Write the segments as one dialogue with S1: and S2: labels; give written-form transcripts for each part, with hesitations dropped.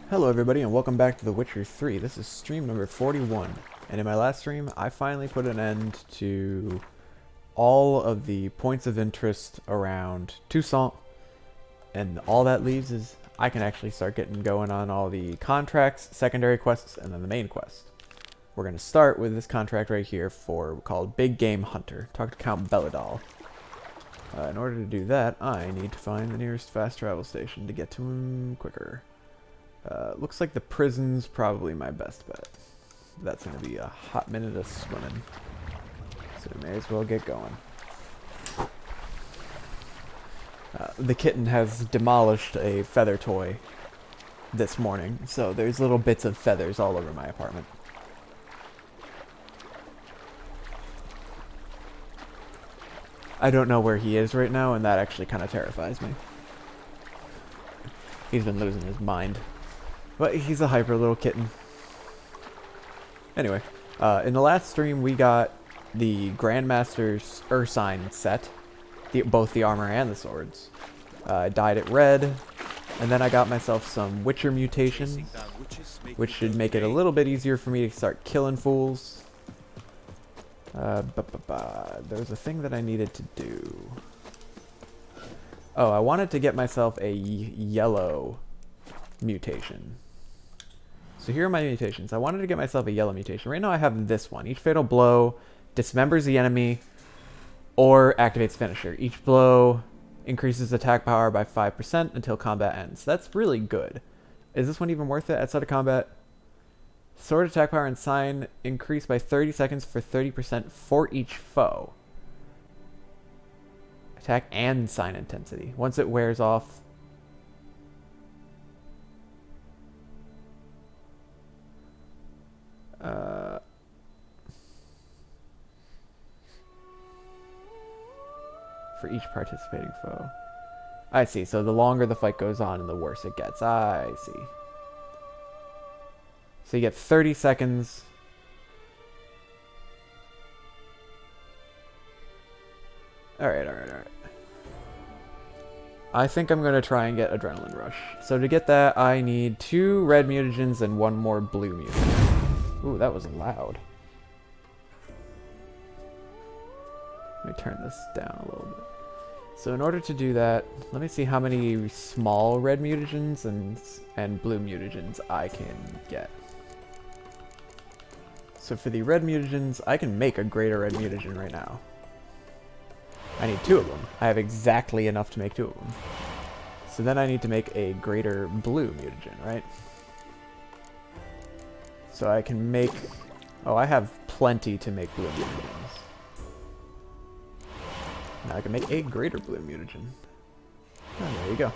S1: Hello everybody and welcome back to The Witcher 3. This is stream number 41. And in my last stream, I finally put an end to all of the points of interest around Toussaint. And all that leaves is I can actually start getting going on all the contracts, secondary quests, and then the main quest. We're going to start with this contract right here called Big Game Hunter. Talk to Count Belladal. In order to do that, I need to find the nearest fast travel station to get to him quicker. Looks like the prison's probably my best bet. That's going to be a hot minute of swimming. So we may as well get going. The kitten has demolished a feather toy this morning, so there's little bits of feathers all over my apartment. I don't know where he is right now, and that actually kind of terrifies me. He's been losing his mind. But he's a hyper little kitten. Anyway, in the last stream we got the Grandmaster's Ursine set. Both the armor and the swords. I dyed it red, and then I got myself some Witcher mutations, which should make it a little bit easier for me to start killing fools. There was a thing that I needed to do. Oh, I wanted to get myself a yellow mutation. So here are my mutations. I wanted to get myself a yellow mutation. Right now I have this one. Each fatal blow dismembers the enemy or activates finisher. Each blow increases attack power by 5% until combat ends. That's really good. Is this one even worth it outside of combat? Sword attack power and sign increase by 30 seconds for 30% for each foe. Attack and sign intensity. Once it wears off, for each participating foe. I see. So the longer the fight goes on and the worse it gets. I see. So you get 30 seconds. Alright. I think I'm going to try and get Adrenaline Rush. So to get that, I need 2 red mutagens and 1 more blue mutagen. Ooh, that was loud. Let me turn this down a little bit. So in order to do that, let me see how many small red mutagens and blue mutagens I can get. So for the red mutagens, I can make a greater red mutagen right now. I need 2 of them. I have exactly enough to make 2 of them. So then I need to make a greater blue mutagen, right? So I can make... Oh, I have plenty to make blue mutagens. Now I can make a greater blue mutagen. Oh, there you go.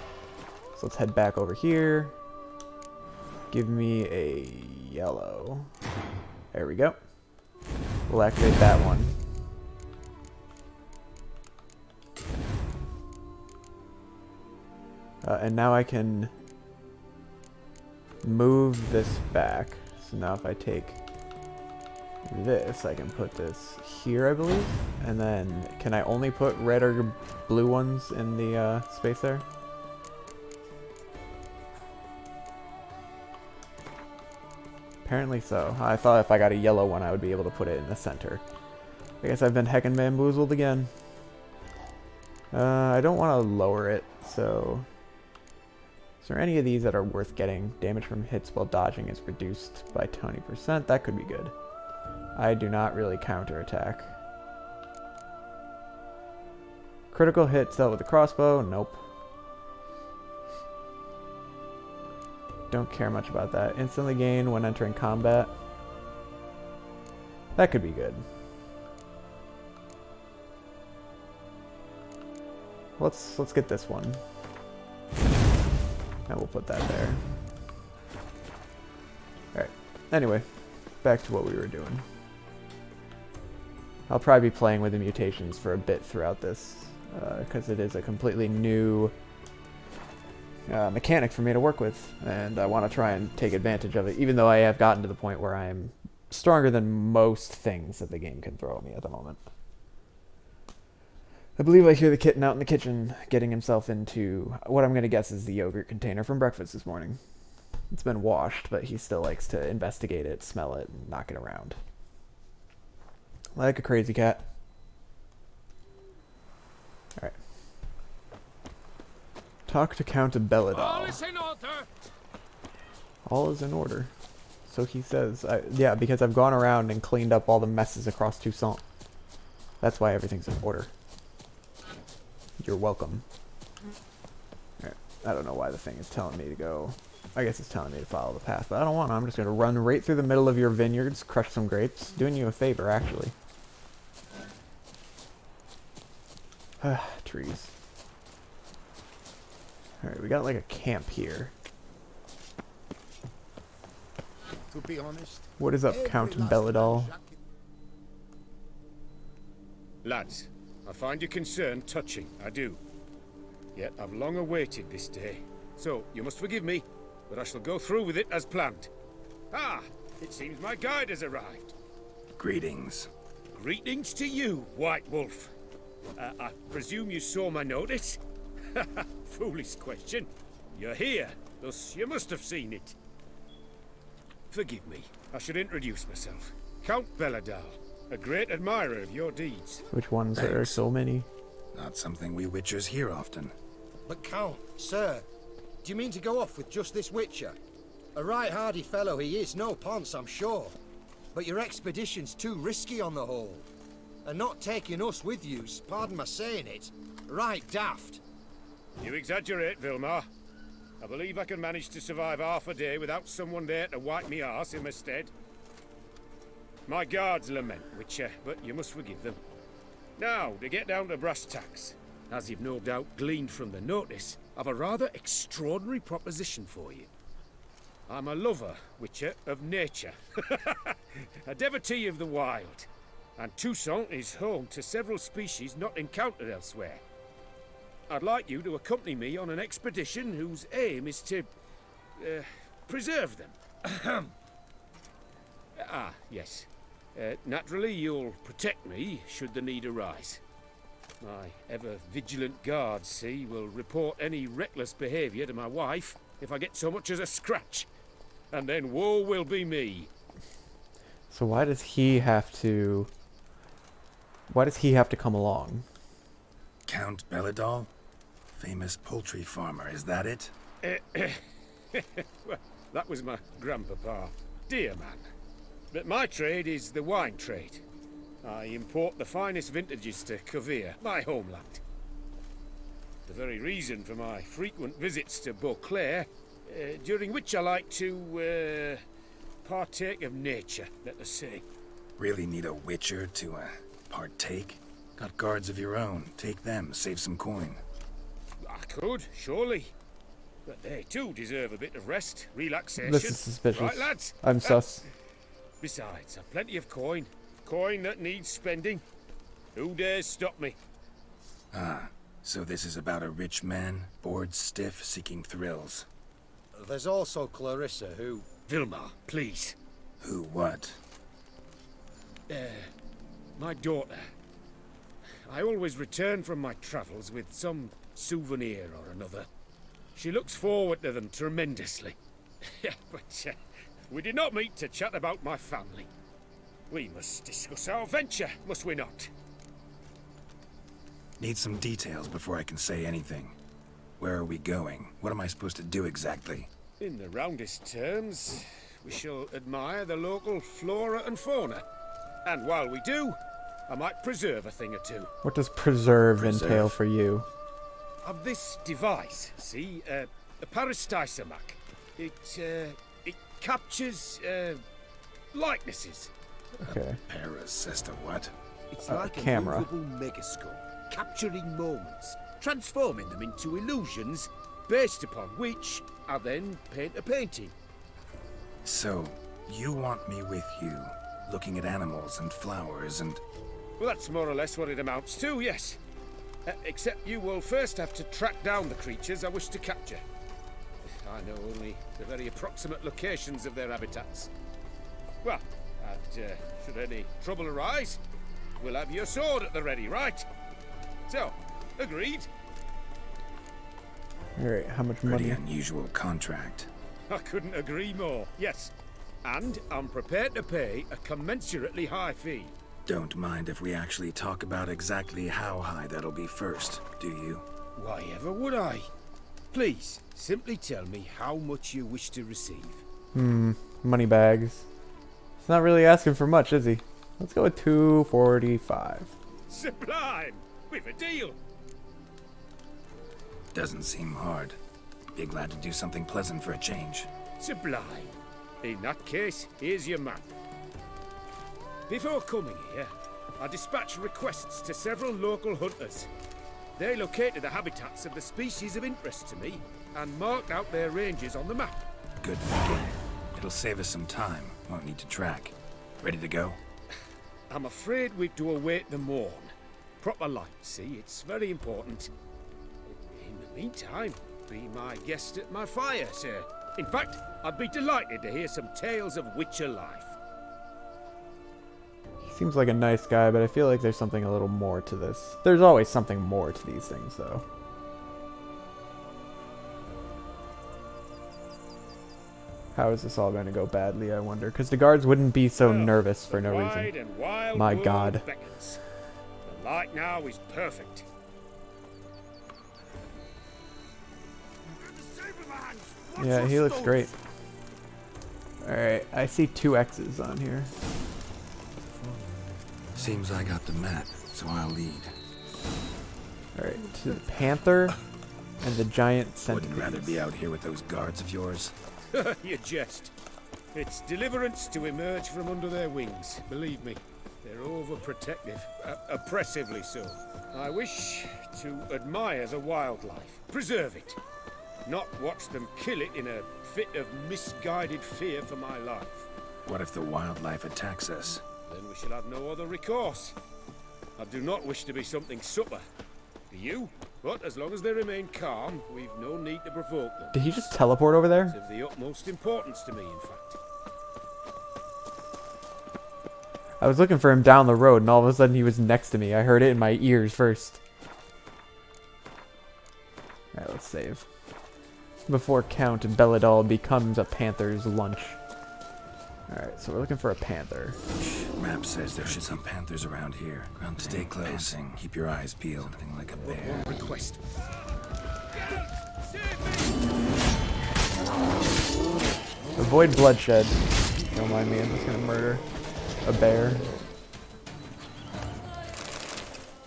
S1: So let's head back over here. Give me a yellow. There we go. We'll activate that one. And now I can move this back. So now if I take this, I can put this here, I believe. And then, can I only put red or blue ones in the space there? Apparently so. I thought if I got a yellow one, I would be able to put it in the center. I guess I've been heckin' bamboozled again. I don't want to lower it, so... Is there any of these that are worth getting? Damage from hits while dodging is reduced by 20%. That could be good. I do not really counterattack. Critical hits dealt with the crossbow. Nope. Don't care much about that. Instantly gain when entering combat. That could be good. Let's get this one. And we'll put that there. Alright. Anyway, back to what we were doing. I'll probably be playing with the mutations for a bit throughout this, because it is a completely new mechanic for me to work with, and I want to try and take advantage of it, even though I have gotten to the point where I am stronger than most things that the game can throw at me at the moment. I believe I hear the kitten out in the kitchen getting himself into what I'm going to guess is the yogurt container from breakfast this morning. It's been washed, but he still likes to investigate it, smell it, and knock it around. Like a crazy cat. Alright. Talk to Count Belladon.
S2: All is in order.
S1: All is in order. So he says. Yeah, because I've gone around and cleaned up all the messes across Toussaint. That's why everything's in order. You're welcome. Alright. I don't know why the thing is telling me to go. I guess it's telling me to follow the path, but I don't want to. I'm just going to run right through the middle of your vineyards, crush some grapes. Doing you a favor, actually. Trees. Alright, we got like a camp here.
S3: To be honest,
S1: What is up, Count Belladon?
S2: Lads, I find your concern touching, I do. Yet I've long awaited this day. So, you must forgive me, but I shall go through with it as planned. Ah, it seems my guide has arrived.
S3: greetings.
S2: Greetings to you, White Wolf. I presume you saw my notice? Foolish question. You're here, thus you must have seen it. Forgive me, I should introduce myself. Count Belladon, a great admirer of your deeds.
S1: Which ones? There are so many.
S3: Not something we Witchers hear often.
S4: But Count, sir, do you mean to go off with just this Witcher? A right hardy fellow he is, no ponce, I'm sure. But your expedition's too risky on the whole. And not taking us with you's, pardon my saying it, right daft.
S2: You exaggerate, Vilmar. I believe I can manage to survive half a day without someone there to wipe me arse in my stead. My guards lament, Witcher, but you must forgive them. Now, to get down to brass tacks. As you've no doubt gleaned from the notice, I've a rather extraordinary proposition for you. I'm a lover, Witcher, of nature. A devotee of the wild. And Toussaint is home to several species not encountered elsewhere. I'd like you to accompany me on an expedition whose aim is to preserve them. Yes. Naturally, you'll protect me should the need arise. My ever-vigilant guards, see, will report any reckless behaviour to my wife if I get so much as a scratch. And then woe will be me.
S1: So why does he have to... Why does he have to come along?
S3: Count Belladon? Famous poultry farmer, is that it?
S2: Well, that was my grandpapa. Dear man. But my trade is the wine trade. I import the finest vintages to Covere, my homeland. The very reason for my frequent visits to Beauclair, during which I like to partake of nature, let us say.
S3: Really need a Witcher to partake? Got guards of your own. Take them, save some coin.
S2: I could, surely. But they too deserve a bit of rest, relaxation.
S1: This is suspicious.
S2: Right, lads?
S1: I'm sus.
S2: Besides, I've plenty of coin. Coin that needs spending. Who dares stop me?
S3: Ah, so this is about a rich man, bored stiff, seeking thrills.
S4: There's also Clarissa, who...
S2: Vilmar, please.
S3: Who what?
S2: My daughter. I always return from my travels with some souvenir or another. She looks forward to them tremendously. But we did not meet to chat about my family. We must discuss our venture, must we not?
S3: Need some details before I can say anything. Where are we going? What am I supposed to do exactly?
S2: In the roundest terms, we shall admire the local flora and fauna. And while we do, I might preserve a thing or two.
S1: What does preserve entail for you?
S2: Of this device, see, a parastisomac. It captures likenesses.
S1: Okay.
S3: Paris as to what?
S2: It's
S1: A
S2: like
S1: camera.
S2: a movable megascope, capturing moments, transforming them into illusions, based upon which I then paint a painting.
S3: So, you want me with you, looking at animals and flowers and...
S2: Well, that's more or less what it amounts to, yes. Except you will first have to track down the creatures I wish to capture. I know only the very approximate locations of their habitats. Well, should any trouble arise, we'll have your sword at the ready, right? So, agreed?
S1: Alright, how much
S3: Pretty
S1: money?
S3: unusual contract.
S2: I couldn't agree more. Yes. And I'm prepared to pay a commensurately high fee.
S3: Don't mind if we actually talk about exactly how high that'll be first, do you?
S2: Why ever would I? Please, simply tell me how much you wish to receive.
S1: Money bags. He's not really asking for much, is he? Let's go with 245.
S2: Sublime! We've a deal!
S3: Doesn't seem hard. Be glad to do something pleasant for a change.
S2: Sublime. In that case, here's your map. Before coming here, I dispatched requests to several local hunters. They located the habitats of the species of interest to me and marked out their ranges on the map.
S3: Good thinking. It'll save us some time. Won't need to track. Ready to go?
S2: I'm afraid we've to await the morn. Proper light, see? It's very important. In the meantime, be my guest at my fire, sir. In fact, I'd be delighted to hear some tales of Witcher life.
S1: He seems like a nice guy, but I feel like there's something a little more to this. There's always something more to these things, though. How is this all going to go badly, I wonder? Because the guards wouldn't be so nervous for no reason. My God.
S2: Beckons. The light now is perfect.
S1: Yeah, he looks great. Alright, I see 2 X's on here.
S3: Seems I got the map, so I'll lead.
S1: Alright, to the panther and the giant centipede.
S3: Wouldn't rather be out here with those guards of yours.
S2: You jest. It's deliverance to emerge from under their wings. Believe me, they're overprotective. Oppressively so. I wish to admire the wildlife. Preserve it. Not watch them kill it in a fit of misguided fear for my life.
S3: What if the wildlife attacks us?
S2: Then we shall have no other recourse. I do not wish to be something supper. Do you? But as long as they remain calm, we've no need to provoke them.
S1: Did he just teleport over there?
S2: It's of the utmost importance to me, in fact.
S1: I was looking for him down the road, and all of a sudden he was next to me. I heard it in my ears first. Alright, let's save. Before Count Belladol becomes a panther's lunch. Alright, so we're looking for a panther.
S3: Map says there should be some panthers around here. Stay close. Keep your eyes peeled. Something like a bear.
S2: One request.
S1: Avoid bloodshed. Don't mind me, I'm just gonna murder a bear.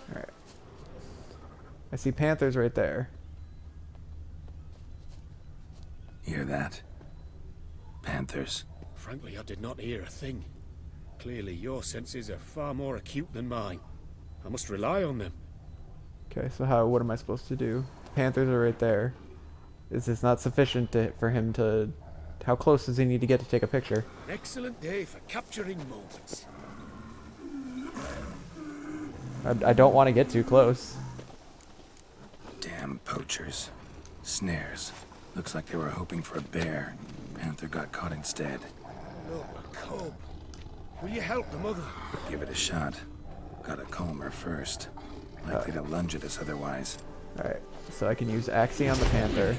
S1: Alright. I see panthers right there.
S3: Hear that? Panthers.
S2: Frankly, I did not hear a thing. Clearly, your senses are far more acute than mine. I must rely on them.
S1: Okay, so what am I supposed to do? Panthers are right there. Is this not sufficient for him to... How close does he need to get to take a picture?
S2: An excellent day for capturing moments.
S1: I don't want to get too close.
S3: Damn poachers. Snares. Looks like they were hoping for a bear. Panther got caught instead.
S2: Look, a cub. Will you help the mother?
S3: Give it a shot. Gotta calm her first. Likely to lunge at us otherwise.
S1: Alright, so I can use Axie on the panther.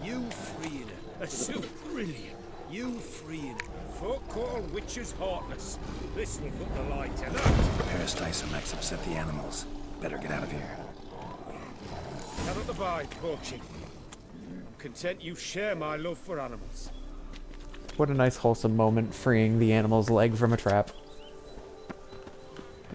S2: You freeing her. So brilliant. You freeing her. Folk call witches heartless. This will put the light in her.
S3: Peristysomex upset the animals. Better get out of here.
S2: Cannot abide poaching. I'm content you share my love for animals.
S1: What a nice wholesome moment, freeing the animal's leg from a trap.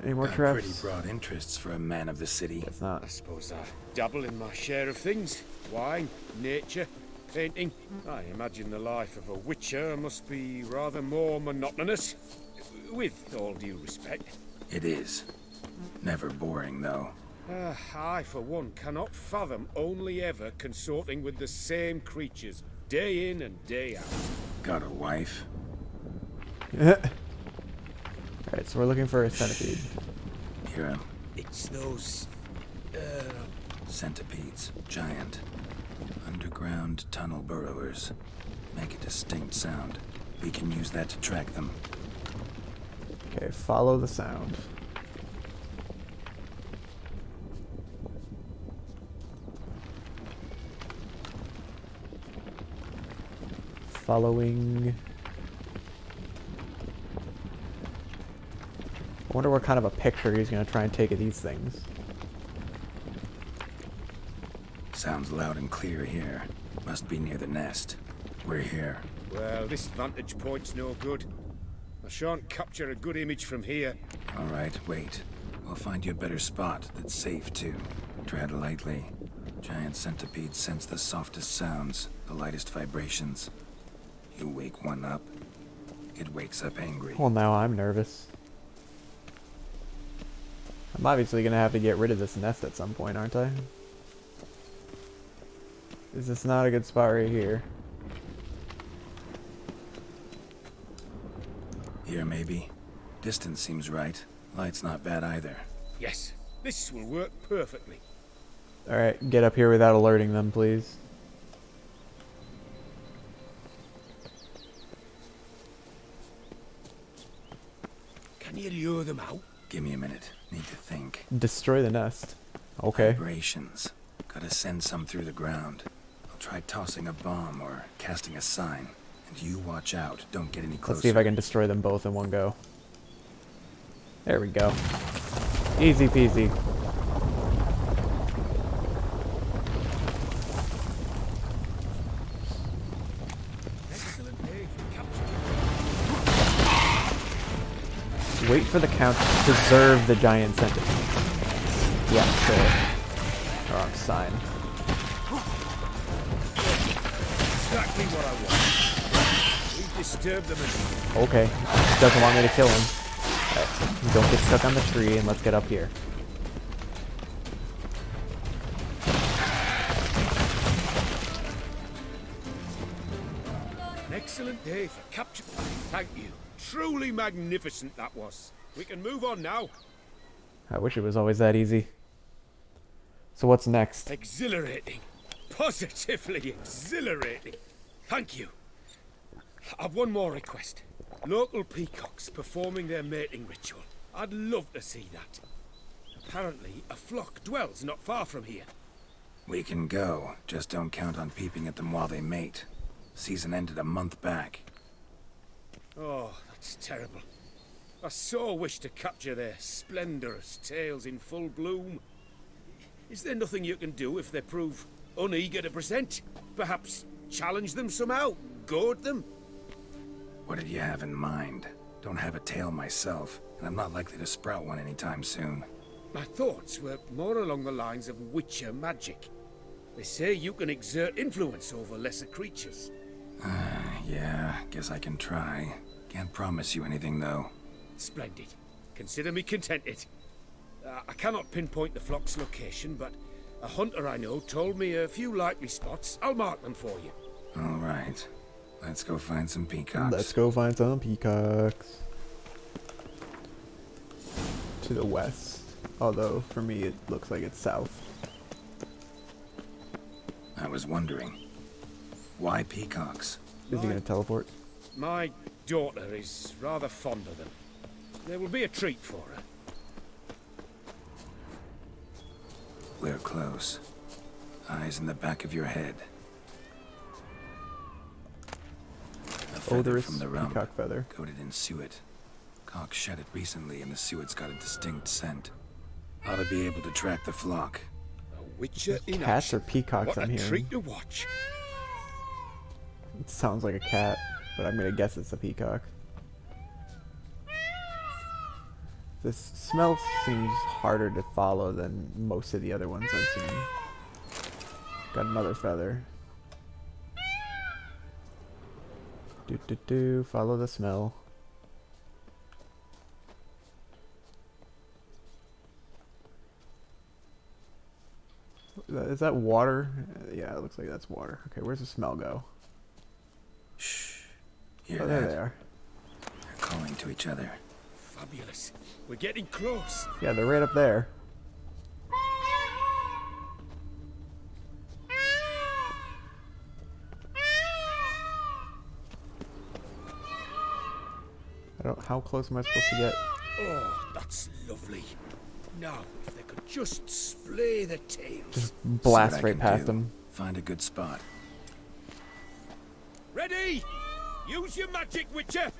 S1: Any more
S3: Got
S1: traps?
S3: pretty broad interests for a man of the city.
S1: It's not.
S2: I suppose I dabble in my share of things. Wine, nature, painting. I imagine the life of a witcher must be rather more monotonous. With all due respect.
S3: It is. Never boring, though.
S2: I, for one, cannot fathom only ever consorting with the same creatures, day in and day out.
S3: Got a wife?
S1: Alright, so we're looking for a centipede.
S3: Hear 'em.
S2: It's those...
S3: Centipedes. Giant. Underground tunnel burrowers. Make a distinct sound. We can use that to track them.
S1: Okay, follow the sound. Following. I wonder what kind of a picture he's going to try and take of these things.
S3: Sounds loud and clear here. Must be near the nest. We're here.
S2: Well, this vantage point's no good. I shan't capture a good image from here.
S3: All right, wait. We'll find you a better spot that's safe, too. Tread lightly. Giant centipedes sense the softest sounds, the lightest vibrations. You wake one up, it wakes up angry.
S1: Well, now I'm nervous. I'm obviously going to have to get rid of this nest at some point, aren't I? Is this not a good spot right here?
S3: Here, maybe. Distance seems right. Light's not bad either.
S2: Yes, this will work perfectly.
S1: Alright, get up here without alerting them, please.
S2: Can you lure them out?
S3: Give me a minute. Need to think.
S1: Destroy the nest. Okay.
S3: Vibrations. Gotta send some through the ground. I'll try tossing a bomb or casting a sign. And you watch out. Don't get any closer.
S1: Let's see if I can destroy them both in one go. There we go. Easy peasy.
S2: Excellent day for capture.
S1: Wait for the count to preserve the giant centipede. Yeah, sure. Wrong sign.
S2: Exactly what I want. We've disturbed them enough.
S1: Okay. Doesn't want me to kill him. Alright, don't get stuck on the tree and let's get up here.
S2: An excellent day for capture. Thank you. Truly magnificent that was. We can move on now.
S1: I wish it was always that easy. So what's next?
S2: Exhilarating. Positively exhilarating. Thank you. I've one more request. Local peacocks performing their mating ritual. I'd love to see that. Apparently, a flock dwells not far from here.
S3: We can go. Just don't count on peeping at them while they mate. Season ended a month back.
S2: Oh, that's terrible. I so wish to capture their splendorous tails in full bloom. Is there nothing you can do if they prove uneager to present? Perhaps challenge them somehow? Goad them?
S3: What did you have in mind? Don't have a tail myself, and I'm not likely to sprout one anytime soon.
S2: My thoughts were more along the lines of witcher magic. They say you can exert influence over lesser creatures.
S3: Yeah, guess I can try. Can't promise you anything, though.
S2: Splendid. Consider me contented. I cannot pinpoint the flock's location, but a hunter I know told me a few likely spots. I'll mark them for you.
S3: All right. Let's go find some peacocks.
S1: Let's go find some peacocks. To the west. Although, for me, it looks like it's south.
S3: I was wondering, why peacocks?
S1: Is he gonna teleport?
S2: My daughter is rather fond of them. There will be a treat for her.
S3: We're close. Eyes in the back of your head. A feather
S1: Odorous
S3: from the rump,
S1: peacock feather.
S3: coated in suet. Cock shed it recently, and the suet's got a distinct scent. Ought to be able to track the flock.
S2: A witcher in
S1: Cats or
S2: action.
S1: peacocks,
S2: What
S1: I'm
S2: a
S1: hearing.
S2: treat to watch.
S1: It sounds like a cat, but I'm gonna guess it's a peacock. This smell seems harder to follow than most of the other ones I've seen. Got another feather. Follow the smell. Is that water? Yeah, it looks like that's water. Okay, where's the smell go?
S3: Shh. Hear
S1: Oh,
S3: that?
S1: there they are.
S3: They're calling to each other.
S2: Fabulous. We're getting close.
S1: Yeah, they're right up there. How close am I supposed to get?
S2: Oh, that's lovely. Now, if they could just splay the tails.
S1: Just
S3: See what
S1: blast
S3: I
S1: right
S3: can
S1: past
S3: do.
S1: them.
S3: Find a good spot.
S2: Ready? Use your magic, Witcher!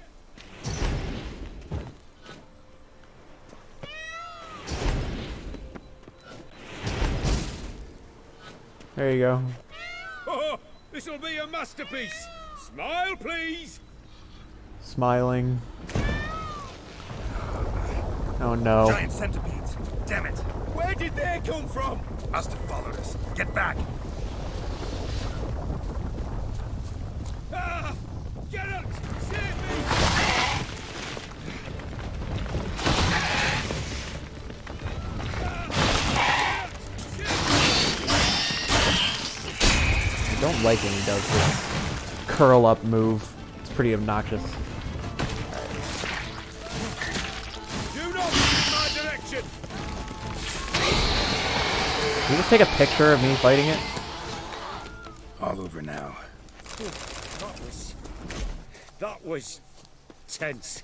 S1: There you go.
S2: Oh, this'll be a masterpiece! Smile, please!
S1: Smiling. Oh no.
S3: Giant centipedes. Damn it.
S2: Where did they come from?
S3: Must have followed us. Get back.
S2: Ah! Geralt! Save me!
S1: I don't like when he does this curl up move. It's pretty obnoxious.
S2: Do not move in my direction!
S1: Can you just take a picture of me fighting it?
S3: All over now.
S2: That was tense.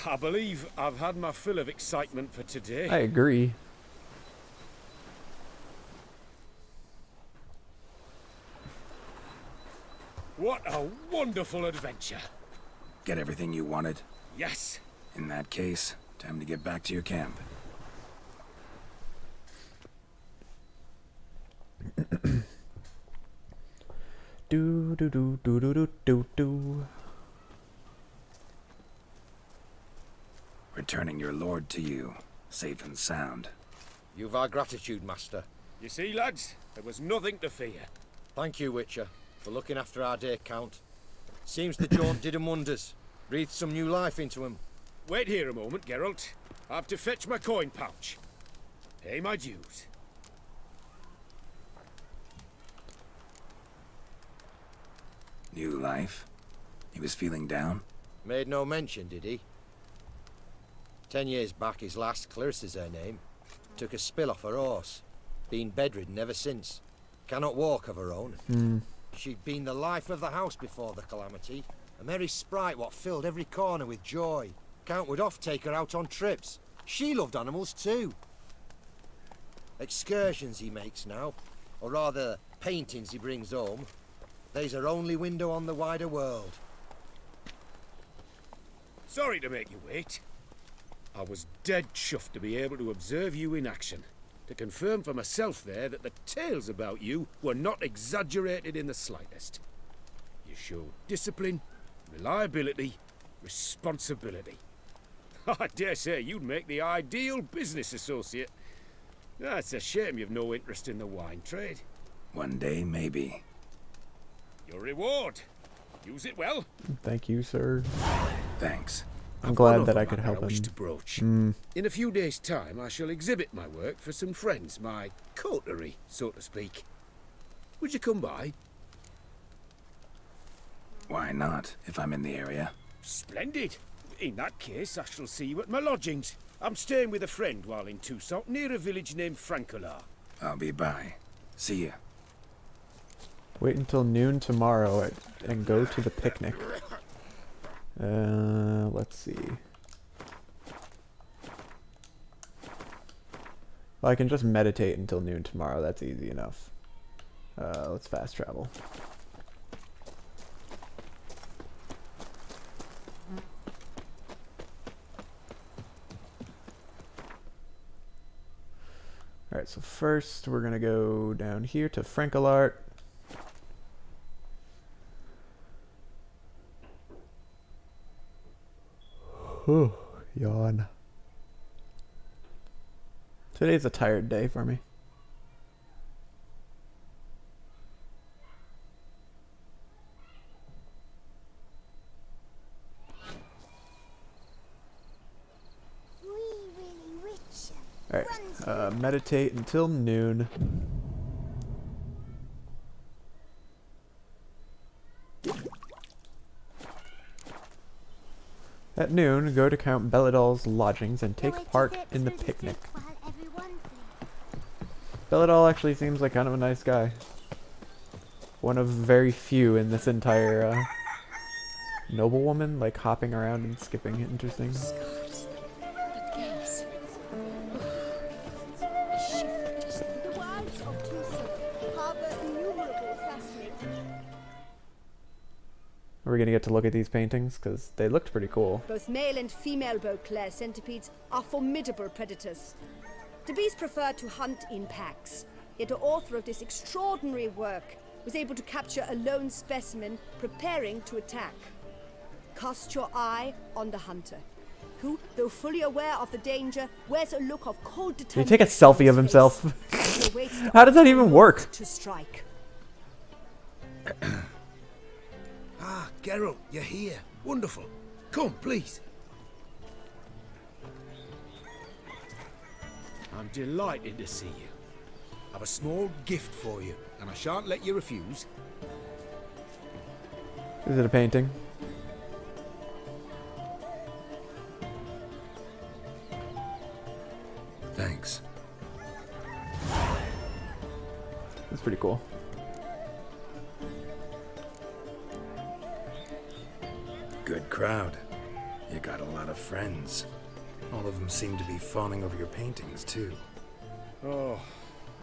S2: I believe I've had my fill of excitement for today.
S1: I agree.
S2: What a wonderful adventure.
S3: Get everything you wanted?
S2: Yes.
S3: In that case, time to get back to your camp.
S1: Do do do do do do do do.
S3: Returning your lord to you, safe and sound.
S4: You've our gratitude, Master.
S2: You see, lads, there was nothing to fear.
S4: Thank you, Witcher, for looking after our day count. Seems the jaunt did 'em wonders. Breathed some new life into 'em.
S2: Wait here a moment, Geralt. I have to fetch my coin pouch. Pay my dues.
S3: New life? He was feeling down?
S4: Made no mention, did he? 10 years back, his last, Clarissa's her name, took a spill off her horse. Been bedridden ever since. Cannot walk of her own. She'd been the life of the house before the calamity. A merry sprite what filled every corner with joy. Count would oft take her out on trips. She loved animals too. Excursions he makes now, or rather paintings he brings home. They's her only window on the wider world.
S2: Sorry to make you wait. I was dead chuffed to be able to observe you in action. To confirm for myself there that the tales about you were not exaggerated in the slightest. You showed discipline, reliability, responsibility. I dare say you'd make the ideal business associate. It's a shame you've no interest in the wine trade.
S3: One day, maybe.
S2: Your reward. Use it well.
S1: Thank you, sir.
S3: Thanks.
S1: I'm glad
S2: One
S1: that
S2: other
S1: I could
S2: matter
S1: help
S2: wish
S1: him.
S2: to broach. In a few days' time, I shall exhibit my work for some friends, my coterie, so to speak. Would you come by?
S3: Why not, if I'm in the area?
S2: Splendid. In that case, I shall see you at my lodgings. I'm staying with a friend while in Toussaint, near a village named Francolar.
S3: I'll be by. See ya.
S1: Wait until noon tomorrow and go to the picnic. Let's see. Well, I can just meditate until noon tomorrow. That's easy enough. Let's fast travel. Alright, so first we're gonna go down here to Frankelart. Whew, yawn. Today's a tired day for me. Alright, meditate until noon. At noon, go to Count Belladol's lodgings and take part in the picnic. Belladol actually seems like kind of a nice guy. One of very few in this entire noblewoman, like hopping around and skipping. Interesting. Are we gonna get to look at these paintings? Because they looked pretty cool.
S5: Both male and female Beauclair centipedes are formidable predators. The bees prefer to hunt in packs, yet the author of this extraordinary work was able to capture a lone specimen preparing to attack. Cast your eye on the hunter, who, though fully aware of the danger, wears a look of cold
S1: Did
S5: determination.
S1: he take a selfie of himself? How does that even work?
S5: To strike.
S6: Ah, Geralt, you're here. Wonderful. Come, please. I'm delighted to see you. I've a small gift for you, and I shan't let you refuse.
S1: Is it a painting?
S3: Thanks.
S1: That's pretty cool.
S3: Good crowd. You got a lot of friends. All of them seem to be fawning over your paintings, too.
S2: Oh,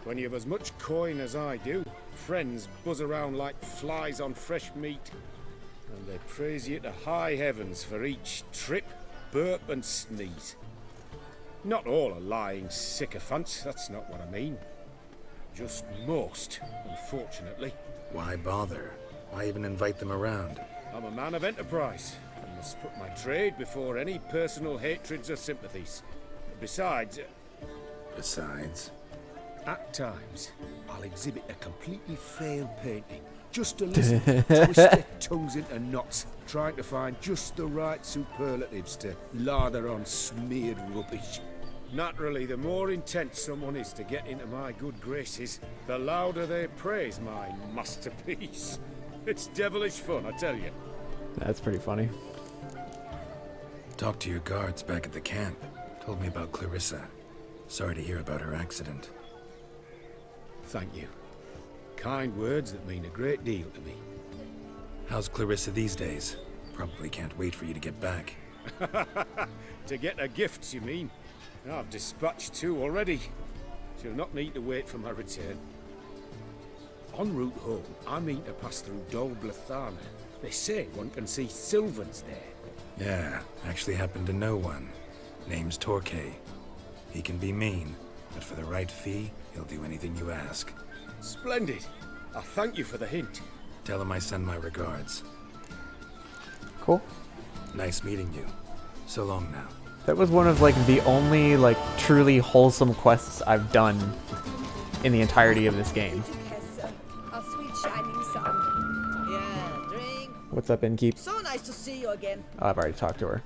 S2: when you've as much coin as I do, friends buzz around like flies on fresh meat. And they praise you to high heavens for each trip, burp and sneeze. Not all are lying sycophants, that's not what I mean. Just most, unfortunately.
S3: Why bother? Why even invite them around?
S2: I'm a man of enterprise. I must put my trade before any personal hatreds or sympathies. Besides, at times, I'll exhibit a completely failed painting. Just to listen, twist their tongues into knots, trying to find just the right superlatives to lather on smeared rubbish. Naturally, the more intent someone is to get into my good graces, the louder they praise my masterpiece. It's devilish fun, I tell you.
S1: That's pretty funny.
S3: Talked to your guards back at the camp. Told me about Clarissa. Sorry to hear about her accident.
S2: Thank you. Kind words that mean a great deal to me.
S3: How's Clarissa these days? Probably can't wait for you to get back.
S2: To get her gifts, you mean? I've dispatched 2 already. She'll not need to wait for my return. En route home, I mean to pass through Dol Blathana. They say one can see Sylvans there.
S3: Yeah, actually happen to know one. Name's Torquay. He can be mean, but for the right fee, he'll do anything you ask.
S2: Splendid. I thank you for the hint.
S3: Tell him I send my regards.
S1: Cool.
S3: Nice meeting you. So long now.
S1: That was one of like the only like truly wholesome quests I've done in the entirety of this game.
S5: Our sweet shining sun.
S7: Yeah, drink.
S1: What's up, Innkeep?
S7: So nice to see you again.
S1: Oh, I've already talked to her.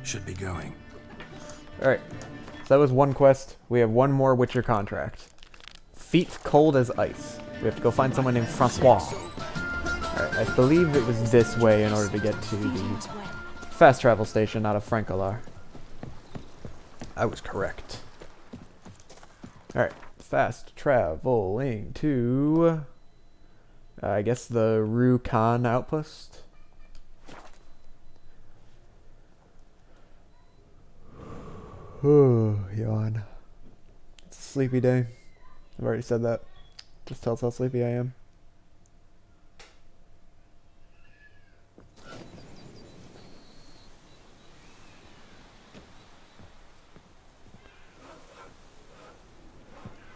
S3: Should be going.
S1: Alright. So that was one quest. We have one more Witcher contract. Feet cold as ice. We have to go find someone named Francois. Alright, I believe it was this way in order to get to the fast travel station out of Francolar. I was correct. Alright, fast traveling to... I guess the Rue Khan outpost. Yawn. It's a sleepy day. I've already said that. Just tells how sleepy I am.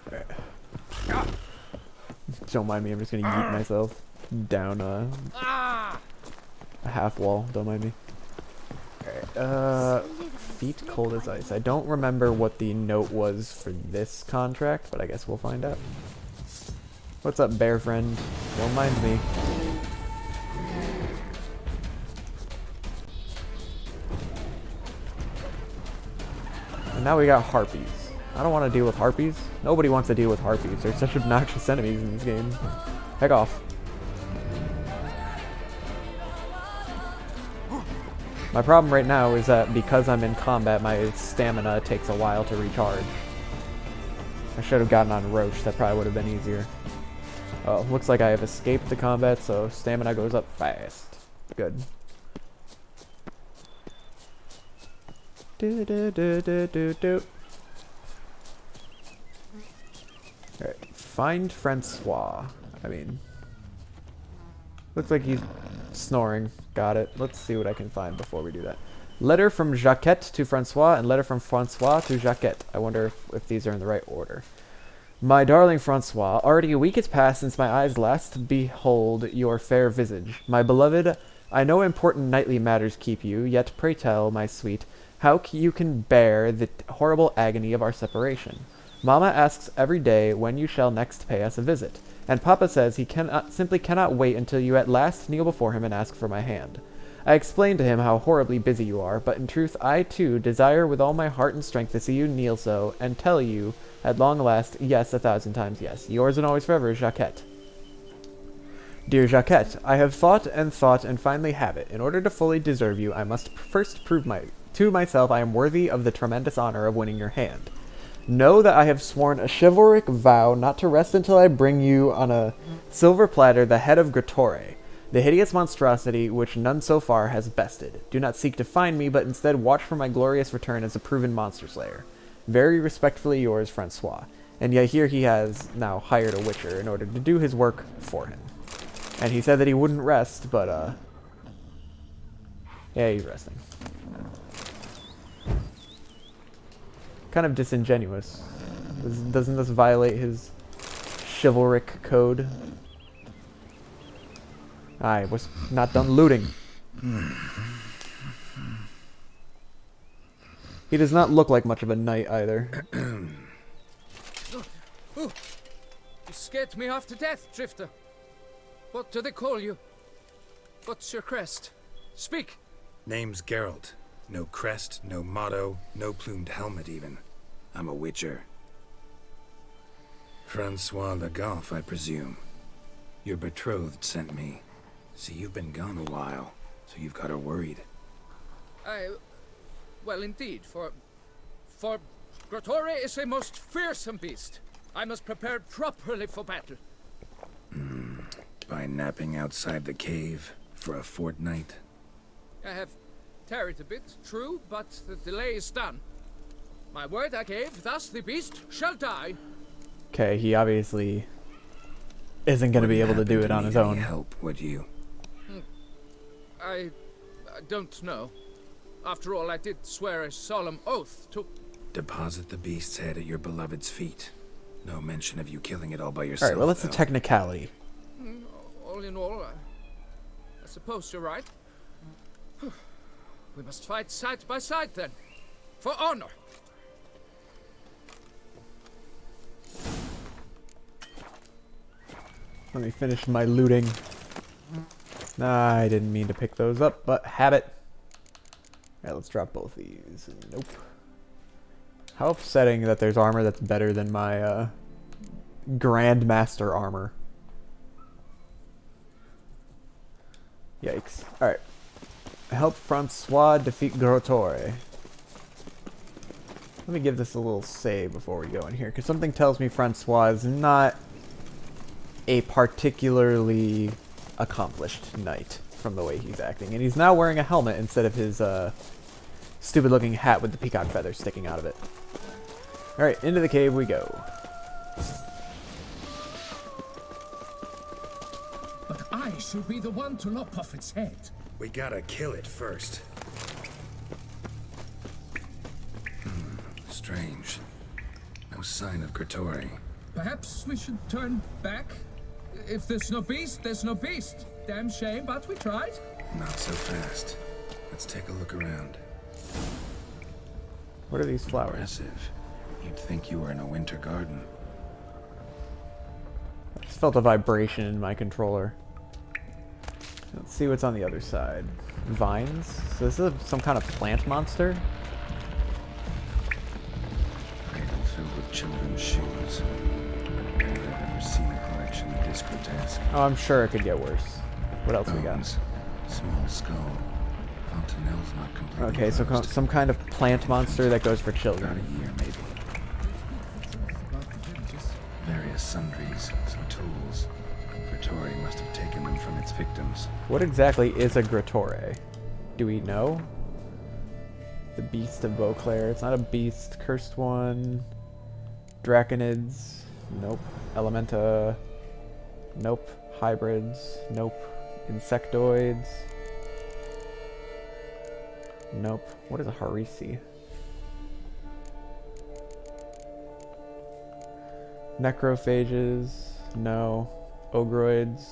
S1: Alright. Don't mind me, I'm just gonna yeet myself down a half wall. Don't mind me. Alright, feet cold as ice. I don't remember what the note was for this contract, but I guess we'll find out. What's up, bear friend? Don't mind me. And now we got harpies. I don't want to deal with harpies. Nobody wants to deal with harpies. They're such obnoxious enemies in this game. Heck off. My problem right now is that because I'm in combat, my stamina takes a while to recharge. I should have gotten on Roche. That probably would have been easier. Oh, looks like I have escaped the combat, so stamina goes up fast. Good. Do do do do do do. Alright, find Francois. I mean... Looks like he's snoring. Got it. Let's see what I can find before we do that. Letter from Jacquette to Francois and letter from Francois to Jacquette. I wonder if these are in the right order. My darling Francois, already a week has passed since my eyes last behold your fair visage. My beloved, I know important nightly matters keep you, yet pray tell, my sweet, how you can bear the horrible agony of our separation. Mamma asks every day when you shall next pay us a visit, and Papa says he simply cannot wait until you at last kneel before him and ask for my hand. I explained to him how horribly busy you are, but in truth I, too, desire with all my heart and strength to see you kneel so, and tell you, at long last, yes, 1,000 times yes. Yours and always forever, Jacquette. Dear Jacquette, I have thought and finally have it. In order to fully deserve you, I must first prove to myself I am worthy of the tremendous honor of winning your hand. Know that I have sworn a chivalric vow not to rest until I bring you on a silver platter the head of Grattore, the hideous monstrosity which none so far has bested. Do not seek to find me, but instead watch for my glorious return as a proven monster slayer. Very respectfully yours, Francois. And yet here he has now hired a witcher in order to do his work for him. And he said that he wouldn't rest, but, yeah, he's resting. Kind of disingenuous. Doesn't this violate his chivalric code? I was not done looting. He does not look like much of a knight either.
S8: You scared me half to death, Drifter. What do they call you? What's your crest? Speak!
S3: Name's Geralt. No crest, no motto, no plumed helmet even. I'm a witcher. Francois Le Goff, I presume. Your betrothed sent me. See, you've been gone a while, so you've got her worried.
S8: Well, indeed, for Grattore is a most fearsome beast. I must prepare properly for battle.
S3: By napping outside the cave for a fortnight?
S8: I have tarried a bit, true, but the delay is done. My word I gave, thus the beast shall die.
S1: Okay, he obviously isn't going to be able to do it on his own.
S3: Help, would you?
S8: I don't know. After all, I did swear a solemn oath to...
S3: Deposit the beast's head at your beloved's feet. No mention of you killing it all by yourself.
S1: Alright, well, that's
S3: though.
S1: a technicality.
S8: All in all, I suppose you're right. We must fight side by side then. For honor.
S1: Let me finish my looting. Nah, I didn't mean to pick those up, but habit. Alright, let's drop both these. Nope. How upsetting that there's armor that's better than my Grandmaster armor. Yikes. Alright. Help Francois defeat Grattore. Let me give this a little save before we go in here, because something tells me Francois is not a particularly accomplished knight from the way he's acting. And he's now wearing a helmet instead of his stupid looking hat with the peacock feathers sticking out of it. Alright, into the cave we go.
S9: But I shall be the one to lop off its head.
S3: We gotta kill it first. Strange. No sign of Grattore.
S9: Perhaps we should turn back? If there's no beast, there's no beast. Damn shame, but we tried.
S3: Not so fast. Let's take a look around.
S1: What are these flowers?
S3: Impressive. You'd think you were in a winter garden.
S1: I just felt a vibration in my controller. Let's see what's on the other side. Vines? So this is some kind of plant monster?
S3: Cradle filled with children's shoes. I don't think I've ever seen a collection this grotesque.
S1: Oh, I'm sure it could get worse. What else we got?
S3: Bones, small skull. Fontanelle's not completely
S1: Okay, so
S3: closed.
S1: some kind of plant monster that goes for
S3: About
S1: children.
S3: a year, maybe. Various sundries, some tools. Grattore must have taken them from its victims.
S1: What exactly is a Grattore? Do we know? The Beast of Beauclair. It's not a beast. Cursed One. Draconids. Nope. Elementa. Nope. Hybrids. Nope. Insectoids. Nope. What is a harisi? Necrophages. No. Ogroids.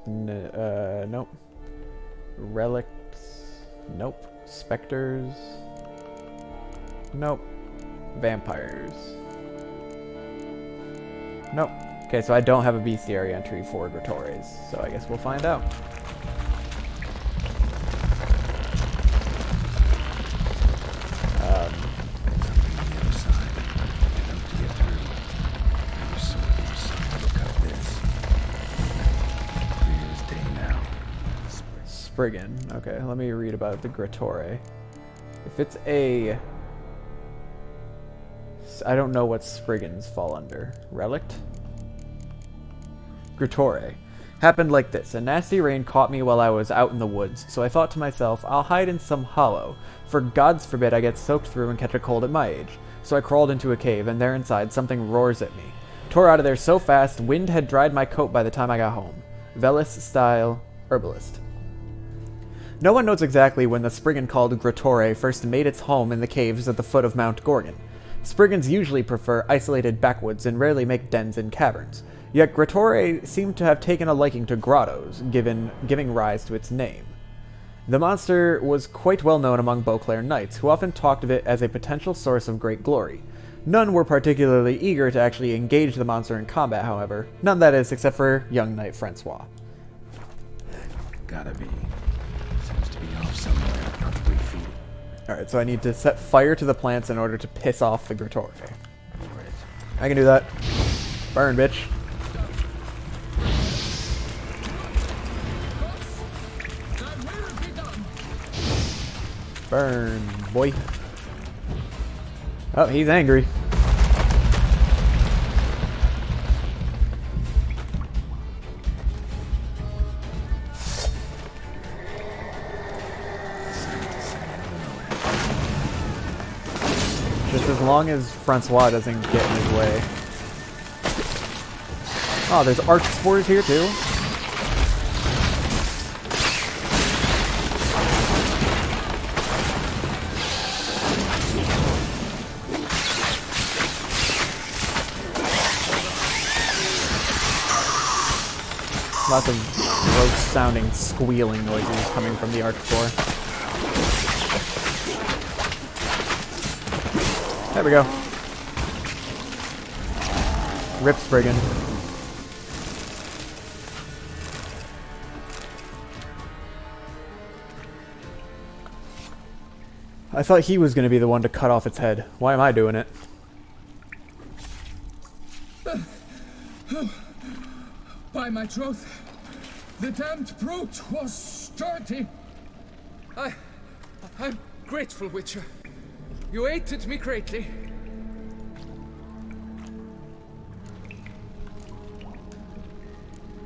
S1: Nope. Relics. Nope. Specters. Nope. Vampires. Nope. Okay, so I don't have a bestiary entry for Gratores, so I guess we'll find out. Spriggan. Okay, let me read about the Gratore. If it's a... I don't know what Spriggans fall under. Relict? Gratore. Happened like this. A nasty rain caught me while I was out in the woods, so I thought to myself, I'll hide in some hollow, for gods forbid I get soaked through and catch a cold at my age. So I crawled into a cave, and there inside something roars at me. Tore out of there so fast, wind had dried my coat by the time I got home. Velis style herbalist. No one knows exactly when the Spriggan called Gratore first made its home in the caves at the foot of Mount Gorgon. Spriggans usually prefer isolated backwoods and rarely make dens in caverns. Yet Gratore seemed to have taken a liking to grottos, giving rise to its name. The monster was quite well known among Beauclair knights, who often talked of it as a potential source of great glory. None were particularly eager to actually engage the monster in combat, however. None, that is, except for young knight Francois.
S3: Gotta be. Seems to be off somewhere, probably feet.
S1: Alright, so I need to set fire to the plants in order to piss off the Gratore. I can do that. Burn, bitch. Burn, boy. Oh, he's angry. Just as long as Francois doesn't get in his way. Oh, there's arch spores here too. Lots of gross sounding squealing noises coming from the arch spore. There we go. Rip Spriggan. I thought he was going to be the one to cut off its head. Why am I doing it?
S9: By my troth, the damned brute was sturdy.
S8: I'm grateful, Witcher. You aided me greatly.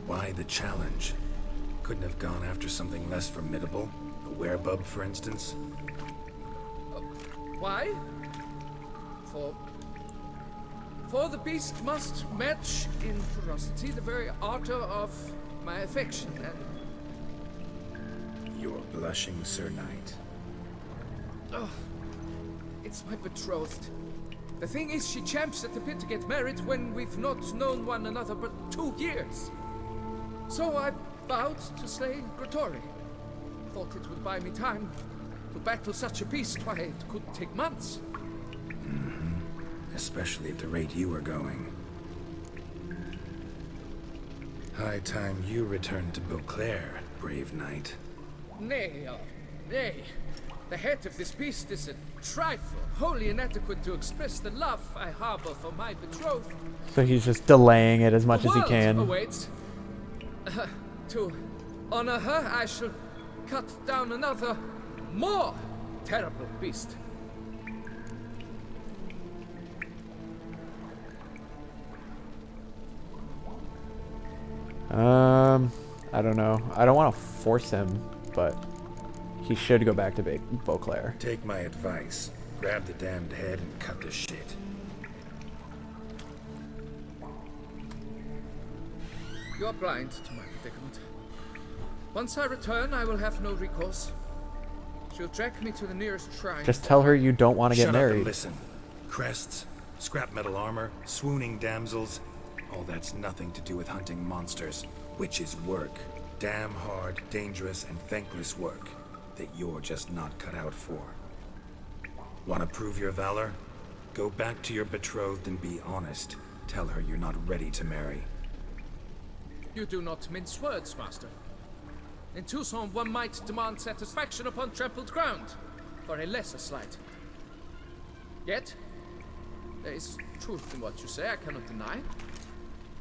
S3: Why the challenge? Couldn't have gone after something less formidable? A werebub, for instance?
S8: Why? For the beast must match in ferocity the very ardor of my affection, and...
S3: You're blushing, Sir Knight.
S8: Oh, it's my betrothed. The thing is, she champs at the pit to get married when we've not known one another but 2 years. So I vowed to slay Gratore. Thought it would buy me time to battle such a beast. Why, it could take months.
S3: Especially at the rate you were going. High time you returned to Beauclair, brave knight.
S8: Nay, nay. The head of this beast is a trifle, wholly inadequate to express the love I harbor for my betrothed.
S1: So he's just delaying it as much as he can.
S8: Awaits. To honor her, I shall cut down another, more terrible beast.
S1: I don't know. I don't want to force him, but he should go back to Beauclair.
S3: Take my advice. Grab the damned head and cut the shit.
S8: You're blind to my predicament. Once I return, I will have no recourse. She'll track me to the nearest shrine.
S1: Just tell her you don't want to get
S3: Shut up and
S1: married.
S3: listen. Crests, scrap metal armor, swooning damsels. All that's nothing to do with hunting monsters. Witches' work. Damn hard, dangerous, and thankless work that you're just not cut out for. Want to prove your valor? Go back to your betrothed and be honest. Tell her you're not ready to marry.
S8: You do not mince words, master. In Toussaint, one might demand satisfaction upon trampled ground for a lesser slight. Yet, there is truth in what you say, I cannot deny.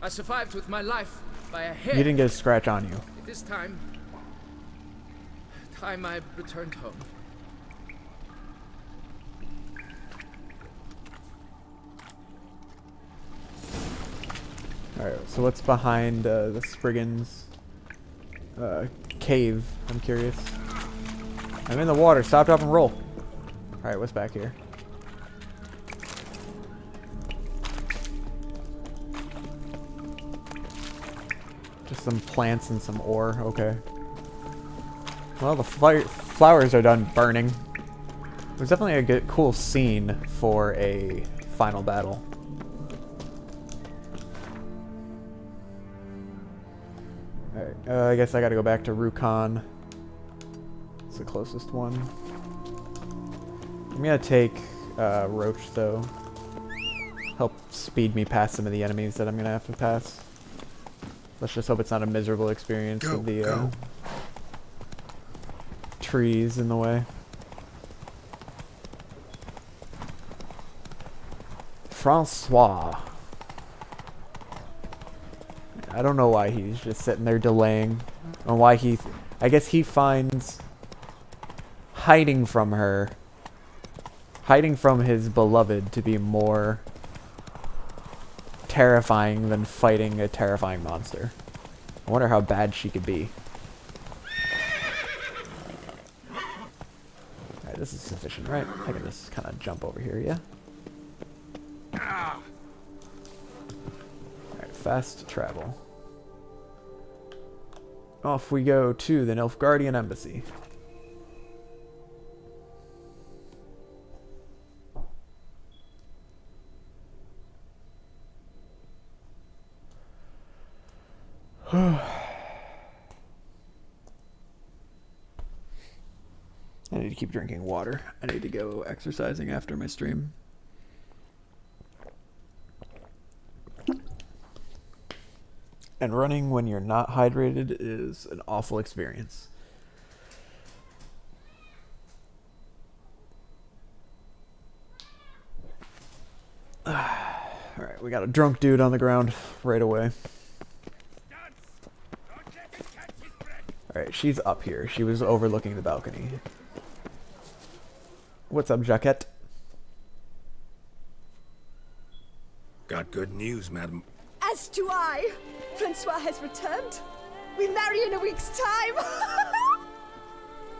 S8: I survived with my life by a hair.
S1: You didn't get a scratch on you.
S8: It is time I returned home.
S1: Alright, so what's behind the Spriggans cave? I'm curious. I'm in the water. Stop, drop, and roll. Alright, what's back here? Just some plants and some ore. Okay. Well, the flowers are done burning. It was definitely a good, cool scene for a final battle. Alright, I guess I gotta go back to Rukon. It's the closest one. I'm gonna take Roach, though. Help speed me past some of the enemies that I'm gonna have to pass. Let's just hope it's not a miserable experience with the trees in the way. Francois. I don't know why he's just sitting there delaying. And why he... I guess he finds hiding from her, hiding from his beloved, to be more terrifying than fighting a terrifying monster. I wonder how bad she could be. Alright, this is sufficient, right? I can just kind of jump over here, yeah? Alright, fast travel. Off we go to the Nilfgaardian Embassy. I need to keep drinking water. I need to go exercising after my stream. And running when you're not hydrated is an awful experience. Alright, we got a drunk dude on the ground right away. Alright, she's up here. She was overlooking the balcony. What's up, Jaquette?
S3: Got good news, madam.
S5: As do I. Francois has returned. We marry in a week's time.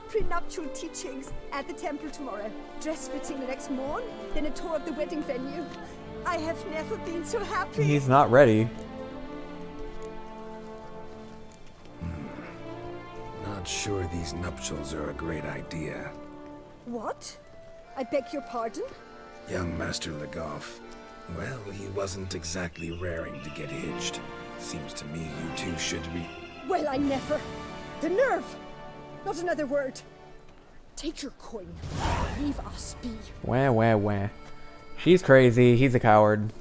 S5: Prenuptial teachings at the temple tomorrow. Dress fitting the next morn. Then a tour of the wedding venue. I have never been so happy.
S1: He's not ready.
S3: Not sure these nuptials are a great idea.
S5: What? I beg your pardon?
S3: Young Master Legoff. Well, he wasn't exactly raring to get hitched. Seems to me you two should
S5: Well, I never. The nerve! Not another word. Take your coin. Leave us be.
S1: Wah, wah, wah. She's crazy. He's a coward.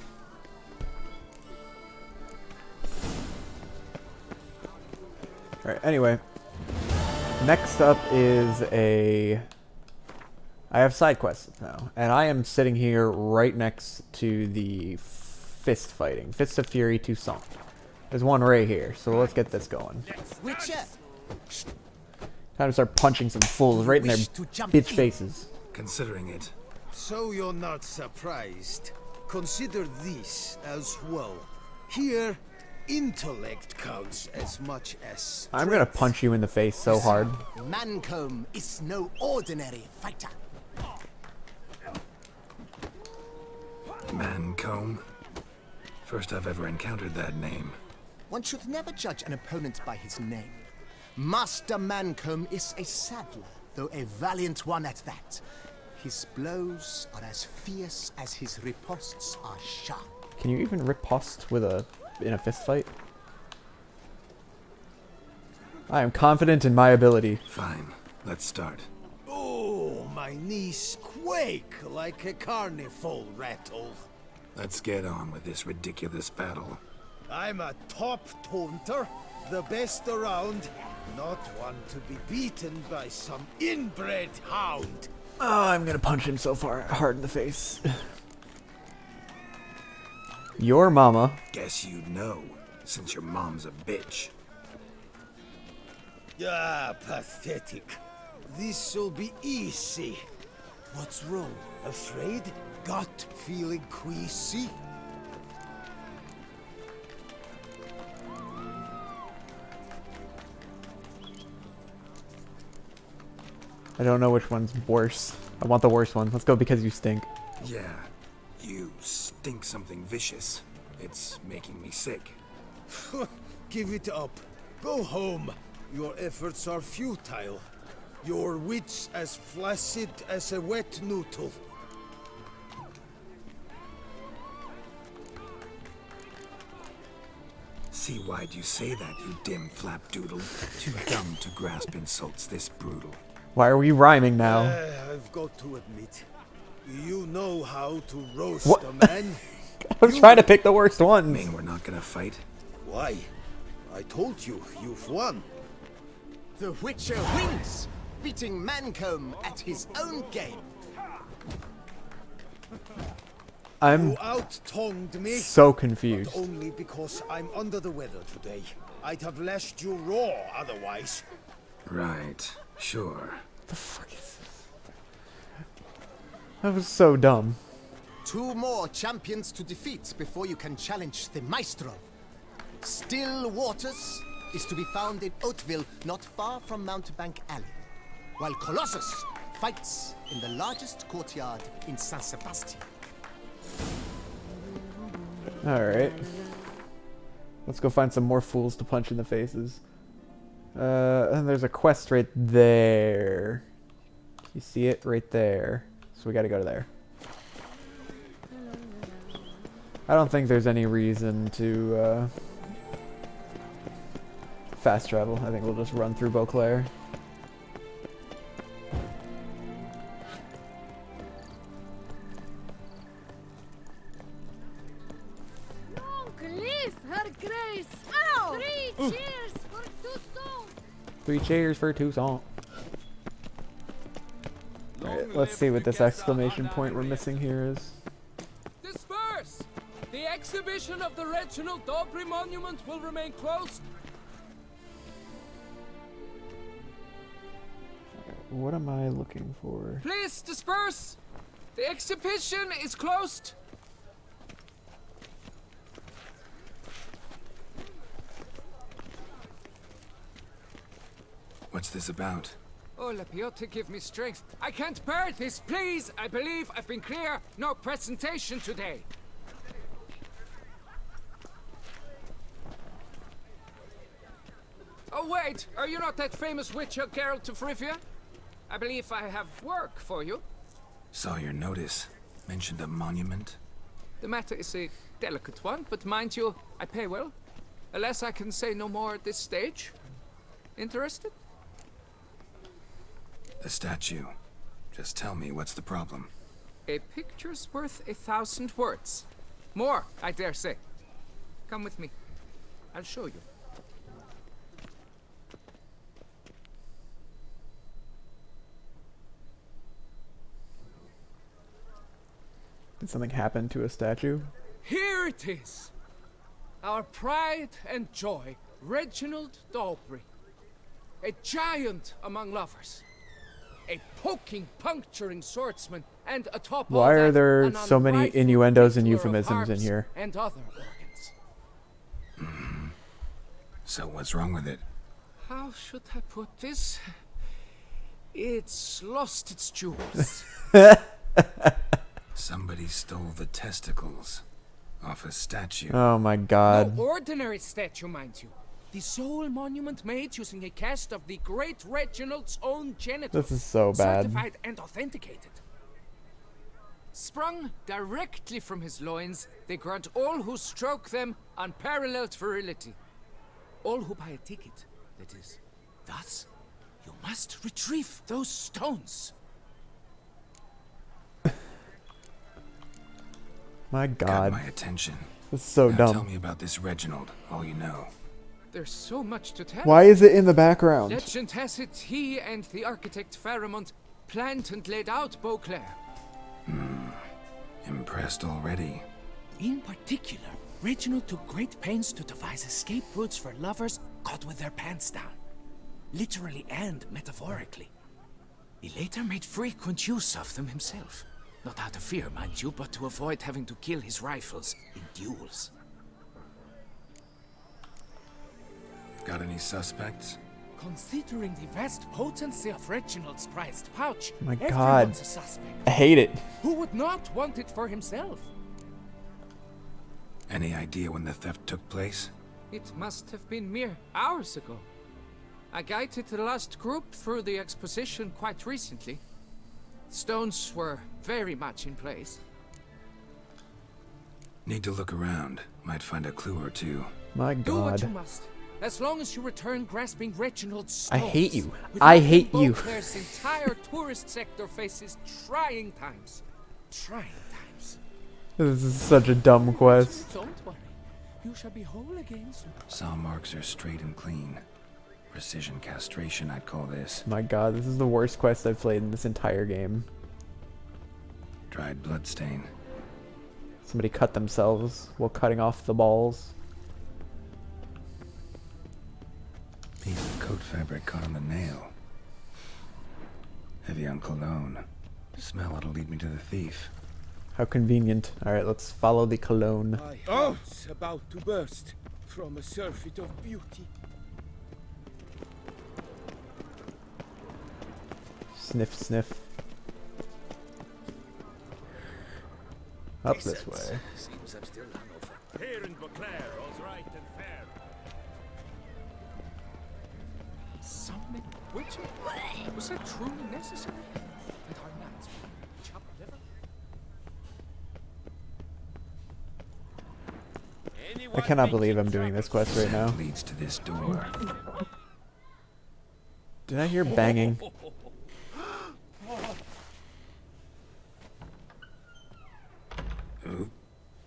S1: Alright, anyway. Next up is a... I have side quests now, and I am sitting here right next to the fist fighting. Fist of Fury Toussaint. There's one right here, so let's get this going.
S10: Witcher.
S1: Time to start punching some fools right in their bitch faces.
S3: Considering it.
S6: So you're not surprised. Consider this as well. Here, intellect counts as much as strength.
S1: I'm gonna punch you in the face so hard.
S10: Mancomb is no ordinary fighter.
S3: Mancomb? First I've ever encountered that name.
S10: One should never judge an opponent by his name. Master Mancomb is a saddler, though a valiant one at that. His blows are as fierce as his riposts are sharp.
S1: Can you even riposte with in a fist fight? I am confident in my ability.
S3: Fine, let's start.
S6: Oh, my knees quake like a carnival rattle.
S3: Let's get on with this ridiculous battle.
S6: I'm a top taunter, the best around, not one to be beaten by some inbred hound.
S1: Oh, I'm gonna punch him so hard in the face. Your mama.
S3: Guess you'd know, since your mom's a bitch.
S6: Ah, pathetic. This'll be easy. What's wrong? Afraid? Gut feeling queasy?
S1: I don't know which one's worse. I want the worst one. Let's go because you stink.
S3: Yeah, you stink something vicious. It's making me sick.
S6: Give it up. Go home. Your efforts are futile. Your wits as flaccid as a wet noodle.
S3: See why'd you say that, you dim flapdoodle? Too dumb to grasp insults this brutal.
S1: Why are we rhyming now?
S6: I've got to admit, you know how to roast
S1: What?
S6: a man.
S1: I was trying to pick the worst ones.
S3: Mean we're not gonna fight?
S6: Why? I told you, you've won.
S10: The Witcher wins, beating Mancomb at his own game.
S1: I'm
S6: You out-tongued me.
S1: so confused.
S6: But only because I'm under the weather today. I'd have lashed you raw otherwise.
S3: Right, sure.
S1: What the fuck is this? That was so dumb.
S10: 2 more champions to defeat before you can challenge the Maestro. Still Waters is to be found in Oatville, not far from Mountebank Alley, while Colossus fights in the largest courtyard in San Sebastian.
S1: Alright. Let's go find some more fools to punch in the faces. And there's a quest right there. You see it right there. So we gotta go to there. I don't think there's any reason to fast travel. I think we'll just run through Beauclair.
S11: Long live her grace! Ow! 3 cheers for Toussaint!
S1: 3 cheers for Toussaint. Alright, let's see what this exclamation point we're missing here is.
S8: Disperse! The exhibition of the Reginald Daubry monument will remain closed.
S1: What am I looking for?
S8: Please disperse! The exhibition is closed.
S3: What's this about?
S8: Oh, Lapiota, give me strength. I can't bear this, please! I believe I've been clear. No presentation today. Oh, wait! Are you not that famous witcher, Geralt of Rivia? I believe I have work for you.
S3: Saw your notice. Mentioned a monument.
S8: The matter is a delicate one, but mind you, I pay well. Alas, I can say no more at this stage. Interested?
S3: The statue. Just tell me what's the problem.
S8: A picture's worth 1,000 words. More, I dare say. Come with me. I'll show you.
S1: Did something happen to a statue?
S8: Here it is! Our pride and joy, Reginald Daubry. A giant among lovers. A poking, puncturing swordsman, and atop all
S1: Why
S8: that,
S1: are there
S8: an
S1: so many
S8: unrivaled
S1: innuendos and
S8: tickler of
S1: euphemisms in
S8: harps
S1: here?
S8: and other organs.
S3: So what's wrong with it?
S8: How should I put this? It's lost its jewels.
S3: Somebody stole the testicles off a statue.
S1: Oh my god.
S8: No ordinary statue, mind you. The sole monument made using a cast of the great Reginald's own genitals.
S1: This is so bad.
S8: Certified and authenticated. Sprung directly from his loins, they grant all who stroke them unparalleled virility. All who buy a ticket, that is. Thus, you must retrieve those stones.
S1: My
S3: Got
S1: God.
S3: my attention.
S1: This is so
S3: Now
S1: dumb.
S3: tell me about this Reginald, all you know.
S8: There's so much to tell.
S1: Why is it in the background?
S8: Legend has it he and the architect Pharamond planned and laid out Beauclair.
S3: Impressed already.
S8: In particular, Reginald took great pains to devise escape routes for lovers caught with their pants down. Literally and metaphorically. He later made frequent use of them himself. Not out of fear, mind you, but to avoid having to kill his rivals in duels.
S3: Got any suspects?
S8: Considering the vast potency of Reginald's prized pouch,
S1: My God.
S8: everyone's a suspect.
S1: I hate it.
S8: Who would not want it for himself?
S3: Any idea when the theft took place?
S8: It must have been mere hours ago. I guided the last group through the exposition quite recently. Stones were very much in place.
S3: Need to look around. Might find a clue or two.
S1: My
S8: Do what you
S1: God.
S8: must. As long as you return grasping Reginald's
S1: I
S8: stones.
S1: hate you.
S8: Without
S1: I
S8: him,
S1: hate you.
S8: Beauclair's entire tourist sector faces trying times. Trying times.
S1: This is such a dumb quest.
S8: Don't worry. You shall be whole again soon.
S3: Saw marks are straight and clean. Precision castration, I'd call this.
S1: My God, this is the worst quest I've played in this entire game.
S3: Dried bloodstain.
S1: Somebody cut themselves while cutting off the balls.
S3: Piece of coat fabric caught on the nail. Heavy on cologne. Smell it'll lead me to the thief.
S1: How convenient. Alright, let's follow the cologne.
S12: My heart's about to burst from a surfeit of beauty.
S1: Sniff, sniff. Up this way.
S12: Seems I'm still hungover. Here in Beauclair, all's right and fair.
S8: Summoning witcher? Was that truly necessary? And our knights will chop liver?
S1: I cannot believe I'm doing this quest right now.
S3: Leads to this door.
S1: Did I hear banging?
S3: Oop.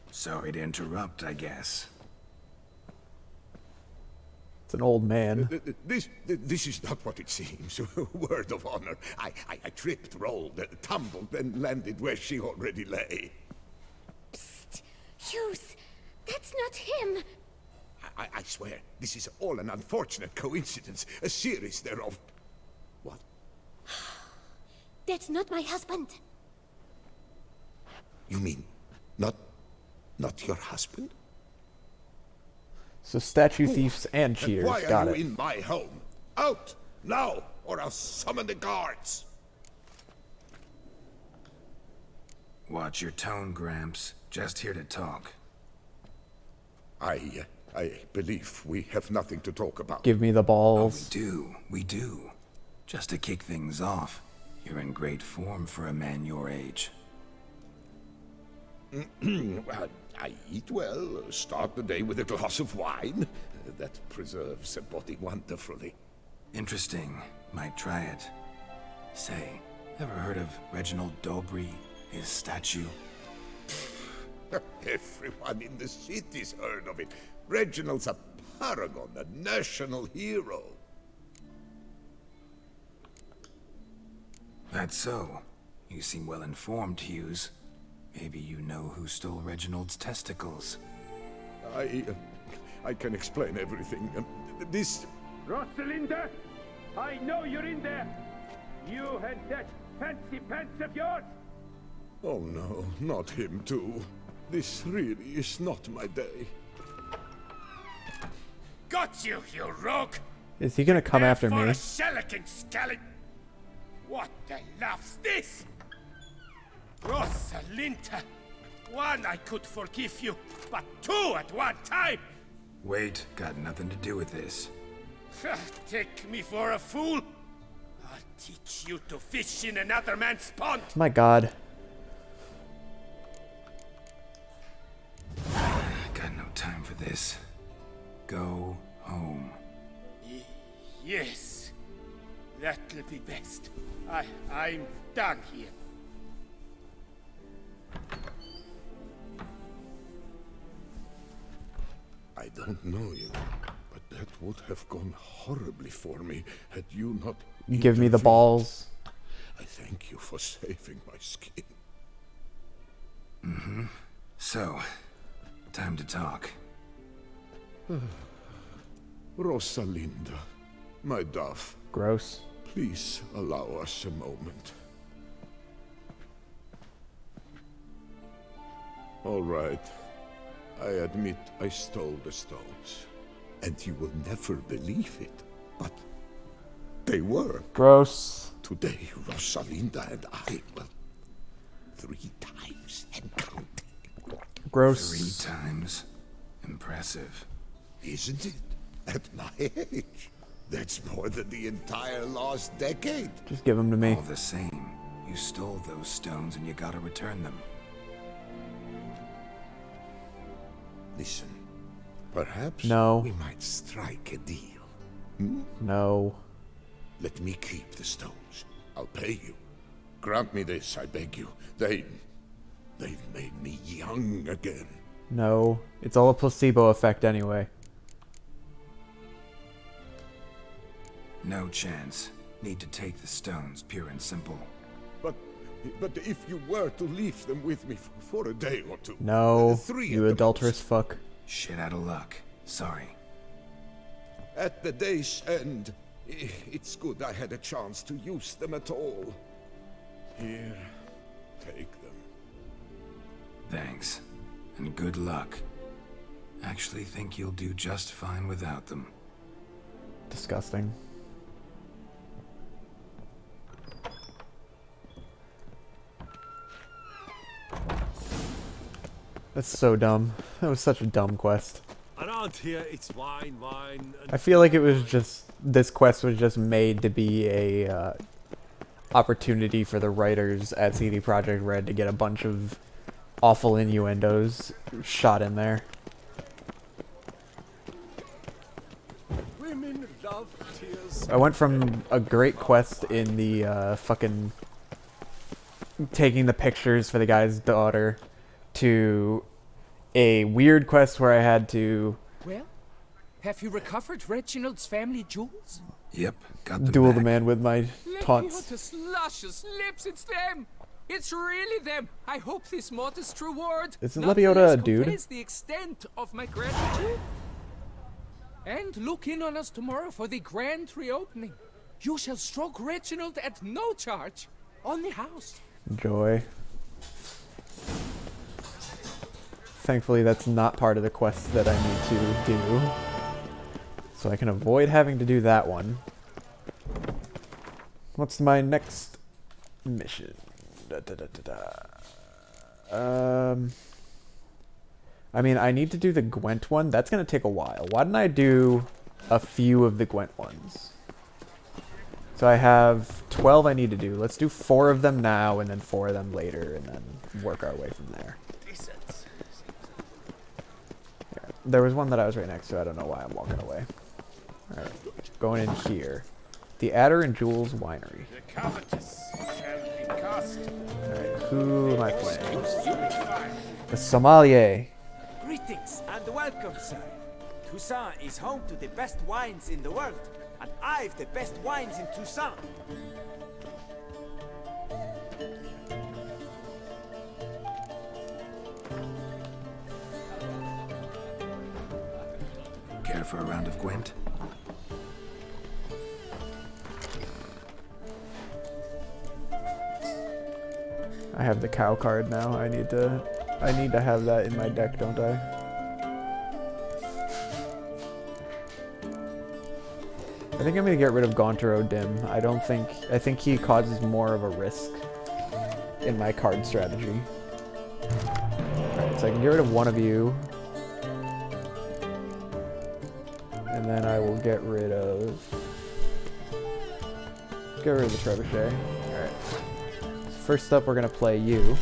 S3: Sorry to interrupt, I guess.
S1: It's an old man.
S13: This is not what it seems. Word of honor. I tripped, rolled, tumbled, then landed where she already lay.
S11: Psst! Hughes! That's not him!
S13: I swear, this is all an unfortunate coincidence. A series thereof. What?
S11: That's not my husband.
S13: You mean, not your husband?
S1: So statue thieves and cheaters.
S13: Why
S1: Got
S13: are
S1: it.
S13: you in my home? Out! Now! Or I'll summon the guards!
S3: Watch your tone, Gramps. Just here to talk.
S13: I believe we have nothing to talk about.
S1: Give me the balls.
S3: We do. Just to kick things off, you're in great form for a man your age.
S13: I eat well, start the day with a glass of wine. That preserves a body wonderfully.
S3: Interesting. Might try it. Say, ever heard of Reginald Dobry, his statue?
S13: Everyone in the city's heard of it. Reginald's a paragon, a national hero.
S3: That's so. You seem well informed, Hughes. Maybe you know who stole Reginald's testicles.
S13: I can explain everything. This...
S2: Rosalinda, I know you're in there. You and that fancy pants of yours.
S13: Oh no, not him too. This really is not my day.
S2: Got you, you rogue!
S1: Is he gonna come after me?
S2: Shellacking scallop! What the laugh's this? Rosalinda! One, I could forgive you, but two at one time!
S3: Wait, got nothing to do with this.
S2: Take me for a fool? I'll teach you to fish in another man's pond.
S1: My God.
S3: Got no time for this. Go home.
S2: Yes, that'll be best. I'm done here.
S13: I don't know you, but that would have gone horribly for me had you not
S1: Give me the
S13: intervened.
S1: balls.
S13: I thank you for saving my skin.
S3: Mm-hmm. So, time to talk.
S13: Rosalinda, my dove.
S1: Gross.
S13: Please allow us a moment. All right. I admit I stole the stones. And you will never believe it, but they were.
S1: Gross.
S13: Today, Rosalinda and I, well, 3 times and counting.
S1: Gross.
S3: 3 times? Impressive.
S13: Isn't it? At my age. That's more than the entire last decade.
S1: Just give them to me.
S3: All the same, you stole those stones and you gotta return them.
S13: Listen, perhaps
S1: No.
S13: we might strike a deal. Hmm?
S1: No.
S13: Let me keep the stones. I'll pay you. Grant me this, I beg you. They've made me young again.
S1: No. It's all a placebo effect anyway.
S3: No chance. Need to take the stones, pure and simple.
S13: But if you were to leave them with me for a day or two.
S1: No.
S13: 3
S1: You
S13: at the
S1: adulterous
S13: most.
S1: fuck.
S3: Shit out of luck. Sorry.
S13: At the day's end, it's good I had a chance to use them at all. Here, take them.
S3: Thanks. And good luck. Actually think you'll do just fine without them.
S1: Disgusting. That's so dumb. That was such a dumb quest.
S12: Around here, it's wine, wine.
S1: I feel like it was just, this quest was just made to be a opportunity for the writers at CD Projekt Red to get a bunch of awful innuendos shot in there.
S12: Women love tears.
S1: I went from a great quest in the fucking taking the pictures for the guy's daughter to a weird quest where I had to
S8: Well, have you recovered Reginald's family jewels?
S3: Yep, got them
S1: duel
S3: back.
S1: the man with my taunts.
S8: Lepiot's luscious lips, it's them! It's really them! I hope this modest reward
S1: Isn't
S8: nonetheless
S1: Lepiota a dude?
S8: conveys the extent of my gratitude. And look in on us tomorrow for the grand reopening. You shall stroke Reginald at no charge on the house.
S1: Joy. Thankfully, that's not part of the quest that I need to do. So I can avoid having to do that one. What's my next mission? I mean, I need to do the Gwent one. That's going to take a while. Why didn't I do a few of the Gwent ones? So I have 12 I need to do. Let's do 4 of them now and then 4 of them later and then work our way from there. Yeah, there was one that I was right next to. I don't know why I'm walking away. Alright, going in here. The Adder and Jules Winery.
S2: The covetous shall be cast.
S1: Alright, who am I playing? The sommelier.
S14: Greetings and welcome, sir. Toussaint is home to the best wines in the world, and I've the best wines in Toussaint.
S3: Care for a round of Gwent?
S1: I have the cow card now. I need to have that in my deck, don't I? I think I'm gonna get rid of Gauntero Dim. I think he causes more of a risk in my card strategy. Alright, so I can get rid of one of you. And then I will get rid of the trebuchet. Alright. First up, we're going to play you.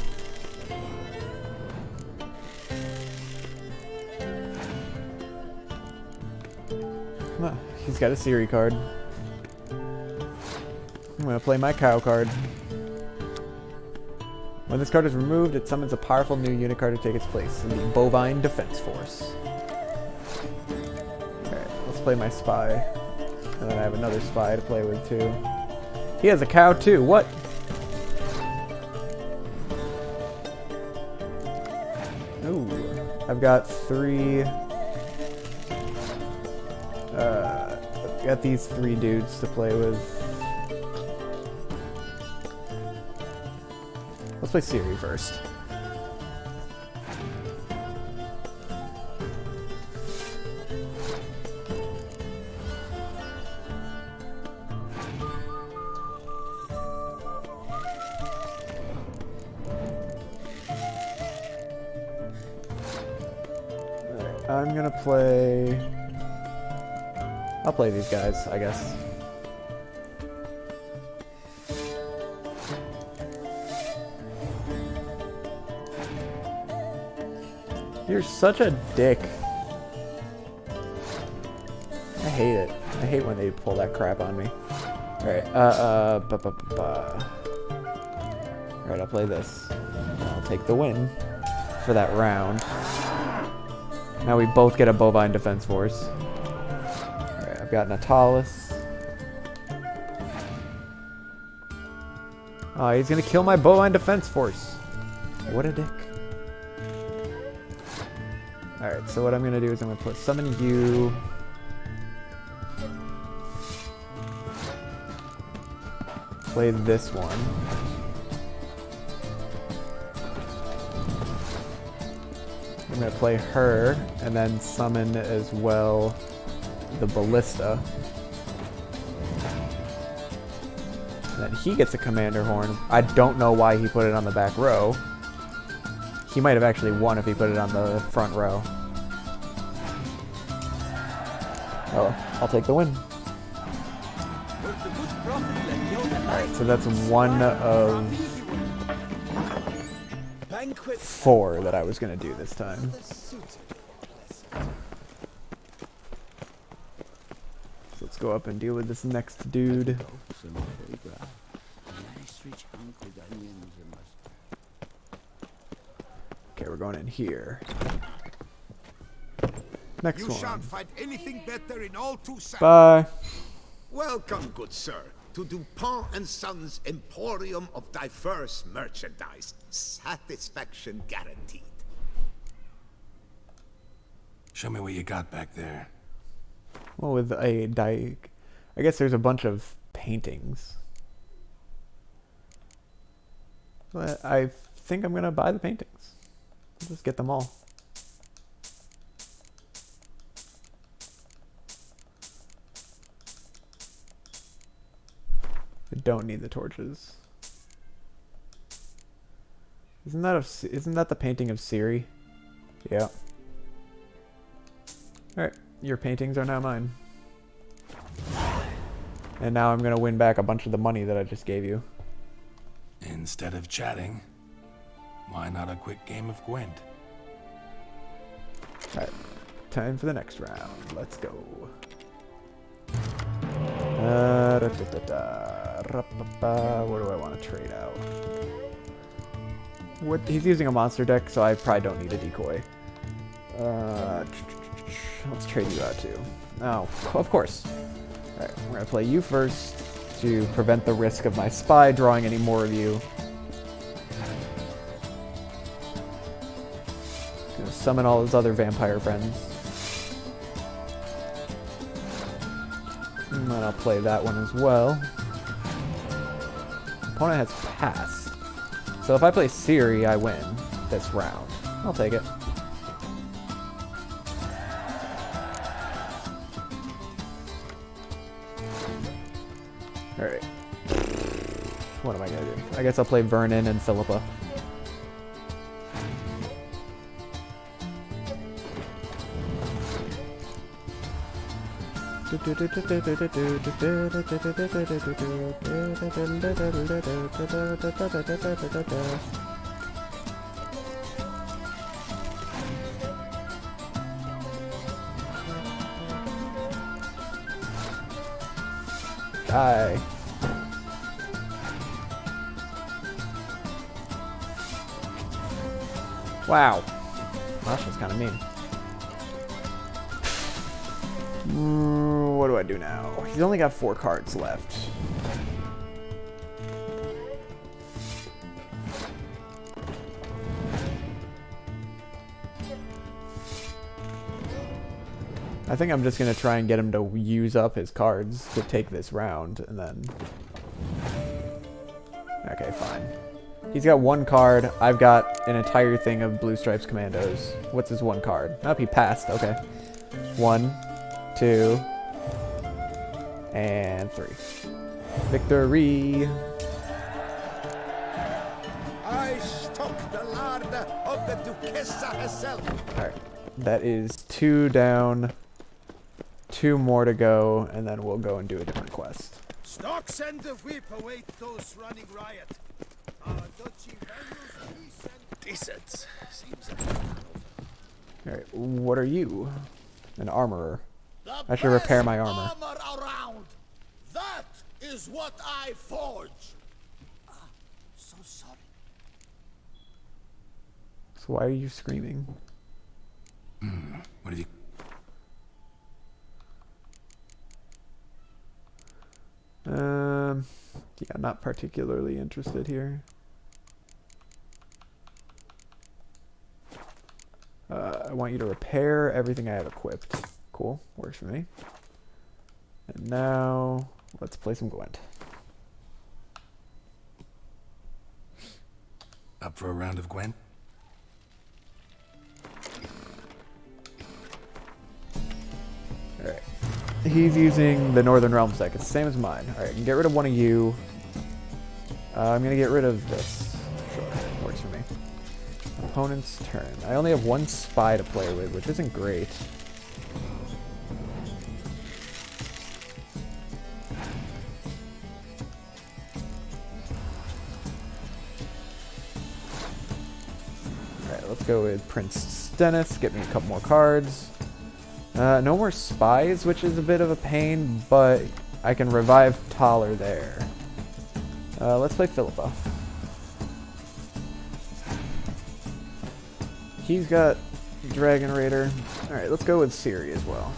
S1: He's got a Siri card. I'm going to play my cow card. When this card is removed, it summons a powerful new unit card to take its place in the Bovine Defense Force. Alright, let's play my spy. And then I have another spy to play with too. He has a cow too, what? Ooh, I've got three... got these three dudes to play with. Let's play Siri first. Alright, I'm gonna play... I'll play these guys, I guess. You're such a dick. I hate it. I hate when they pull that crap on me. Alright, Alright, I'll play this. I'll take the win for that round. Now we both get a Bovine Defense Force. I've got Natalis. Oh, he's gonna kill my Bovine Defense Force. What a dick. Alright, so what I'm gonna do is I'm gonna summon you. Play this one. I'm gonna play her, and then summon as well the Ballista. And then he gets a Commander Horn. I don't know why he put it on the back row. He might have actually won if he put it on the front row. Oh, I'll take the win. Alright, so that's one of 4 that I was going to do this time. So let's go up and deal with this next dude. Okay, we're going in here. Next one.
S13: You shan't find anything better in all Toussaint.
S1: Bye.
S13: Welcome, good sir, to Dupont and Sons' Emporium of diverse merchandise. Satisfaction guaranteed.
S3: Show me what you got back there.
S1: Well, with a I guess there's a bunch of paintings. But I think I'm gonna buy the paintings. Just get them all. I don't need the torches. Isn't that the painting of Siri? Yeah. Alright, your paintings are now mine. And now I'm gonna win back a bunch of the money that I just gave you.
S3: Instead of chatting, why not a quick game of Gwent?
S1: Alright, time for the next round. Let's go. What do I want to trade out? What? He's using a monster deck, so I probably don't need a decoy. Let's trade you out too. Oh, of course. Alright, we're going to play you first to prevent the risk of my spy drawing any more of you. Gonna summon all his other vampire friends. And then I'll play that one as well. Opponent has passed. So if I play Siri, I win this round. I'll take it. Alright. What am I gonna do? I guess I'll play Vernon and Philippa. Die. Wow. That's just kind of mean. What do I do now? He's only got 4 cards left. I think I'm just going to try and get him to use up his cards to take this round, and then... Okay, fine. He's got 1 card. I've got an entire thing of Blue Stripes Commandos. What's his 1 card? Oh, he passed. Okay. 1, 2, and 3. Victory!
S6: I stock the lard of the Duchessa herself.
S1: Alright. That is 2 down. 2 more to go, and then we'll go and do a different quest.
S6: Stocks and the whip await those running riot. Duchy values decent. Seems
S1: Alright, what are you? An armorer. I should repair my armor.
S6: around. That is what I forge. So sorry.
S1: So why are you screaming?
S3: What have you...
S1: Yeah, not particularly interested here. I want you to repair everything I have equipped. Cool, works for me. And now, let's play some Gwent.
S3: Up for a round of Gwent?
S1: Alright. He's using the Northern Realms deck. It's the same as mine. Alright, I can get rid of one of you. I'm going to get rid of this. Sure, works for me. Opponent's turn. I only have 1 spy to play with, which isn't great. Alright, let's go with Prince Stennis. Get me a couple more cards. No more spies, which is a bit of a pain, but I can revive Taller there. Let's play Philippa. He's got Dragon Raider. Alright, let's go with Ciri as well.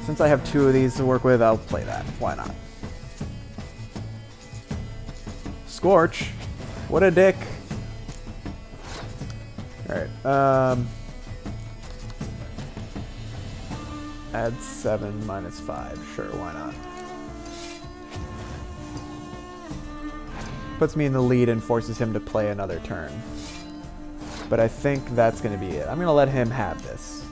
S1: Since I have 2 of these to work with, I'll play that. Why not? Scorch! What a dick! Alright, add 7 minus 5. Sure, why not? Puts me in the lead and forces him to play another turn. But I think that's going to be it. I'm going to let him have this.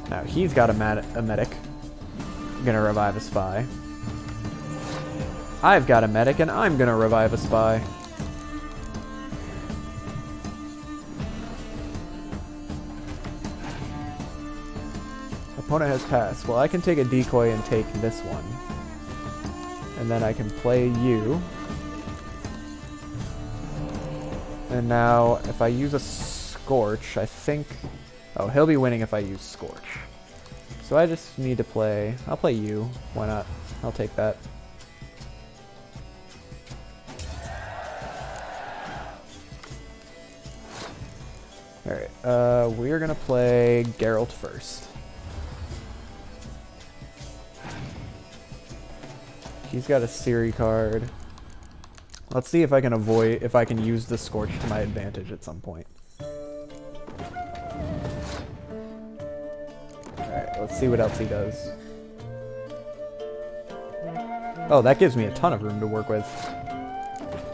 S1: Now he's got a medic. I'm gonna revive a spy. I've got a medic and I'm gonna revive a spy. Opponent has passed. Well, I can take a decoy and take this one. And then I can play you. And now, if I use a Scorch, I think... Oh, he'll be winning if I use Scorch. So I just need to play... I'll play you. Why not? I'll take that. Alright, we're gonna play Geralt first. He's got a Ciri card. Let's see if I can if I can use the Scorch to my advantage at some point. Alright, let's see what else he does. Oh, that gives me a ton of room to work with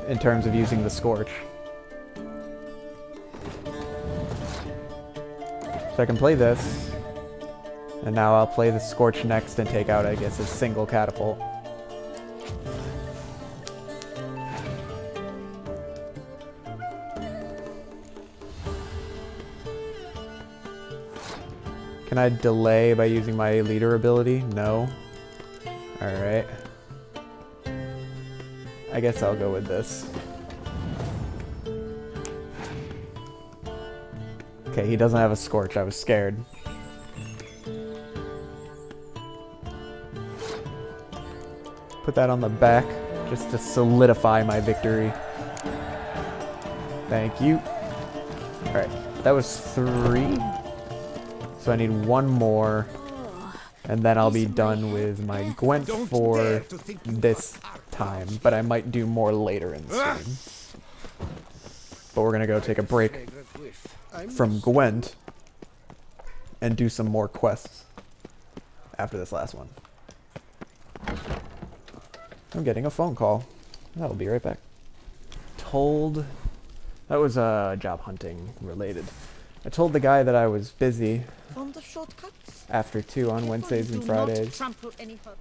S1: in terms of using the Scorch. So I can play this. And now I'll play the Scorch next and take out, I guess, a single catapult. Can I delay by using my leader ability? No. Alright. I guess I'll go with this. Okay, he doesn't have a Scorch. I was scared. Put that on the back just to solidify my victory. Thank you. Alright, that was 3. So I need one more. And then I'll be done with my Gwent for this time. But I might do more later in the stream. But we're gonna go take a break from Gwent and do some more quests after this last one. I'm getting a phone call. I'll be right back. That was job hunting related. I told the guy that I was busy
S7: Fond of shortcuts?
S1: after 2 on Wednesdays and Fridays.
S7: Not trample any herbs.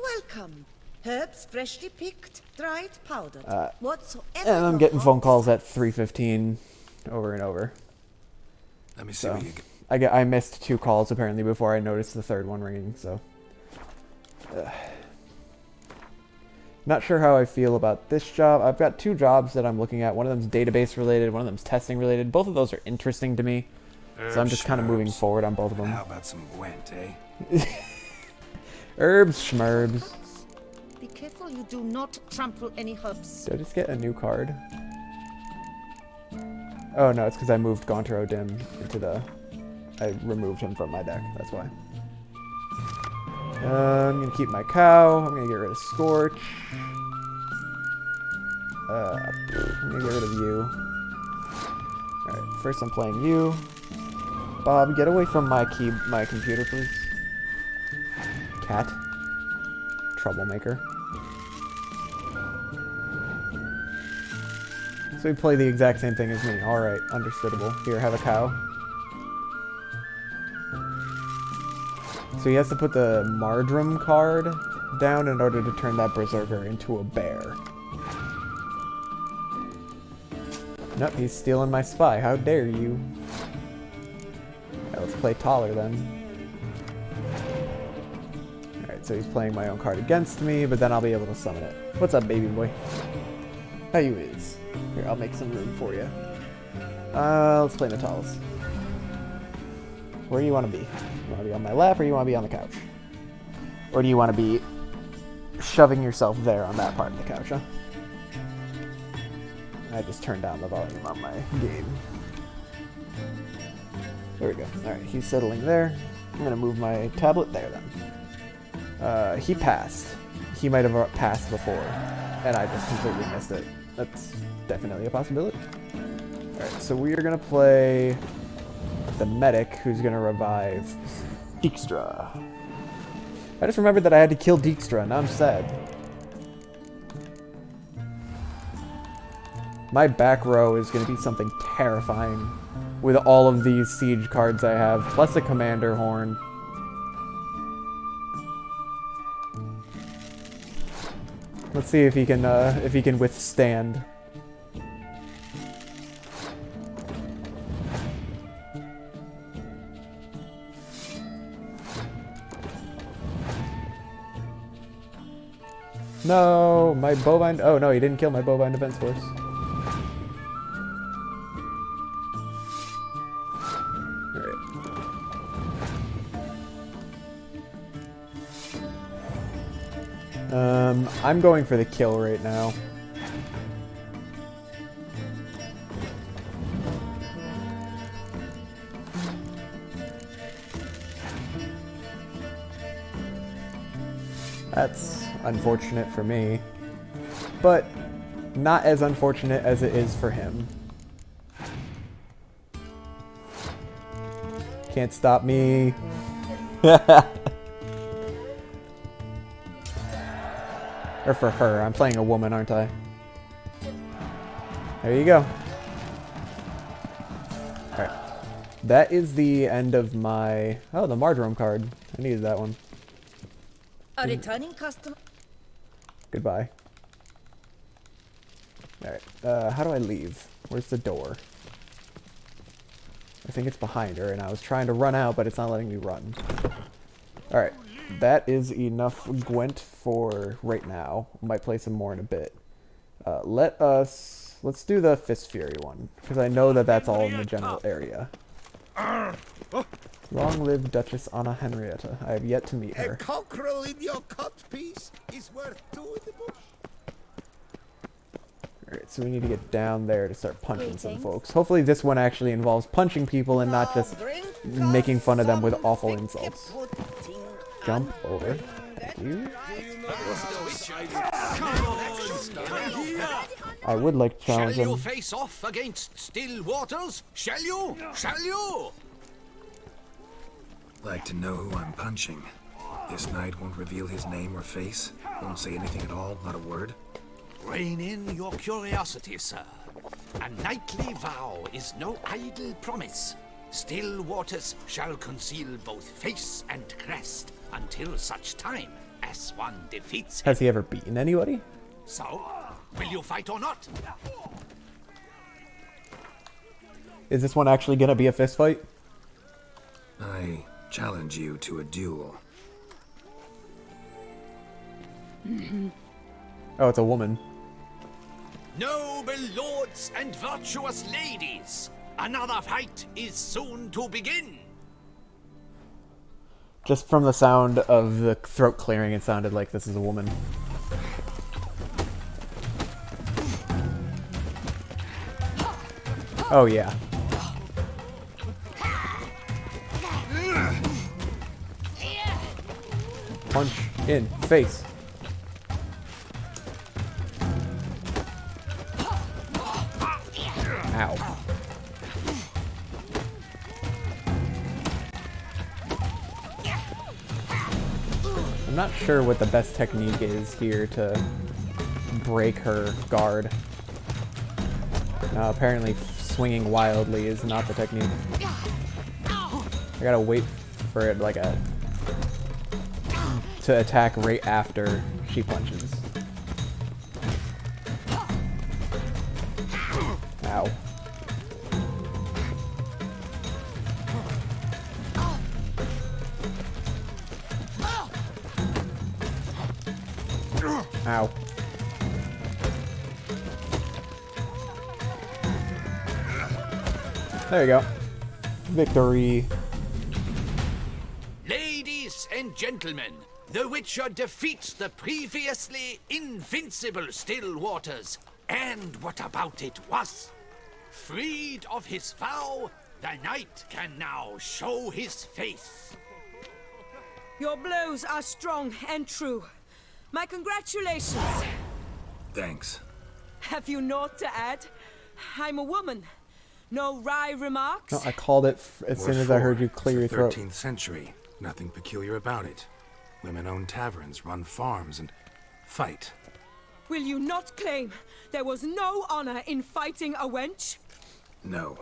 S7: Welcome. Herbs freshly picked, dried, powdered. Whatsoever.
S1: And I'm getting phone calls at 3:15 over and over.
S3: Let me see what you
S1: I missed 2 calls apparently before I noticed the 3rd one ringing, so. Not sure how I feel about this job. I've got 2 jobs that I'm looking at. One of them's database related, one of them's testing related. Both of those are interesting to me. So I'm just kind of moving forward on both of them.
S3: How about some Gwent, eh?
S1: Herbs, schmerbs.
S7: Be careful you do not trample any herbs.
S1: Did I just get a new card? Oh no, it's because I moved Gauntro Dim into the... I removed him from my deck, that's why. I'm gonna keep my cow. I'm gonna get rid of Scorch. I'm gonna get rid of you. Alright, first I'm playing you. Bob, get away from my computer, please. Cat. Troublemaker. So we play the exact same thing as me. Alright, understandable. Here, have a cow. So he has to put the Mardrum card down in order to turn that Berserker into a bear. Nope, he's stealing my spy. How dare you? Right, let's play taller then. Alright, so he's playing my own card against me, but then I'll be able to summon it. What's up, baby boy? How you is? Here, I'll make some room for you. Let's play Natalis. Where do you want to be? You want to be on my lap or you want to be on the couch? Or do you want to be shoving yourself there on that part of the couch, huh? I just turned down the volume on my game. There we go. Alright, he's settling there. I'm going to move my tablet there then. He passed. He might have passed before, and I just completely missed it. That's definitely a possibility. Alright, so we are going to play the medic who's going to revive Dijkstra. I just remembered that I had to kill Dijkstra, now I'm sad. My back row is going to be something terrifying with all of these siege cards I have, plus a commander horn. Let's see if he can withstand. No, my bovine. Oh no, he didn't kill my bovine defense force. I'm going for the kill right now. That's unfortunate for me, but not as unfortunate as it is for him. Can't stop me. Or for her. I'm playing a woman, aren't I? There you go. Alright. that is the end of my... Oh, the Marjoram card. I needed that one.
S7: A returning customer.
S1: Goodbye. Alright, how do I leave? Where's the door? I think it's behind her, and I was trying to run out, but it's not letting me run. Alright, that is enough Gwent for right now. Might play some more in a bit. Let's do the Fist Fury one, because I know that that's all in the general area. Long live Duchess Anna Henrietta. I have yet to meet her.
S13: A cockerel in your cut piece is worth two in the bush.
S1: Alright, so we need to get down there to start punching some folks. Hopefully this one actually involves punching people and not just making fun of them with awful insults. Jump over. Thank you. I would like to challenge
S15: Shall
S1: him.
S15: you face off against still waters? Shall you? Shall you?
S3: Like to know who I'm punching. This knight won't reveal his name or face. Won't say anything at all, not a word.
S15: Rein in your curiosity, sir. A knightly vow is no idle promise. Still waters shall conceal both face and crest until such time as one defeats him.
S1: Has he ever beaten anybody?
S15: So, will you fight or not?
S1: Is this one actually gonna be a fist fight?
S3: I challenge you to a duel.
S1: Oh, it's a woman.
S15: Noble lords and virtuous ladies, another fight is soon to begin.
S1: Just from the sound of the throat clearing, it sounded like this is a woman. Oh, yeah. Punch in face. Ow. I'm not sure what the best technique is here to break her guard. Apparently swinging wildly is not the technique. I gotta wait for it to attack right after she punches. Ow. Ow. There you go. Victory.
S15: Ladies and gentlemen, the Witcher defeats the previously invincible Still Waters. And what about it was? Freed of his vow, the knight can now show his face.
S16: Your blows are strong and true. My congratulations.
S3: Thanks.
S16: Have you naught to add? I'm a woman. No wry remarks?
S1: No, I called it as soon as I heard you clear your throat.
S3: 13th century. Nothing peculiar about it. Women own taverns, run farms, and fight.
S16: Will you not claim there was no honor in fighting a wench?
S3: No.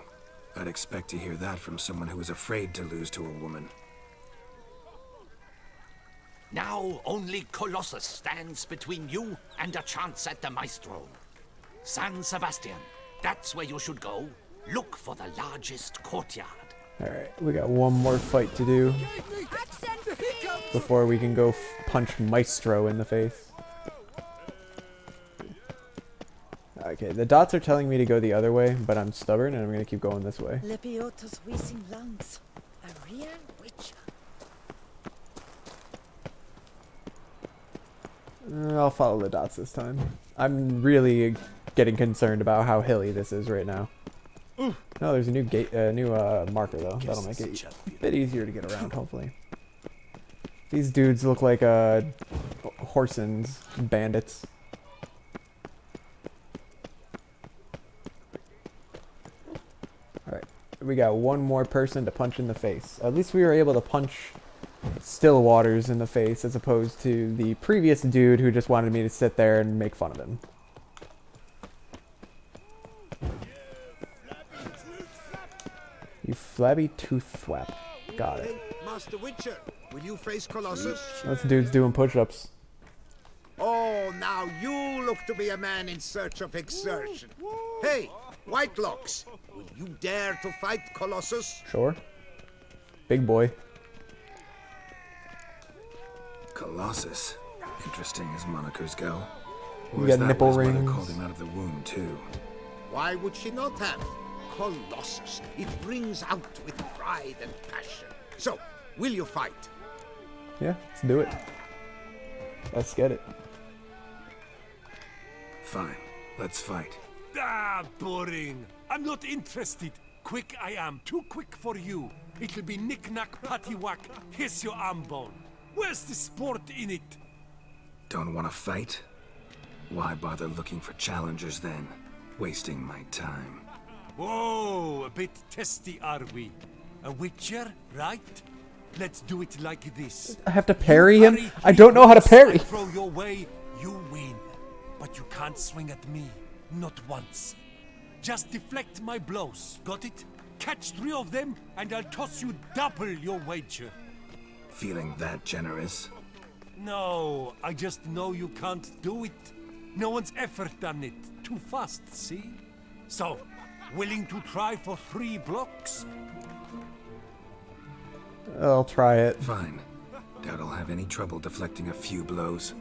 S3: I'd expect to hear that from someone who was afraid to lose to a woman.
S15: Now only Colossus stands between you and a chance at the Maestro. San Sebastian, that's where you should go. Look for the largest courtyard.
S1: Alright, we got one more fight to do before we can go punch Maestro in the face. Okay, the dots are telling me to go the other way, but I'm stubborn and I'm going to keep going this way.
S7: Lepiota's wheezing lungs. A real witcher.
S1: I'll follow the dots this time. I'm really getting concerned about how hilly this is right now. No, there's a new gate, new marker though. That'll make it a bit easier to get around, hopefully. These dudes look like Horsens bandits. Alright, we got one more person to punch in the face. At least we were able to punch Still Waters in the face as opposed to the previous dude who just wanted me to sit there and make fun of him. You flabby tooth thwap. Got it.
S4: Hey, Master Witcher, will you face Colossus?
S1: This dude's doing push-ups.
S13: Oh, now you look to be a man in search of exertion. Hey, Whitelocks, will you dare to fight Colossus?
S1: Sure. Big boy.
S3: Colossus. Interesting as monikers go.
S1: You
S3: Or
S1: got
S3: is that
S1: nipple
S3: what his mother
S1: rings.
S3: called him out of the womb too?
S13: Why would she not have? Colossus. It rings out with pride and passion. So, will you fight?
S1: Yeah, let's do it. Let's get it.
S3: Fine. Let's fight.
S17: Ah, boring. I'm not interested. Quick I am. Too quick for you. It'll be knick-knack, paddywhack. Here's your arm bone. Where's the sport in it?
S3: Don't want to fight? Why bother looking for challengers then? Wasting my time.
S17: Whoa, a bit testy are we? A witcher, right? Let's do it like this.
S1: I have to parry him? I don't know how to parry.
S17: I throw your way, you win. But you can't swing at me. Not once. Just deflect my blows. Got it? Catch 3 of them, and I'll toss you double your wager.
S3: Feeling that generous?
S17: No, I just know you can't do it. No one's ever done it. Too fast, see? So, willing to try for 3 blocks?
S1: I'll try it.
S3: Fine. Doubt I'll have any trouble deflecting a few blows.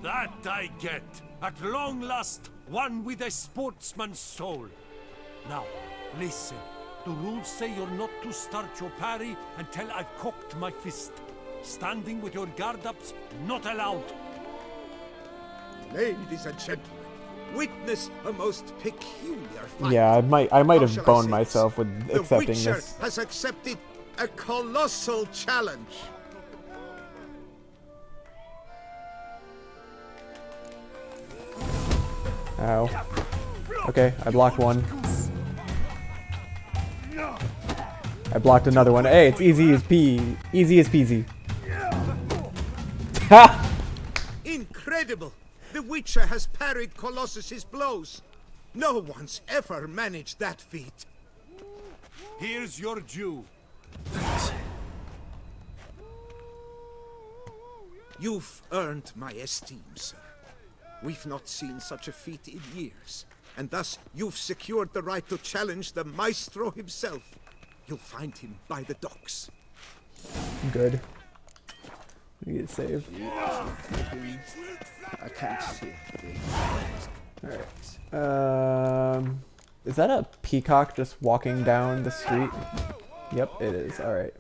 S17: That I get. At long last, one with a sportsman's soul. Now, listen. The rules say you're not to start your parry until I've cocked my fist. Standing with your guard ups, not allowed.
S13: Ladies and gentlemen, witness a most peculiar fight.
S1: Yeah, I might have
S13: shall I
S1: boned
S13: say
S1: myself with
S13: The
S1: accepting
S13: Witcher
S1: this.
S13: has accepted a colossal challenge.
S1: Ow. Okay, I blocked one. I blocked another one. Hey, it's easy as peasy. Ha!
S13: Incredible! The Witcher has parried Colossus's blows. No one's ever managed that feat.
S17: Here's your due.
S13: You've earned my esteem, sir. We've not seen such a feat in years, and thus you've secured the right to challenge the maestro himself. You'll find him by the docks.
S1: Good. We get saved.
S6: I can't see.
S1: Alright. Is that a peacock just walking down the street? Yep, it is. Alright.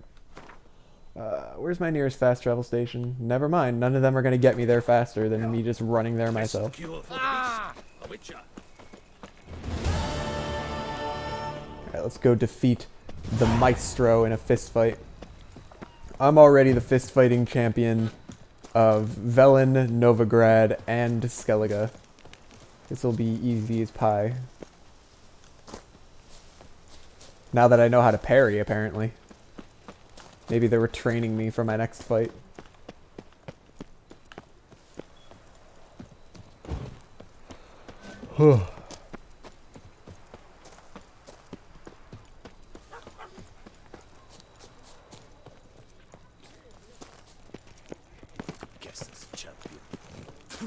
S1: Where's my nearest fast travel station? Never mind. None of them are going to get me there faster than me just running there myself.
S15: Witcher.
S1: Alright, let's go defeat the maestro in a fist fight. I'm already the fist fighting champion of Velen, Novigrad, and Skellige. This will be easy as pie. Now that I know how to parry, apparently. Maybe they were training me for my next fight.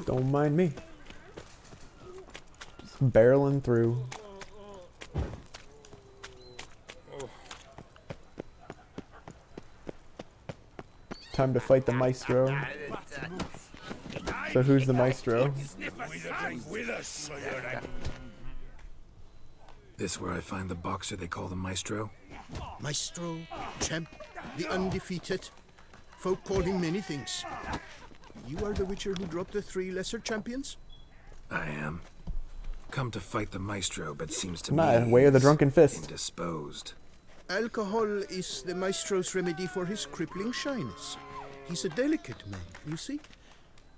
S1: Don't mind me. Just barreling through. Time to fight the maestro. So who's the maestro?
S3: This where I find the boxer they call the maestro?
S6: Maestro, champ, the undefeated. Folk call him many things. You are the Witcher who dropped the 3 lesser champions?
S3: I am. Come to fight the maestro, but seems to
S1: Nah,
S3: me
S1: way of the
S3: he's
S1: drunken fist.
S3: indisposed.
S6: Alcohol is the Maestro's remedy for his crippling shyness. He's a delicate man, you see.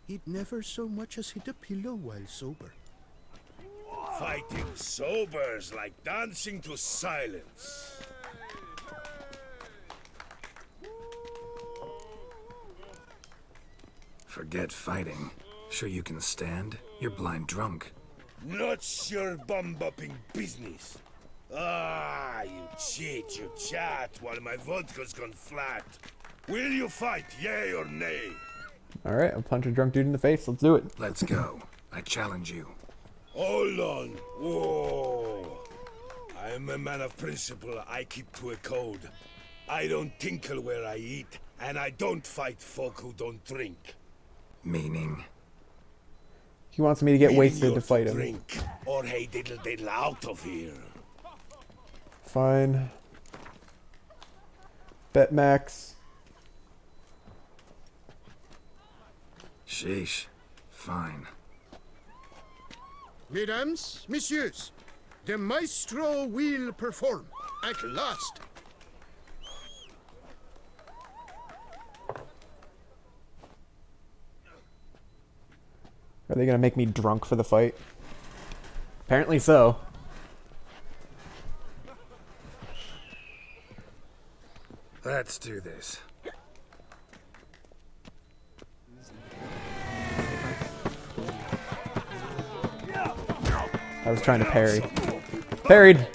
S6: He'd never so much as hit a pillow while sober.
S18: Fighting sober's like dancing to silence.
S3: Forget fighting. Sure you can stand? You're blind drunk.
S18: Not your bum-bopping business. Ah, you cheat, you chat, while my vodka's gone flat. Will you fight, yay or nay?
S1: Alright, I'll punch a drunk dude in the face. Let's do it.
S3: Let's go. I challenge you.
S18: Hold on. Whoa. I am a man of principle. I keep to a code. I don't tinkle where I eat, and I don't fight folk who don't drink.
S3: Meaning?
S1: He wants me to get wasted to fight him.
S18: Drink, or hey diddle diddle out of here.
S1: Fine. Bet max.
S3: Sheesh. Fine.
S19: Mesdames, messieurs, the maestro will perform at last.
S1: Are they gonna make me drunk for the fight? Apparently so.
S3: Let's do this.
S1: I was trying to parry. Parried!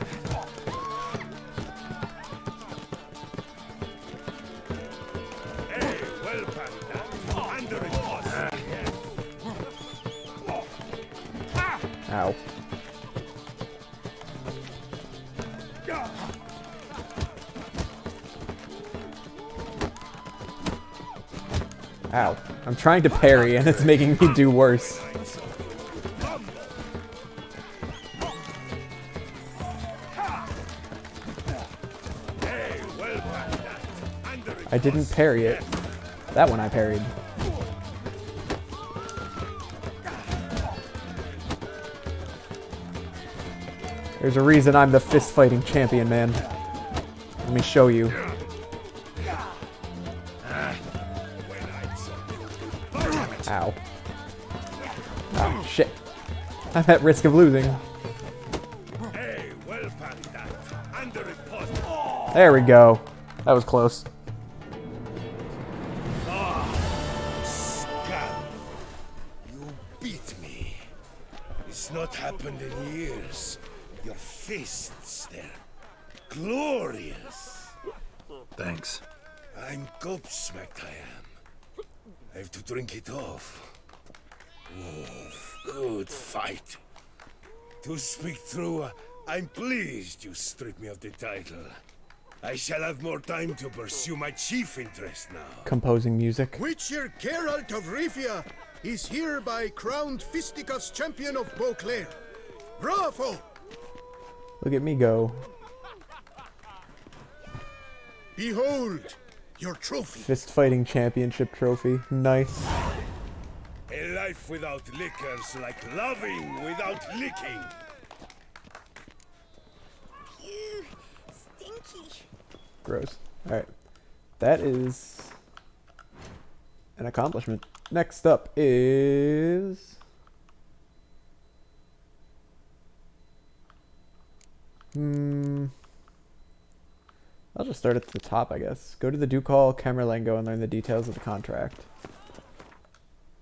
S1: Ow. Ow. I'm trying to parry and it's making me do worse. I didn't parry it. That one I parried. There's a reason I'm the fist fighting champion, man. Let me show you. Ow. Oh, shit. I'm at risk of losing. There we go. That was close.
S18: You beat me. It's not happened in years. Your fists, they're glorious.
S3: Thanks.
S18: I'm gobsmacked, I am. I have to drink it off. Oh, good fight. To speak true, I'm pleased you stripped me of the title. I shall have more time to pursue my chief interest now.
S1: Composing music.
S19: Witcher Geralt of Rivia is hereby crowned fisticuffs champion of Beauclair. Bravo!
S1: Look at me go.
S19: Behold, your trophy.
S1: Fist fighting championship trophy. Nice.
S18: A life without liquor's like loving without licking.
S7: Ew, stinky.
S1: Gross. Alright. That is an accomplishment. Next up is... I'll just start at the top, I guess. Go to the Duke Hall, Camerlengo, and learn the details of the contract.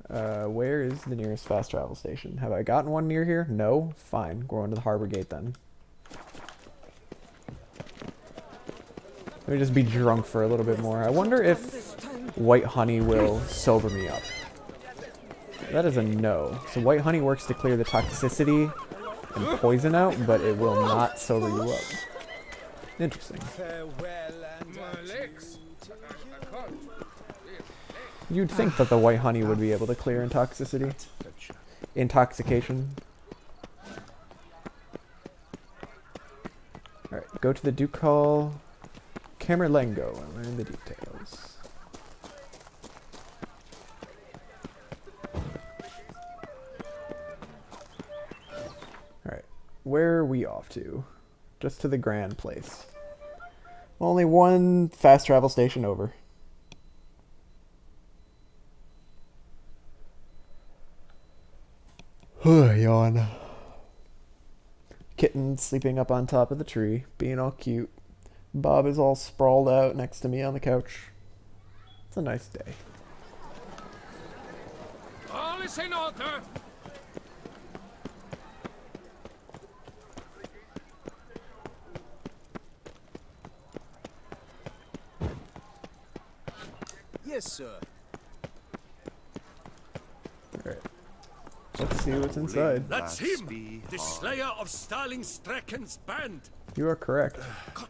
S1: Where is the nearest fast travel station? Have I gotten one near here? No? Fine. Going to the Harbor Gate then. Let me just be drunk for a little bit more. I wonder if white honey will sober me up. That is a no. So white honey works to clear the toxicity and poison out, but it will not sober you up. Interesting. You'd think that the white honey would be able to clear intoxicity. Intoxication. Alright, go to the Duke Hall, Camerlengo, and learn the details. Alright, where are we off to? Just to the Grand Place. Only one fast travel station over. Yawn. Kitten sleeping up on top of the tree, being all cute. Bob is all sprawled out next to me on the couch. It's a nice day.
S9: All is in order.
S6: Yes, sir.
S1: Alright. Let's see what's inside.
S17: That's him! The slayer of Starling Strakken's band!
S1: You are correct.
S17: I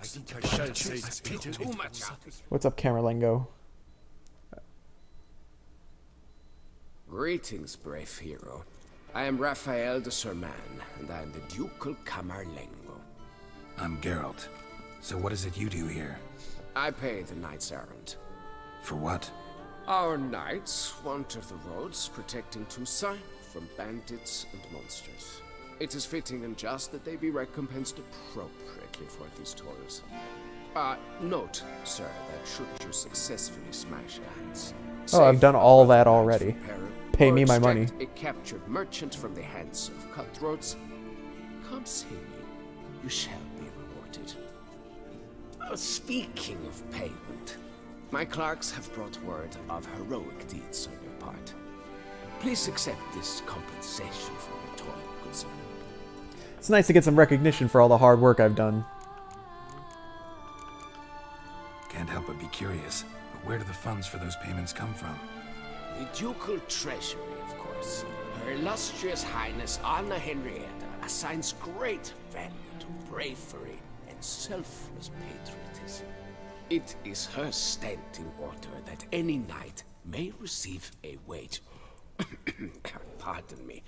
S17: think I shall say too much.
S1: What's up, Camerlengo?
S20: Greetings, brave hero. I am Raphael de Serman, and I am the Ducal Camerlengo.
S3: I'm Geralt. So what is it you do here?
S20: I pay the knight's errand.
S3: For what?
S20: Our knights wander the roads, protecting Toussaint from bandits and monsters. It is fitting and just that they be recompensed appropriately for these toils. Note, sir, that should you successfully smash hands...
S1: Oh, I've done all that already. Pay me my money.
S20: A captured merchant from the hands of cutthroats. Come see me. You shall be rewarded. Speaking of payment, my clerks have brought word of heroic deeds on your part. Please accept this compensation for your toil, good sir.
S1: It's nice to get some recognition for all the hard work I've done.
S3: Can't help but be curious. But where do the funds for those payments come from?
S20: The ducal treasury, of course. Her illustrious highness Anna Henrietta assigns great value to bravery and selfless patriotism. It is her standing order that any knight may receive a wage, pardon me,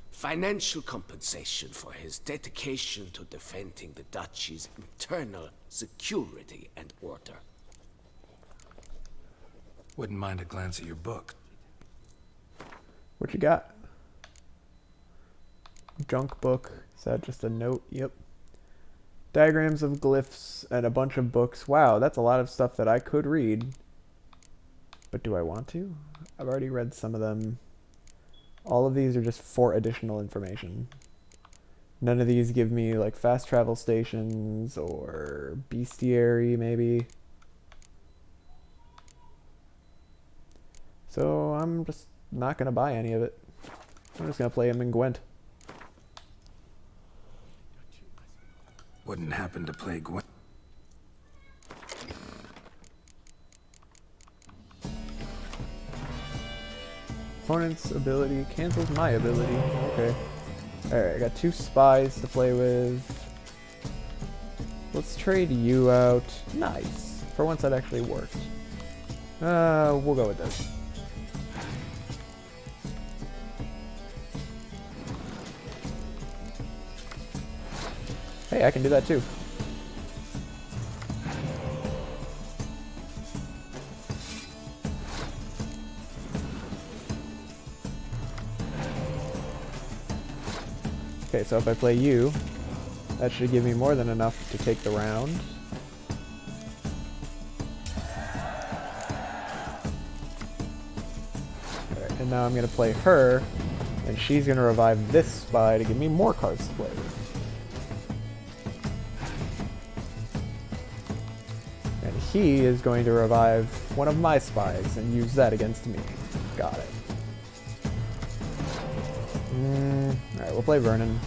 S20: financial compensation for his dedication to defending the duchy's internal security and order.
S3: Wouldn't mind a glance at your book.
S1: What you got? Junk book. Is that just a note? Yep. Diagrams of glyphs and a bunch of books. Wow, that's a lot of stuff that I could read. But do I want to? I've already read some of them. All of these are just for additional information. None of these give me like fast travel stations or bestiary maybe. So I'm just not going to buy any of it. I'm just going to play him in Gwent.
S3: Wouldn't happen to play Gwent.
S1: Opponent's ability cancels my ability. Okay. Alright, I got 2 spies to play with. Let's trade you out. Nice. For once that actually worked. We'll go with this. Hey, I can do that too. Okay, so if I play you, that should give me more than enough to take the round. Alright, and now I'm going to play her, and she's going to revive this spy to give me more cards to play with. And he is going to revive one of my spies and use that against me. Got it. Alright, we'll play Vernon.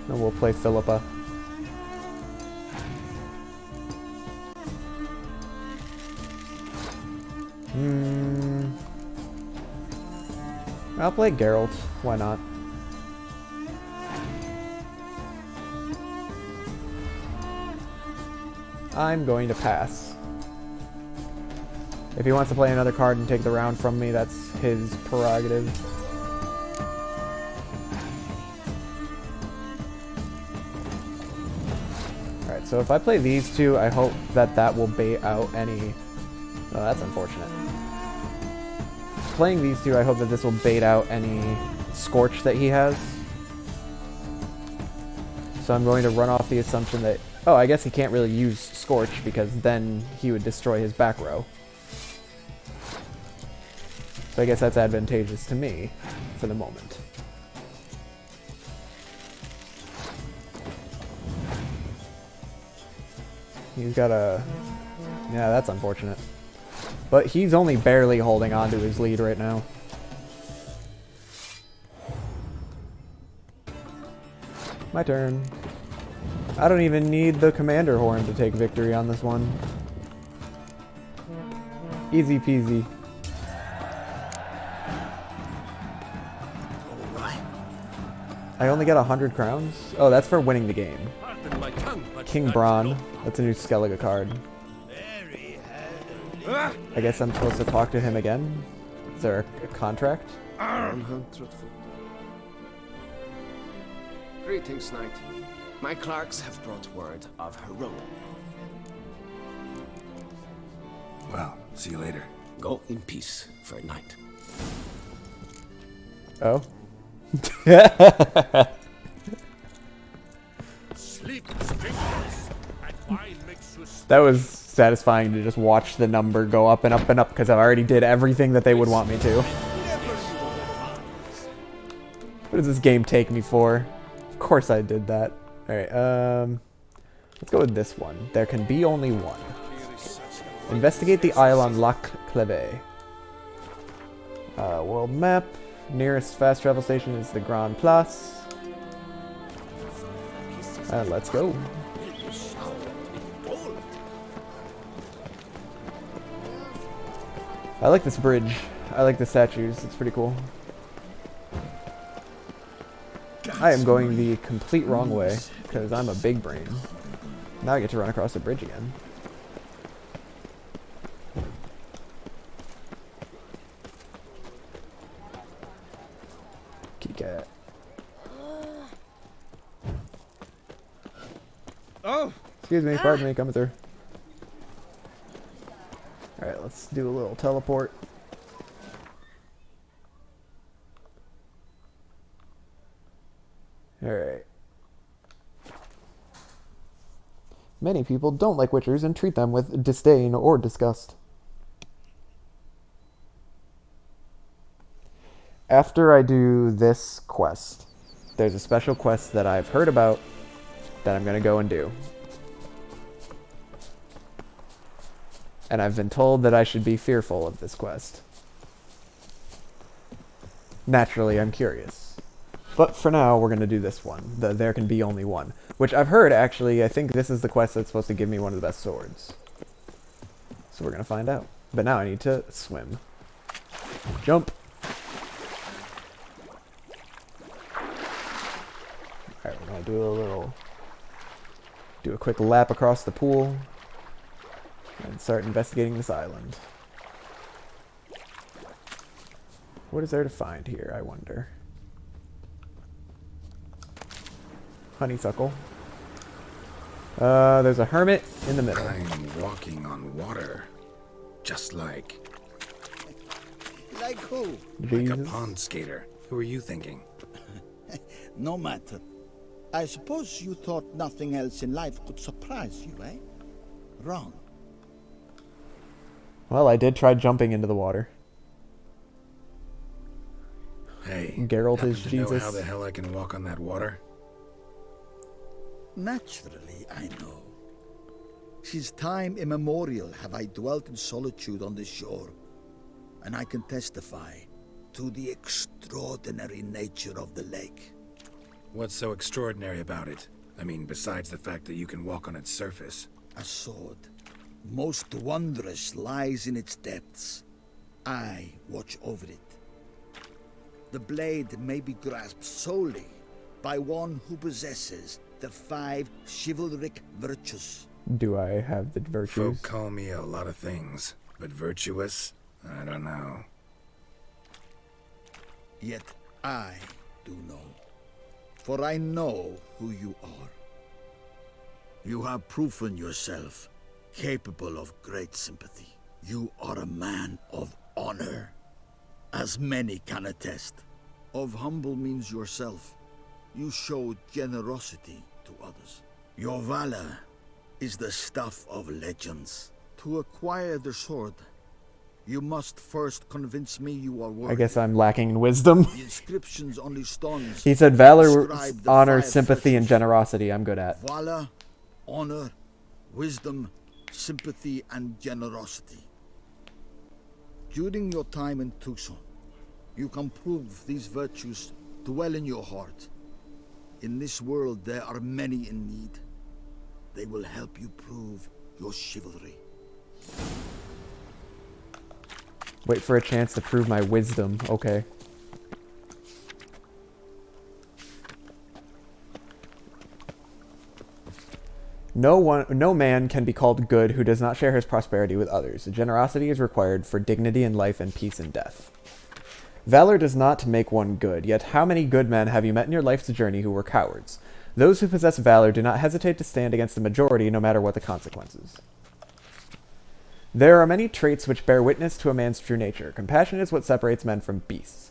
S1: And we'll play Philippa. I'll play Geralt. Why not? I'm going to pass. If he wants to play another card and take the round from me, that's his prerogative. Alright, so if I play these two, I hope that that will bait out any... Oh, that's unfortunate. Playing these two, I hope that this will bait out any Scorch that he has. So I'm going to run off the assumption that... Oh, I guess he can't really use Scorch because then he would destroy his back row. So I guess that's advantageous to me for the moment. He's got a... Yeah, that's unfortunate. But he's only barely holding on to his lead right now. My turn. I don't even need the commander horn to take victory on this one. Easy peasy. I only got 100 crowns? Oh, that's for winning the game. King Bronn. That's a new Skellige card. I guess I'm supposed to talk to him again? Is there a contract?
S20: Greetings, knight. My clerks have brought word of Heron.
S3: Well, see you later.
S20: Go in peace for a night.
S1: Oh?
S17: Sleep strengthens, and wine makes you
S1: That was satisfying to just watch the number go up and up and up because I already did everything that they would want me to. What does this game take me for? Of course I did that. Alright, let's go with this one. There can be only one. Investigate the isle on Lac Cleve. World map. Nearest fast travel station is the Grand Place. Let's go. I like this bridge. I like the statues. It's pretty cool. I am going the complete wrong way because I'm a big brain. Now I get to run across the bridge again. Kitty cat.
S12: Oh!
S1: Excuse me, pardon me, coming through. Alright, let's do a little teleport. Alright. Many people don't like witchers and treat them with disdain or disgust. After I do this quest, there's a special quest that I've heard about that I'm going to go and do. And I've been told that I should be fearful of this quest. Naturally, I'm curious. But for now, we're going to do this one. The There Can Be Only One. Which I've heard, actually, I think this is the quest that's supposed to give me one of the best swords. So we're going to find out. But now I need to swim. Jump. Alright, we're going to do a quick lap across the pool. And start investigating this island. What is there to find here, I wonder? Honeysuckle. There's a hermit in the middle.
S3: I'm walking on water. Just like...
S21: Like who?
S3: Like a pond skater. Who are you thinking?
S21: No matter. I suppose you thought nothing else in life could surprise you, eh? Wrong.
S1: Well, I did try jumping into the water.
S3: Hey,
S1: Geralt is
S3: happen to know
S1: Jesus.
S3: how the hell I can walk on that water?
S21: Naturally, I know. Since time immemorial have I dwelt in solitude on this shore, and I can testify to the extraordinary nature of the lake.
S3: What's so extraordinary about it? I mean, besides the fact that you can walk on its surface.
S21: A sword, most wondrous, lies in its depths. I watch over it. The blade may be grasped solely by one who possesses the 5 chivalric virtues.
S1: Do I have the virtues?
S3: Folk call me a lot of things, but virtuous? I don't know.
S21: Yet I do know, for I know who you are. You have proven yourself capable of great sympathy. You are a man of honor, as many can attest. Of humble means yourself. You showed generosity to others. Your valor is the stuff of legends. To acquire the sword, you must first convince me you are worthy.
S1: I guess I'm lacking in wisdom.
S21: The inscriptions on these stones
S1: He said valor,
S21: describe the
S1: honor,
S21: 5
S1: sympathy, and
S21: virtues.
S1: generosity I'm good at.
S21: Valor, honor, wisdom, sympathy, and generosity. During your time in Toussaint, you can prove these virtues dwell in your heart. In this world, there are many in need. They will help you prove your chivalry.
S1: Wait for a chance to prove my wisdom. Okay. No man can be called good who does not share his prosperity with others. Generosity is required for dignity in life and peace in death. Valor does not make one good, yet how many good men have you met in your life's journey who were cowards? Those who possess valor do not hesitate to stand against the majority, no matter what the consequences. There are many traits which bear witness to a man's true nature. Compassion is what separates men from beasts.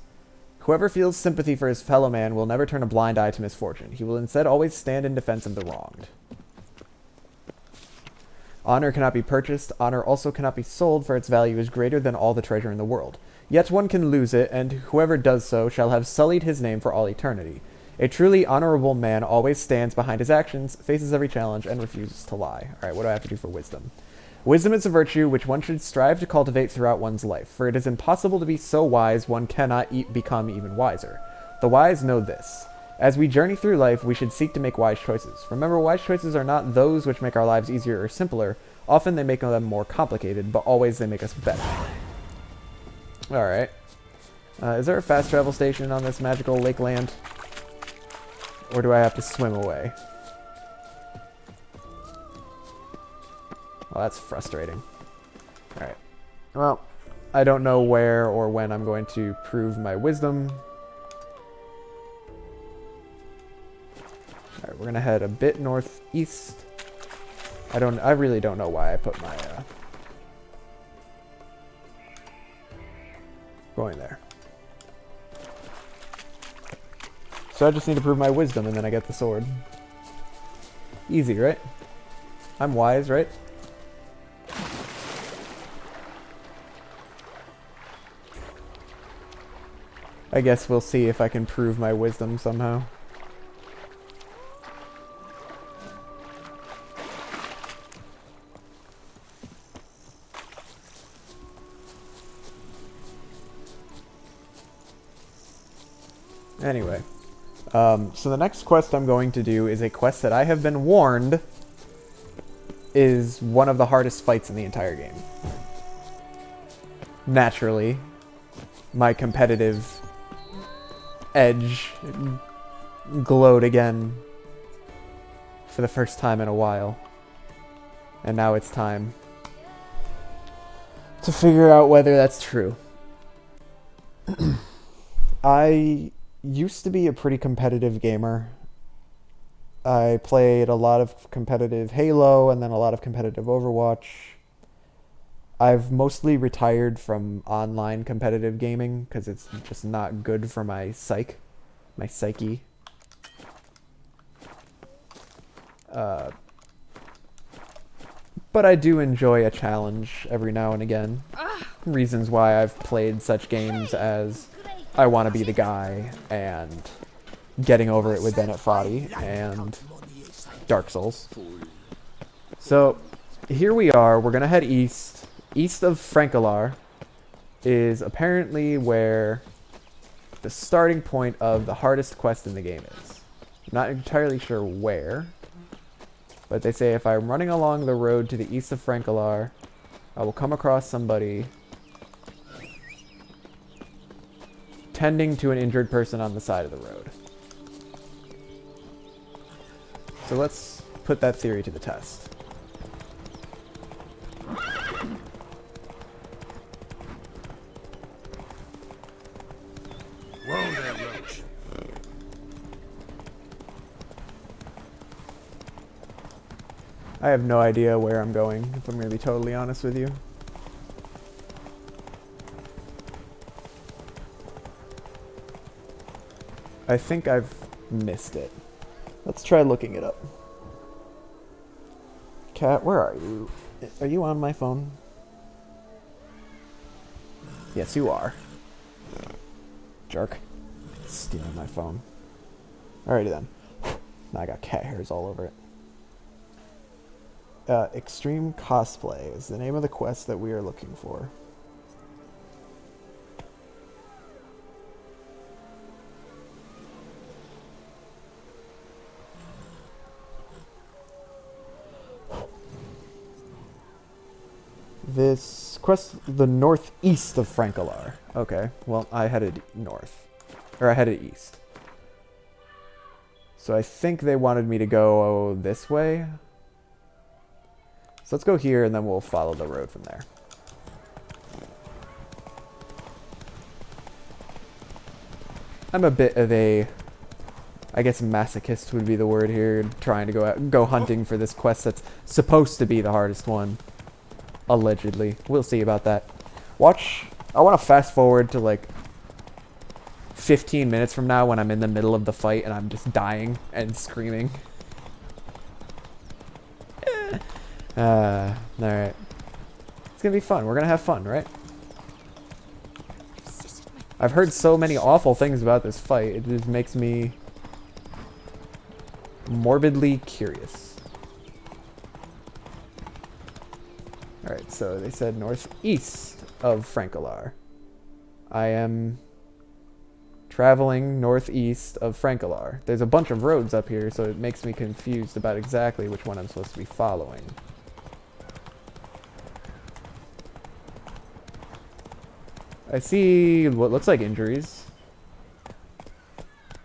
S1: Whoever feels sympathy for his fellow man will never turn a blind eye to misfortune. He will instead always stand in defense of the wronged. Honor cannot be purchased. Honor also cannot be sold, for its value is greater than all the treasure in the world. Yet one can lose it, and whoever does so shall have sullied his name for all eternity. A truly honorable man always stands behind his actions, faces every challenge, and refuses to lie. Alright, what do I have to do for wisdom? Wisdom is a virtue which one should strive to cultivate throughout one's life, for it is impossible to be so wise one cannot become even wiser. The wise know this. As we journey through life, we should seek to make wise choices. Remember, wise choices are not those which make our lives easier or simpler. Often they make them more complicated, but always they make us better. Alright. Is there a fast travel station on this magical lake land? Or do I have to swim away? Well, that's frustrating. Alright. Well, I don't know where or when I'm going to prove my wisdom. Alright, we're gonna head a bit northeast. I really don't know why I put my, going there. So I just need to prove my wisdom and then I get the sword. Easy, right? I'm wise, right? I guess we'll see if I can prove my wisdom somehow. Anyway, so the next quest I'm going to do is a quest that I have been warned is one of the hardest fights in the entire game. Naturally, my competitive edge glowed again for the first time in a while. And now it's time to figure out whether that's true. I used to be a pretty competitive gamer. I played a lot of competitive Halo and then a lot of competitive Overwatch. I've mostly retired from online competitive gaming because it's just not good for my psyche. But I do enjoy a challenge every now and again. Reasons why I've played such games as I Want to Be the Guy and Getting Over It with Bennett Foddy and Dark Souls. So here we are. We're going to head east. East of Frankelar is apparently where the starting point of the hardest quest in the game is. I'm not entirely sure where, but they say if I'm running along the road to the east of Frankelar, I will come across somebody tending to an injured person on the side of the road. So let's put that theory to the test.
S18: Whoa there, Roach.
S1: I have no idea where I'm going, if I'm going to be totally honest with you. I think I've missed it. Let's try looking it up. Cat, where are you? Are you on my phone? Yes, you are. Jerk. Stealing my phone. Alrighty then. Now I got cat hairs all over it. Extreme Cosplay is the name of the quest that we are looking for. This quest, the northeast of Frankalar. Okay, well, I headed north. Or I headed east. So I think they wanted me to go this way. So let's go here, and then we'll follow the road from there. I'm a bit of a, I guess masochist would be the word here, trying to go hunting for this quest that's supposed to be the hardest one. Allegedly. We'll see about that. Watch, I want to fast forward to like 15 minutes from now when I'm in the middle of the fight and I'm just dying and screaming. Alright. It's gonna be fun. We're gonna have fun, right? I've heard so many awful things about this fight. It just makes me morbidly curious. Alright, so they said northeast of Frankalar. I am traveling northeast of Frankalar. There's a bunch of roads up here, so it makes me confused about exactly which one I'm supposed to be following. I see what looks like injuries.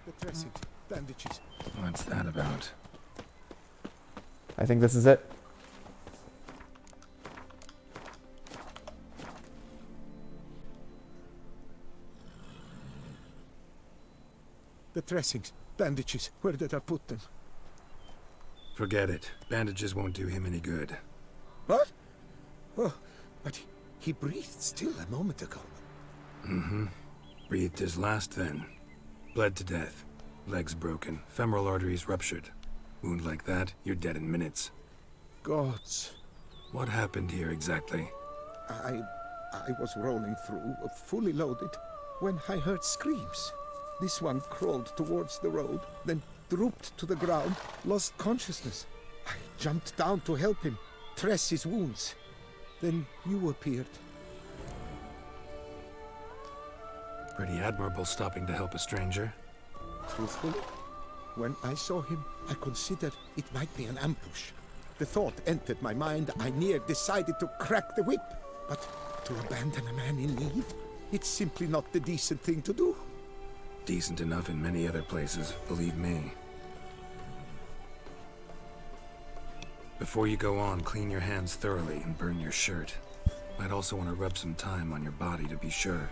S13: The dressings, bandages.
S3: What's that about?
S1: I think this is it.
S13: The dressings, bandages. Where did I put them?
S3: Forget it. Bandages won't do him any good.
S13: What? Oh, but he breathed still a moment ago.
S3: Mm-hmm. Breathed his last then. Bled to death. Legs broken. Femoral arteries ruptured. Wound like that, you're dead in minutes.
S13: Gods.
S3: What happened here exactly?
S13: I was rolling through, fully loaded, when I heard screams. This one crawled towards the road, then drooped to the ground, lost consciousness. I jumped down to help him, dress his wounds. Then you appeared.
S3: Pretty admirable stopping to help a stranger.
S13: Truthfully, when I saw him, I considered it might be an ambush. The thought entered my mind, I near decided to crack the whip. But to abandon a man in need, it's simply not the decent thing to do.
S3: Decent enough in many other places, believe me. Before you go on, clean your hands thoroughly and burn your shirt. Might also want to rub some thyme on your body to be sure.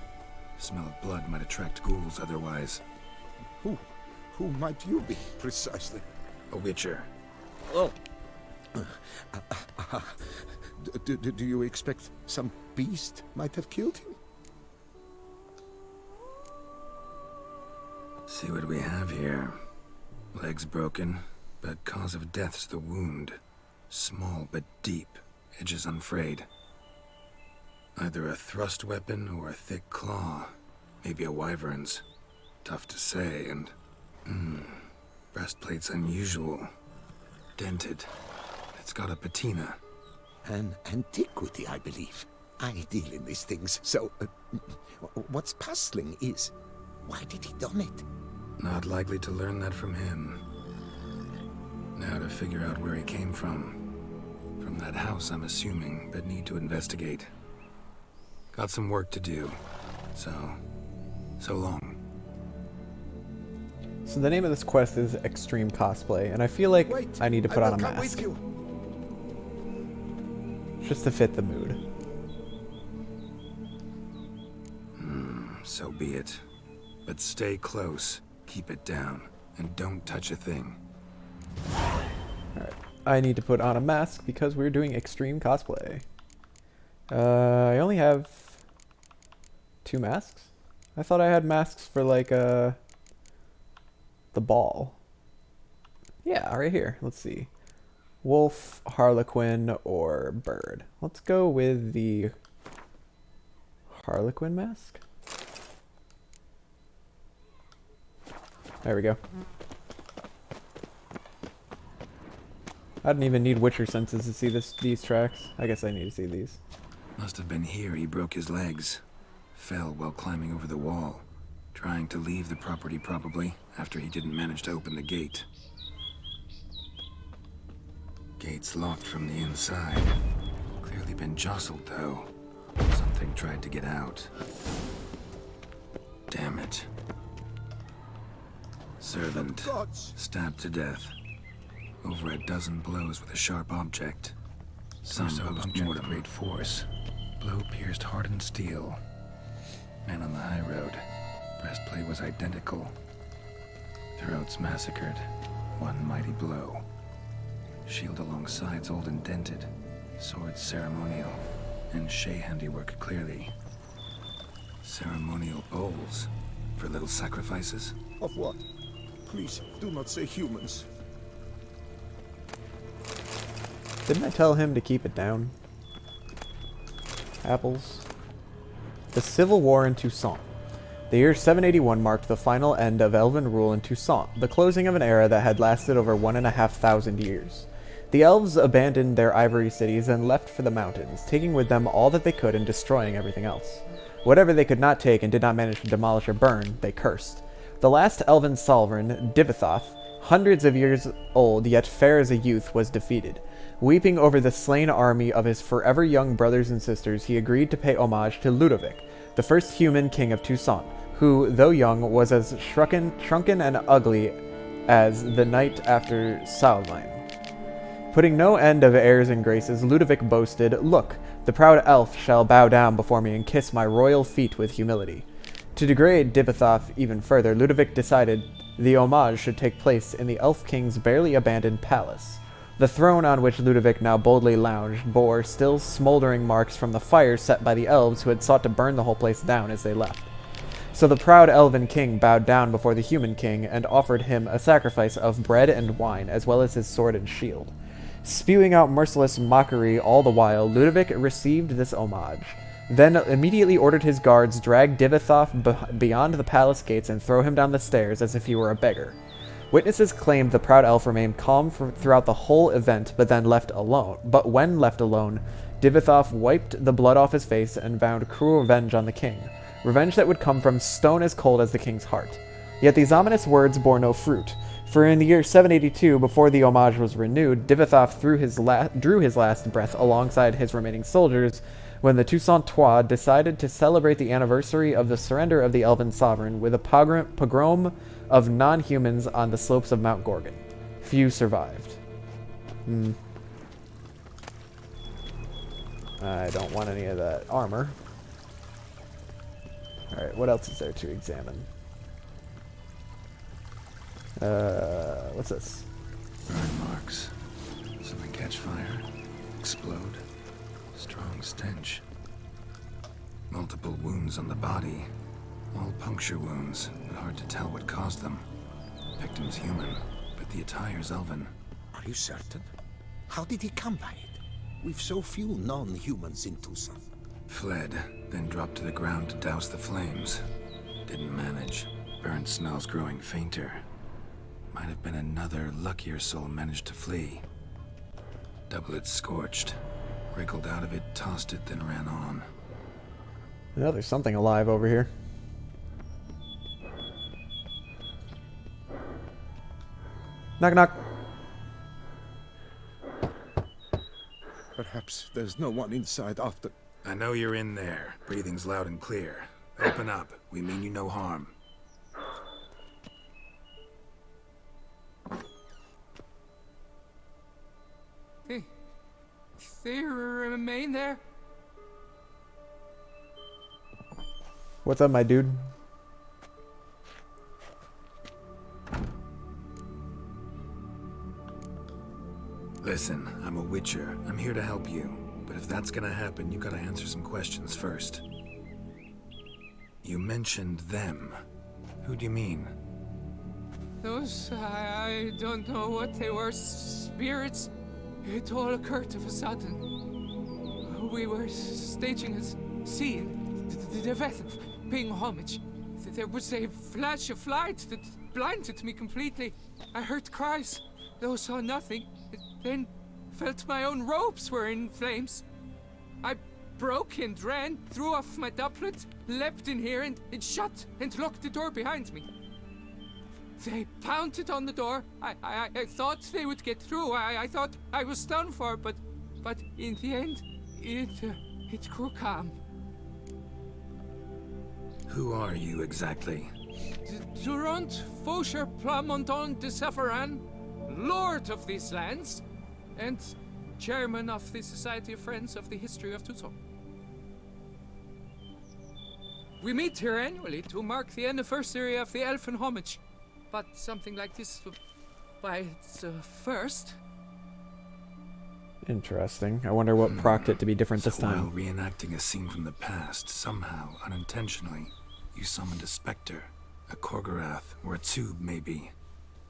S3: Smell of blood might attract ghouls otherwise.
S13: Who might you be, precisely?
S3: A witcher.
S13: Oh. Do you expect some beast might have killed him?
S3: See what we have here. Legs broken, but cause of death's the wound. Small but deep, edges unfrayed. Either a thrust weapon or a thick claw. Maybe a wyvern's. Tough to say, and... breastplate's unusual. Dented. It's got a patina.
S13: An antiquity, I believe. I deal in these things, so... what's puzzling is... why did he done it?
S3: Not likely to learn that from him. Now to figure out where he came from. From that house, I'm assuming, but need to investigate. Got some work to do. So long.
S1: So the name of this quest is Extreme Cosplay, and I feel like I need to put on a mask. Just to fit the mood.
S3: So be it. But stay close, keep it down, and don't touch a thing.
S1: Alright, I need to put on a mask because we're doing Extreme Cosplay. I only have 2 masks? I thought I had masks for like, the ball. Yeah, right here. Let's see. Wolf, Harlequin, or bird. Let's go with the Harlequin mask. There we go. I didn't even need Witcher senses to see these tracks. I guess I need to see these.
S3: Must have been here he broke his legs. Fell while climbing over the wall. Trying to leave the property probably, after he didn't manage to open the gate. Gate's locked from the inside. Clearly Clearly been jostled, though. Something tried to get out. Damn it. Servant, stabbed to death. Over a dozen blows with a sharp object. Some post-mortem great force. Blow pierced hardened steel. Man on the high road. Breastplate was identical. Throats massacred. One mighty blow. Shield along sides old and dented. Sword ceremonial. And Shay handiwork clearly. Ceremonial bowls. For little sacrifices?
S13: Of what? Please, do not say humans.
S1: Didn't I tell him to keep it down? Apples. The Civil War in Toussaint. The year 781 marked the final end of elven rule in Toussaint, the closing of an era that had lasted over 1,500 years. The elves abandoned their ivory cities and left for the mountains, taking with them all that they could and destroying everything else. Whatever they could not take and did not manage to demolish or burn, they cursed. The last elven sovereign, Divithoth, hundreds of years old yet fair as a youth, was defeated. Weeping over the slain army of his forever young brothers and sisters, he agreed to pay homage to Ludovic, the first human king of Toussaint, who, though young, was as shrunken and ugly as the night after Samhain. Putting no end of airs and graces, Ludovic boasted, "Look, the proud elf shall bow down before me and kiss my royal feet with humility." To degrade Divithoth even further, Ludovic decided the homage should take place in the elf king's barely abandoned palace. The throne on which Ludovic now boldly lounged bore still smoldering marks from the fire set by the elves who had sought to burn the whole place down as they left. So the proud elven king bowed down before the human king and offered him a sacrifice of bread and wine, as well as his sword and shield. Spewing out merciless mockery all the while, Ludovic received this homage, then immediately ordered his guards drag Divithoth beyond the palace gates and throw him down the stairs as if he were a beggar. Witnesses claimed the proud elf remained calm throughout the whole event, but when left alone, Divithoth wiped the blood off his face and vowed cruel revenge on the king. Revenge that would come from stone as cold as the king's heart. Yet these ominous words bore no fruit, for in the year 782, before the homage was renewed, Divithoth drew his last breath alongside his remaining soldiers when the Toussaintois decided to celebrate the anniversary of the surrender of the elven sovereign with a pogrom of non-humans on the slopes of Mount Gorgon. Few survived. I don't want any of that armor. Alright, what else is there to examine? What's this?
S3: Burn marks. Something catch fire. Explode. Strong stench. Multiple wounds on the body. All puncture wounds, but hard to tell what caused them. Victim's human, but the attire's elven.
S10: Are you certain? How did he come by it? We've so few non-humans in Toussaint.
S3: Fled, then dropped to the ground to douse the flames. Didn't manage. Burnt smells growing fainter. Might have been another luckier soul managed to flee. Doublet scorched. Wriggled out of it, tossed it, then ran on.
S1: Oh, there's something alive over here. Knock, knock.
S13: Perhaps there's no one inside after...
S3: I know you're in there. Breathing's loud and clear. Open up. We mean you no harm.
S8: They remain there?
S1: What's up, my dude?
S3: Listen, I'm a witcher. I'm here to help you. But if that's gonna happen, you gotta answer some questions first. You mentioned them. Who do you mean?
S8: Those, I don't know what they were. Spirits? It all occurred of a sudden. We were staging a scene, the event of paying homage. There was a flash of light that blinded me completely. I heard cries, though saw nothing. Then felt my own robes were in flames. I broke and ran, threw off my doublet, leapt in here and shut and locked the door behind me. They pounded on the door. I thought they would get through. I thought I was done for, but in the end, It grew calm.
S3: Who are you exactly?
S8: Durant Faucher Plamondon de Safaran, Lord of these lands, and Chairman of the Society of Friends of the History of Toussaint. We meet here annually to mark the anniversary of the Elfin Homage, but something like this, by its first.
S1: Interesting. I wonder what procked it to be different this
S3: While
S1: time.
S3: reenacting a scene from the past, somehow, unintentionally, you summoned a specter, a Korgorath, or a tube, maybe.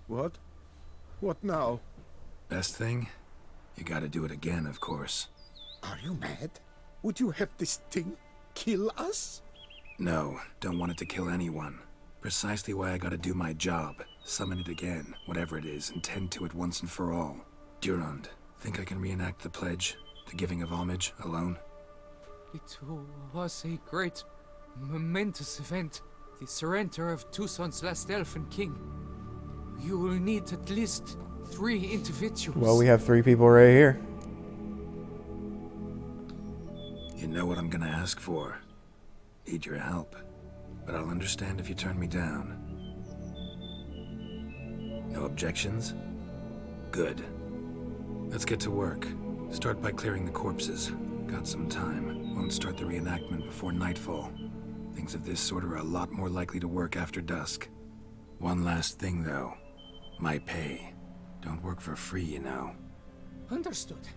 S13: What? What now?
S3: Best thing? You gotta do it again, of course.
S13: Are you mad? Would you have this thing kill us?
S3: No, don't want it to kill anyone. Precisely why I gotta do my job. Summon it again, whatever it is, and tend to it once and for all. Durand, think I can reenact the pledge, the giving of homage, alone?
S8: It was a great, momentous event. The surrender of Toussaint's last elfin king. You will need at least 3 individuals.
S1: Well, we have 3 people right here.
S3: You know what I'm gonna ask for. Need your help. But I'll understand if you turn me down. No objections? Good. Let's get to work. Start by clearing the corpses. Got some time. Won't start the reenactment before nightfall. Things of this sort are a lot more likely to work after dusk. One last thing, though. My pay. Don't work for free, you know.
S8: Understood.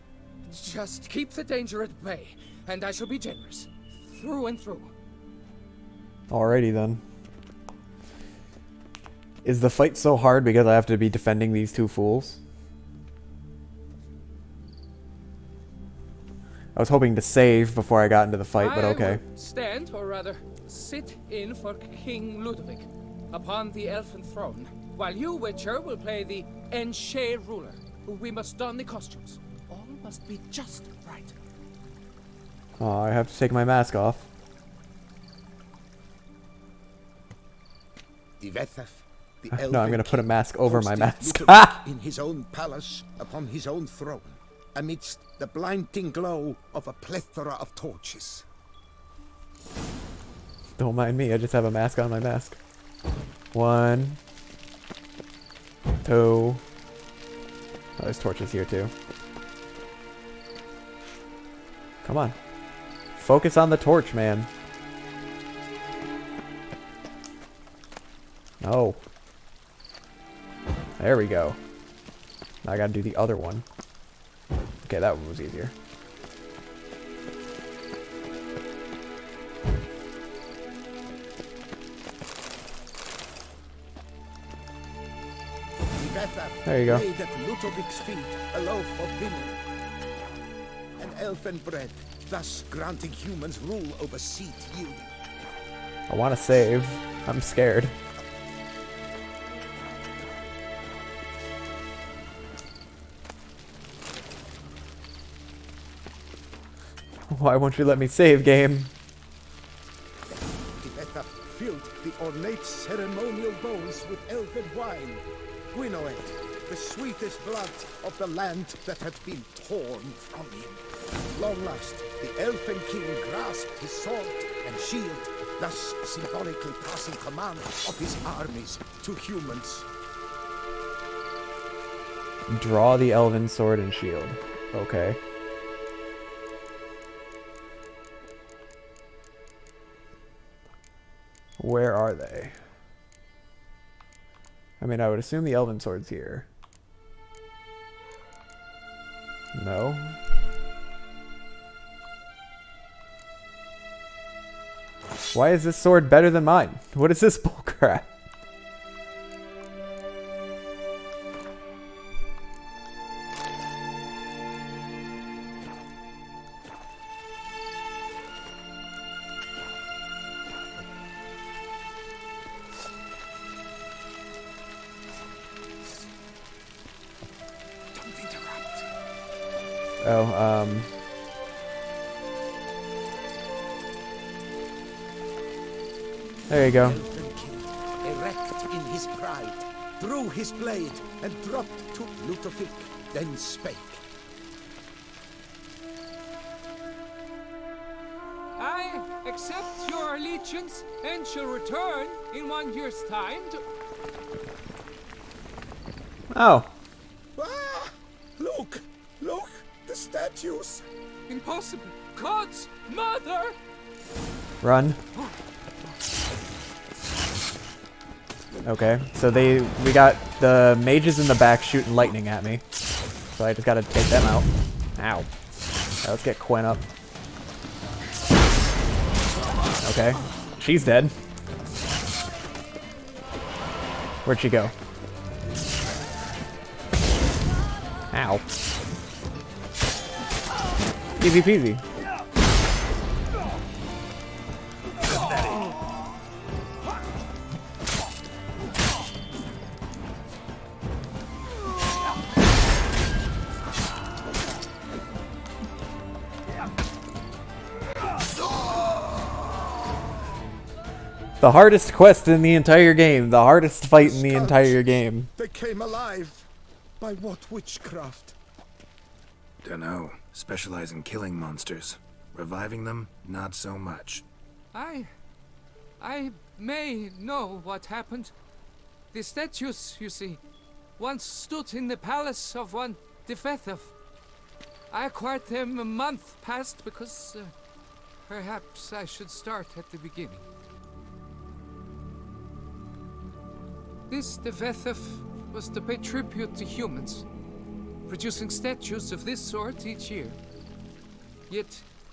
S8: Just keep the danger at bay, and I shall be generous. Through and through.
S1: Alrighty then. Is the fight so hard because I have to be defending these 2 fools? I was hoping to save before I got into the fight, but okay.
S8: I will stand, or rather, sit in for King Ludovic upon the elfin throne, while you, Witcher, will play the Enche ruler. We must don the costumes. All must be just right.
S1: Oh, I have to take my mask off. No, I'm gonna put a mask over my mask.
S13: In his own palace, upon his own throne, amidst the blinding glow of a plethora of torches.
S1: Don't mind me, I just have a mask on my mask. 1, 2. Oh, there's torches here too. Come on. Focus on the torch, man. Oh. There we go. Now I gotta do the other one. Okay, that one was easier. There you go.
S13: Laid at Ludovic's feet a loaf of vineyard and elfin bread, thus granting humans rule over seed yielding.
S1: I want to save. I'm scared. Why won't you let me save, game?
S13: Tibetha filled the ornate ceremonial bowls with elfin wine. Guinoet, the sweetest blood of the land that had been torn from him. Long last, the elfin king grasped his sword and shield, thus symbolically passing command of his armies to humans.
S1: Draw the elven sword and shield. Okay. Where are they? I mean, I would assume the elven sword's here. No? Why is this sword better than mine? What is this bullcrap? Oh, there you go.
S13: Erect in his pride, drew his blade and dropped to Ludovic, then spake.
S8: I accept your allegiance and shall return in 1 year's time to...
S1: Oh.
S13: Ah! Look! Look! The statues!
S8: Impossible! God's mother!
S1: Run. Okay, so we got the mages in the back shooting lightning at me. So I just gotta take them out. Ow. Alright, let's get Quinn up. Okay. She's dead. Where'd she go? Ow. Easy peasy. The hardest quest in the entire game. The hardest fight in the entire game.
S13: They came alive. By what witchcraft?
S3: Dunno. Specialize in killing monsters. Reviving them, not so much.
S8: I may know what happened. The statues, you see, once stood in the palace of one Defethov. I acquired them a month past because perhaps I should start at the beginning. This Defethov was to pay tribute to humans, producing statues of this sort each year. Yet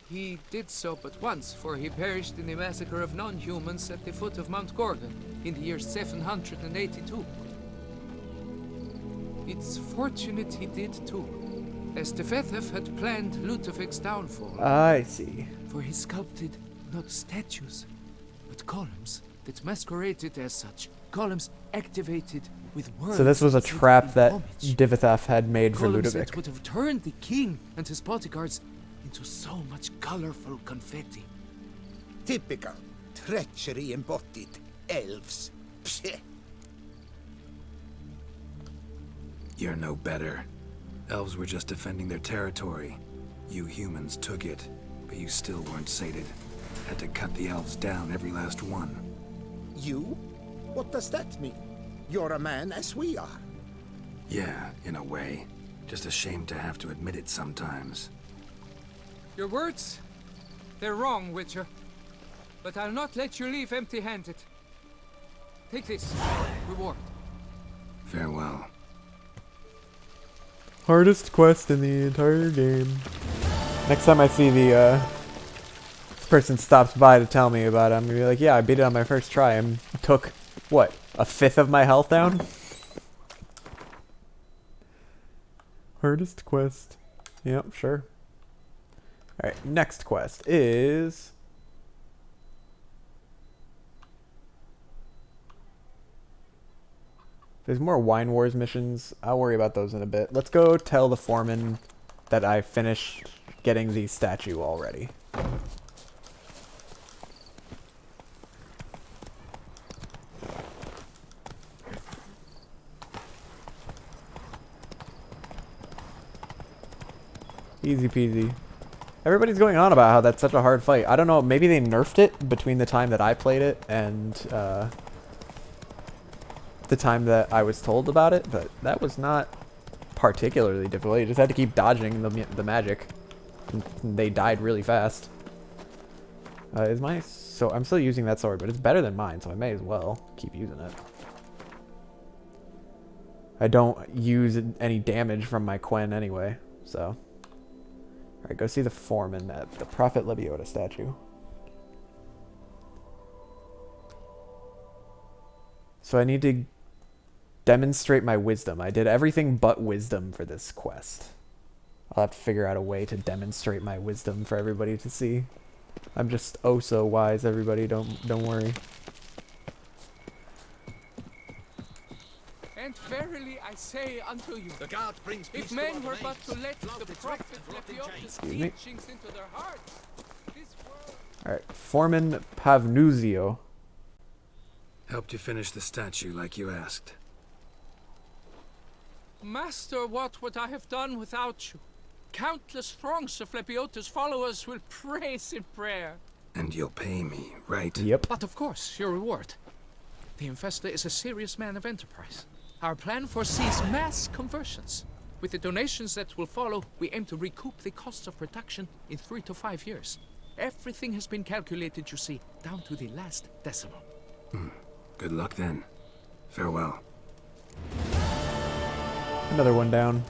S8: he did so but once, for he perished in the massacre of non-humans at the foot of Mount Gorgon in the year 782. It's fortunate he did too, as Defethov had planned Ludovic's downfall.
S1: I see.
S8: For he sculpted not statues, but columns that masqueraded as such. Columns activated with words.
S1: So this was a trap that Divithaf had made for
S8: Columns
S1: Ludovic.
S8: that would have turned the king and his bodyguards into so much colorful confetti.
S13: Typical. Treachery embodied. Elves. Psheh.
S3: You're no better. Elves were just defending their territory. You humans took it, but you still weren't sated. Had to cut the elves down, every last one.
S13: You? What does that mean? You're a man as we are.
S3: Yeah, in a way. Just ashamed to have to admit it sometimes.
S8: Your words, they're wrong, Witcher. But I'll not let you leave empty-handed. Take this, reward.
S3: Farewell.
S1: Hardest quest in the entire game. Next time I see the this person stops by to tell me about it, I'm gonna be like, yeah, I beat it on my first try and took, what, a fifth of my health down? Hardest quest. Yep, sure. Alright, next quest is... There's more Wine Wars missions. I'll worry about those in a bit. Let's go tell the foreman that I finished getting the statue already. Easy peasy. Everybody's going on about how that's such a hard fight. I don't know, maybe they nerfed it between the time that I played it and the time that I was told about it, but that was not particularly difficult. You just had to keep dodging the magic. And they died really fast. So I'm still using that sword, but it's better than mine, so I may as well keep using it. I don't use any damage from my Quen anyway, so. Alright, go see the foreman at the Prophet Lebiota statue. So I need to demonstrate my wisdom. I did everything but wisdom for this quest. I'll have to figure out a way to demonstrate my wisdom for everybody to see. I'm just oh so wise, everybody, don't worry.
S8: And verily I say unto you,
S15: the God brings peace
S8: if men
S15: to
S8: were
S15: our
S8: but to
S15: domains,
S8: let
S15: love
S8: the
S15: its
S8: prophet
S15: right to
S8: Lepiotus'
S1: Excuse me.
S8: teachings into their hearts, this world...
S1: Alright, Foreman Pavnuzio.
S3: Helped you finish the statue like you asked.
S8: Master, what would I have done without you? Countless throngs of Lepiotus' followers will praise in prayer.
S3: And you'll pay me, right?
S1: Yep.
S8: But of course, your reward. The investor is a serious man of enterprise. Our plan foresees mass conversions. With the donations that will follow, we aim to recoup the costs of production in 3 to 5 years. Everything has been calculated, you see, down to the last decimal.
S3: Good luck then. Farewell.
S1: Another one down.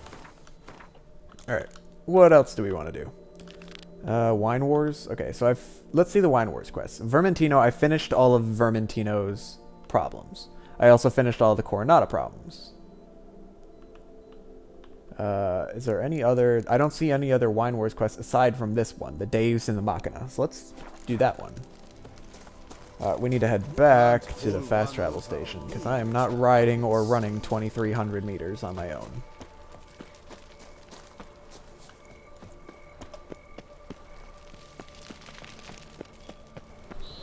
S1: Alright. What else do we want to do? Wine Wars? Okay, so let's see the Wine Wars quest. Vermentino, I finished all of Vermentino's problems. I also finished all the Coronata problems. Is there any other... I don't see any other Wine Wars quests aside from this one, the Deus in the Machina. So let's do that one. We need to head back to the fast travel station, because I am not riding or running 2,300 meters on my own.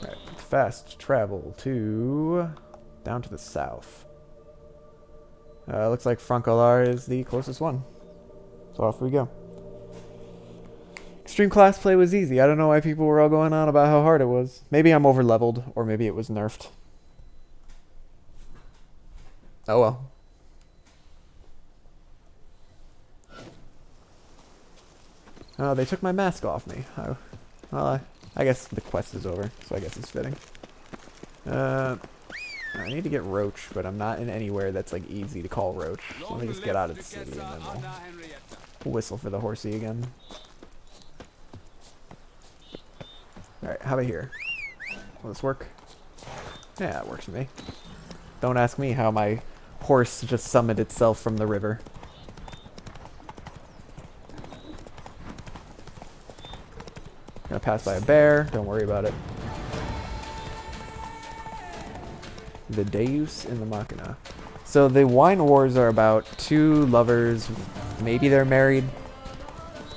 S1: Alright, let's fast travel to... down to the south. Looks like Francolar is the closest one. So off we go. Extreme class play was easy. I don't know why people were all going on about how hard it was. Maybe I'm over leveled, or maybe it was nerfed. Oh well. Oh, they took my mask off me. Well, I guess the quest is over, so I guess it's fitting. I need to get Roach, but I'm not in anywhere that's like easy to call Roach. So let me just get out of the city and then we'll whistle for the horsey again. Alright, how about here? Will this work? Yeah, it works for me. Don't ask me how my horse just summoned itself from the river. Gonna pass by a bear, don't worry about it. The Deus in the Machina. So the Wine Wars are about two lovers, maybe they're married,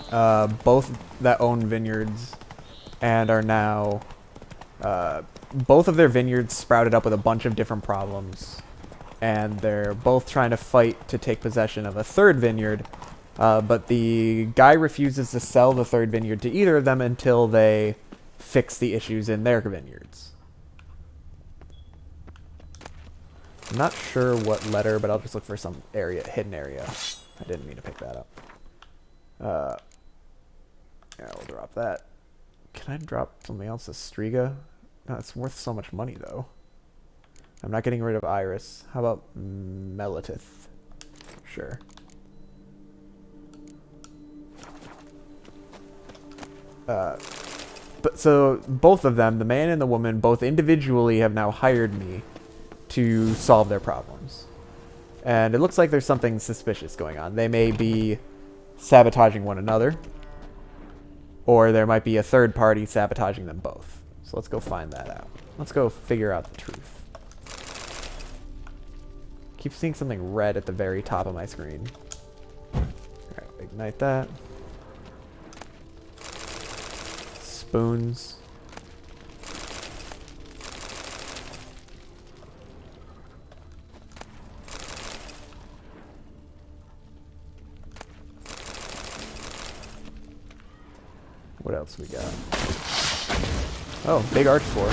S1: both that own vineyards, and are now, both of their vineyards sprouted up with a bunch of different problems, and they're both trying to fight to take possession of a third vineyard, but the guy refuses to sell the third vineyard to either of them until they fix the issues in their vineyards. I'm not sure what letter, but I'll just look for some area, hidden area. I didn't mean to pick that up. Yeah, we'll drop that. Can I drop something else? A Striga? No, it's worth so much money, though. I'm not getting rid of Iris. How about Melitith? Sure. But so both of them, the man and the woman, both individually have now hired me to solve their problems. And it looks like there's something suspicious going on. They may be sabotaging one another, or there might be a third party sabotaging them both. So let's go find that out. Let's go figure out the truth. Keep seeing something red at the very top of my screen. Alright, ignite that. Spoons. What else we got? Oh, big arch spore.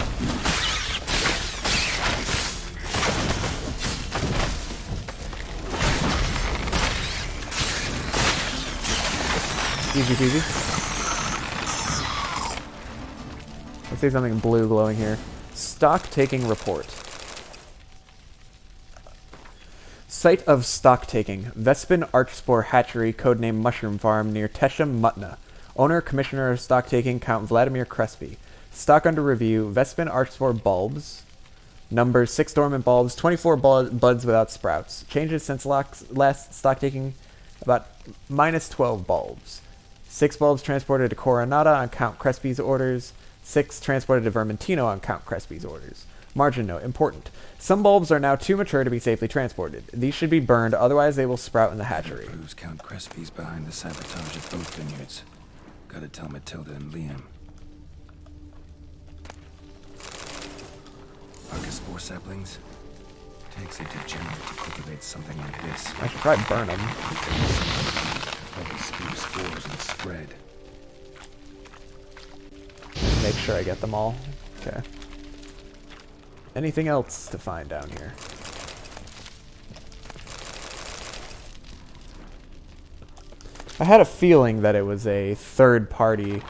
S1: Easy peasy. Let's see something blue glowing here. Stock taking report. Site of stock taking. Vespin Archspore Hatchery, codename Mushroom Farm, near Teshem Mutna. Owner, Commissioner of Stocktaking, Count Vladimir Crespi. Stock under review, Vespin Archspore bulbs. Number 6 dormant bulbs, 24 buds without sprouts. Changes since last stocktaking, about minus 12 bulbs. 6 bulbs transported to Coronata on Count Crespi's orders. 6 transported to Vermentino on Count Crespi's orders. Margin note, important. Some bulbs are now too mature to be safely transported. These should be burned, otherwise they will sprout in the hatchery.
S3: Proves Count Crespi's behind the sabotage of both vineyards. Gotta tell Matilda and Liam. Archospore saplings? Takes a degenerate to cultivate something like this.
S1: I should probably burn them.
S3: Probably spew spores and spread.
S1: make sure I get them all. Okay. Anything else to find down here? I had a feeling that it was a third party.
S3: To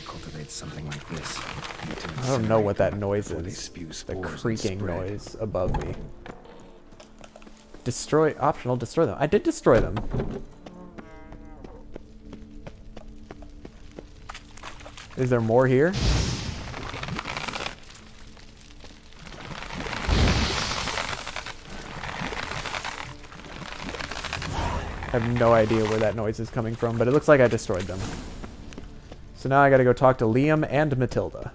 S3: cultivate something like this.
S1: I don't know what that noise is. The creaking noise above me. Destroy, optional, destroy them. I did destroy them. Is there more here? I have no idea where that noise is coming from, but it looks like I destroyed them. So now I gotta go talk to Liam and Matilda.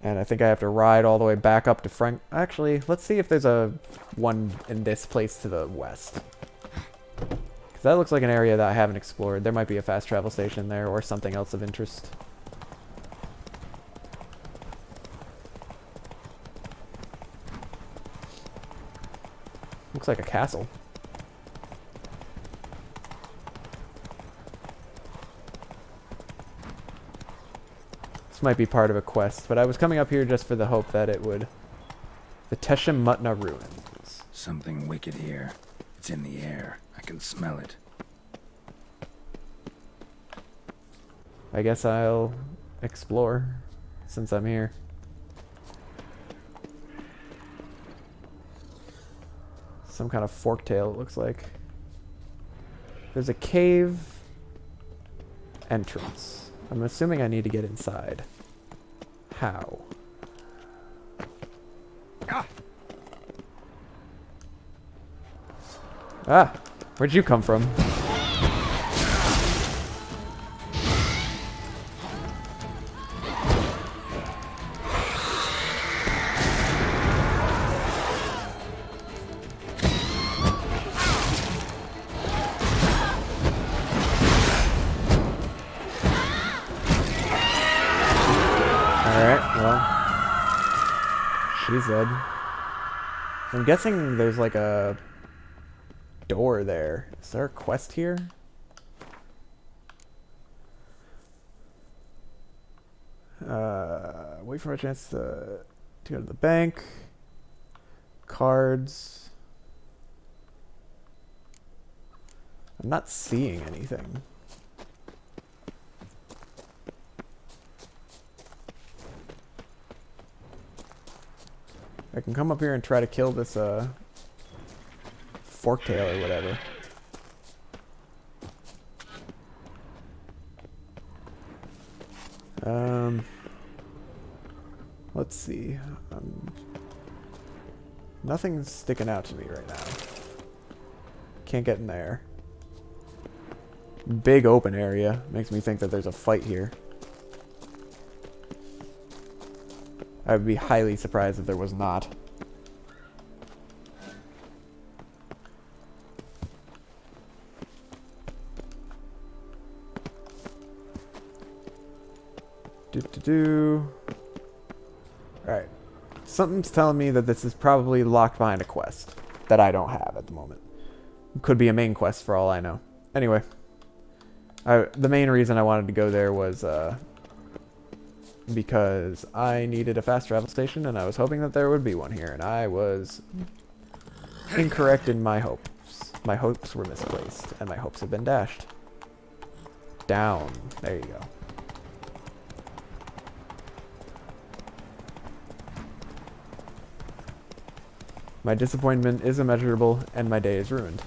S1: And I think I have to ride all the way back up to Frank. Actually, let's see if there's a one in this place to the west. Because that looks like an area that I haven't explored. There might be a fast travel station there or something else of interest. Looks like a castle. This might be part of a quest, but I was coming up here just for the hope that it would... The Teshem Mutna Ruins.
S3: Something wicked here. It's in the air. I can smell it.
S1: I guess I'll explore since I'm here. Some kind of forktail, it looks like. There's a cave entrance. I'm assuming I need to get inside. How? Ah! Where'd you come from? She's dead. I'm guessing there's like a door there. Is there a quest here? Wait for a chance to go to the bank. Cards. I'm not seeing anything. I can come up here and try to kill this forktail or whatever. Let's see. Nothing's sticking out to me right now. Can't get in there. Big open area. Makes me think that there's a fight here. I would be highly surprised if there was not. Alright. Something's telling me that this is probably locked behind a quest that I don't have at the moment. Could be a main quest for all I know. Anyway. The main reason I wanted to go there was because I needed a fast travel station and I was hoping that there would be one here, and I was incorrect in my hopes. My hopes were misplaced and my hopes have been dashed. Down. There you go. My disappointment is immeasurable and my day is ruined.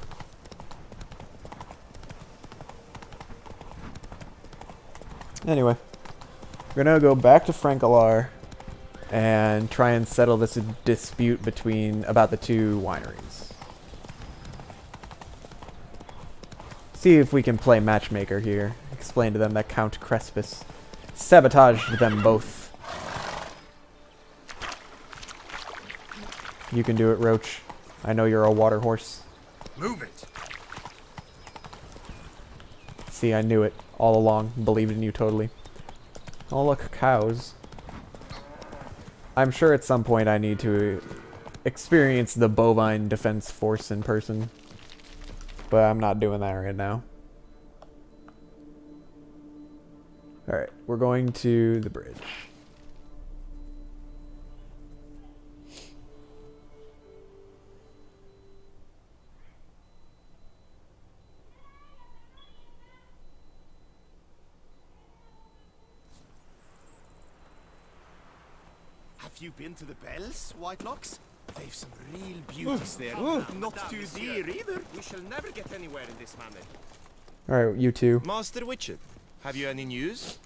S1: Anyway. We're gonna go back to Frankalar and try and settle this dispute about the two wineries. See if we can play matchmaker here. Explain to them that Count Crespus sabotaged them both. You can do it, Roach. I know you're a water horse.
S10: Move it.
S1: See, I knew it all along. Believed in you totally. Oh, look, cows. I'm sure at some point I need to experience the bovine defense force in person. but I'm not doing that right now. Alright, we're going to the bridge.
S5: Have you been to the Bells, Whitelocks? They've some real beauties there. Not too dear either. We shall never get anywhere in this manner.
S1: Alright, you two.
S5: Master Witcher, have you any news?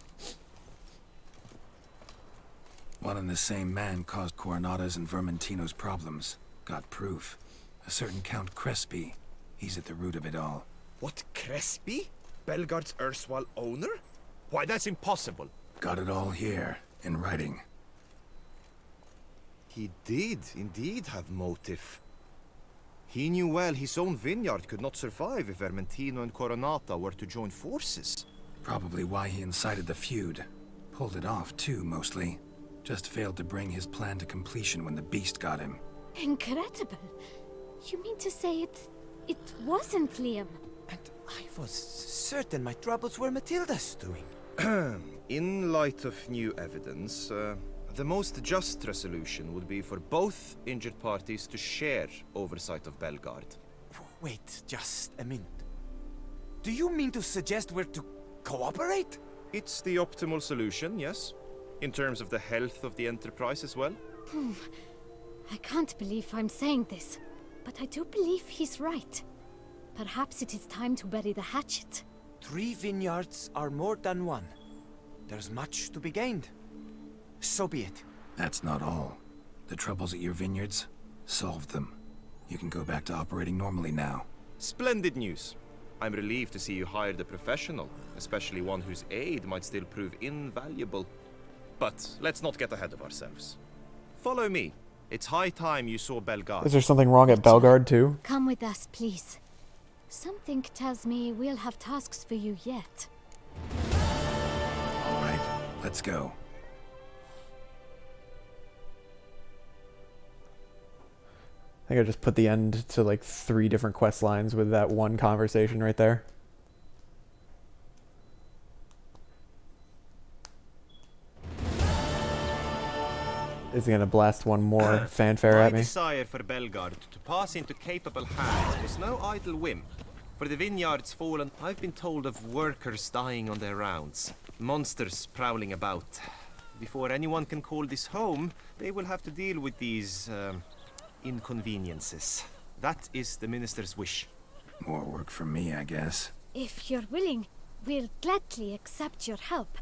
S3: One and the same man caused Coronata's and Vermentino's problems. Got proof. A certain Count Crespi. He's at the root of it all.
S5: What, Crespi? Belgard's erstwhile owner? Why, that's impossible.
S3: Got it all here, in writing.
S5: He did indeed have motive. He knew well his own vineyard could not survive if Vermentino and Coronata were to join forces.
S3: Probably why he incited the feud. Pulled it off, too, mostly. Just failed to bring his plan to completion when the beast got him.
S11: Incredible. You mean to say it wasn't Liam?
S14: And I was certain my troubles were Matilda's doing.
S5: In light of new evidence, the most just resolution would be for both injured parties to share oversight of Belgard.
S14: Wait just a minute. Do you mean to suggest we're to cooperate?
S5: It's the optimal solution, yes. In terms of the health of the enterprise as well.
S11: I can't believe I'm saying this, but I do believe he's right. Perhaps it is time to bury the hatchet.
S14: 3 vineyards are more than one. There's much to be gained. So be it.
S3: That's not all. The troubles at your vineyards? Solved them. You can go back to operating normally now.
S5: Splendid news. I'm relieved to see you hired a professional, especially one whose aid might still prove invaluable. But let's not get ahead of ourselves. Follow me. It's high time you saw Belgard.
S1: Is there something wrong at Belgard too?
S11: Come with us, please. Something tells me we'll have tasks for you yet.
S3: All right, let's go.
S1: I think I just put the end to like 3 different quest lines with that one conversation right there. Is he gonna blast one more fanfare at me?
S5: My desire for Belgard to pass into capable hands was no idle whim. For the vineyards fallen, I've been told of workers dying on their rounds. Monsters prowling about. Before anyone can call this home, they will have to deal with these, inconveniences. That is the minister's wish.
S3: More work for me, I guess.
S11: If you're willing, we'll gladly accept your help.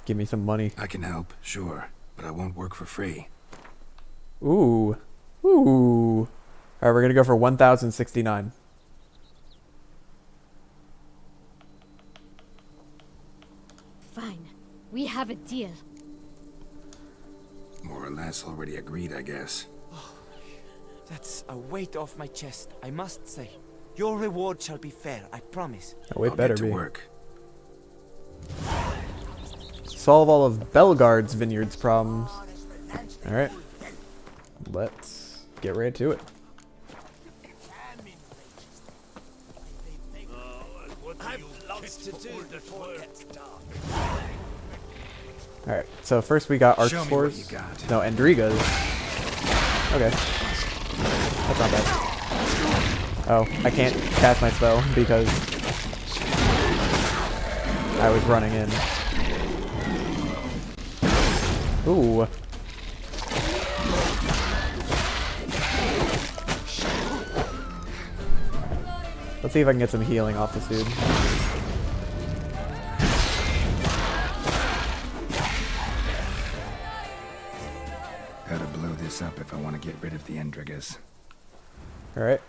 S1: Give me some money.
S3: I can help, sure, but I won't work for free.
S1: Ooh. Ooh. Alright, we're gonna go for 1,069.
S11: Fine. We have a deal.
S3: More or less already agreed, I guess.
S14: That's a weight off my chest, I must say. Your reward shall be fair, I promise.
S1: Oh, it better
S3: get to
S1: be.
S3: Work.
S1: Solve all of Belgard's vineyards problems. Alright. Let's get right to it.
S14: I've lots to do before it gets dark.
S1: Alright, so first we got Arch
S3: Show me
S1: Spores.
S3: what you got.
S1: No, Endrigas. Okay. That's not bad. Oh, I can't cast my spell because I was running in. Ooh. Let's see if I can get some healing off this dude.
S3: Gotta blow this up if I want to get rid of the Endrigas.
S1: Alright.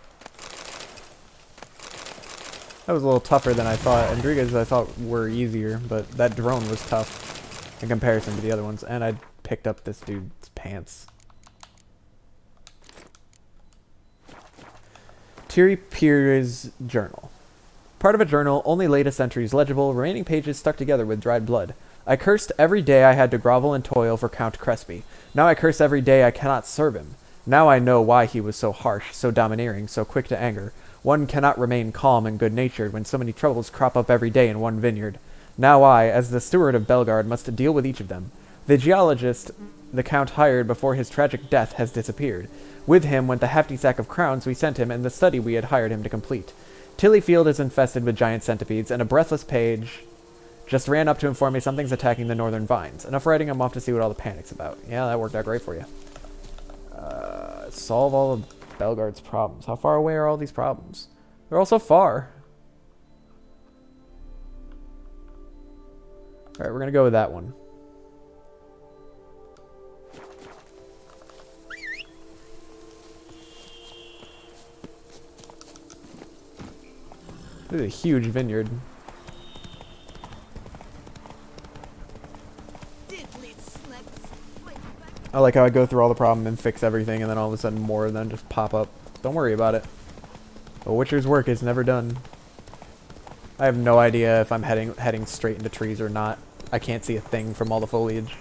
S1: That was a little tougher than I thought. Endrigas I thought were easier, but that drone was tough in comparison to the other ones. And I picked up this dude's pants. Thierry Pierre's journal. Part of a journal, only latest entries legible, remaining pages stuck together with dried blood. I cursed every day I had to grovel and toil for Count Crespi. Now I curse every day I cannot serve him. Now I know why he was so harsh, so domineering, so quick to anger. One cannot remain calm and good-natured when so many troubles crop up every day in one vineyard. Now I, as the steward of Belgard, must deal with each of them. The geologist the Count hired before his tragic death has disappeared. With him went the hefty sack of crowns we sent him and the study we had hired him to complete. Tillyfield is infested with giant centipedes, and a breathless page just ran up to inform me something's attacking the northern vines. Enough writing, I'm off to see what all the panic's about. Yeah, that worked out great for you. Solve all of Belgard's problems. How far away are all these problems? They're all so far. Alright, we're gonna go with that one. This is a huge vineyard. I like how I go through all the problem and fix everything, and then all of a sudden more of them just pop up. Don't worry about it. A Witcher's work is never done. I have no idea if I'm heading straight into trees or not. I can't see a thing from all the foliage.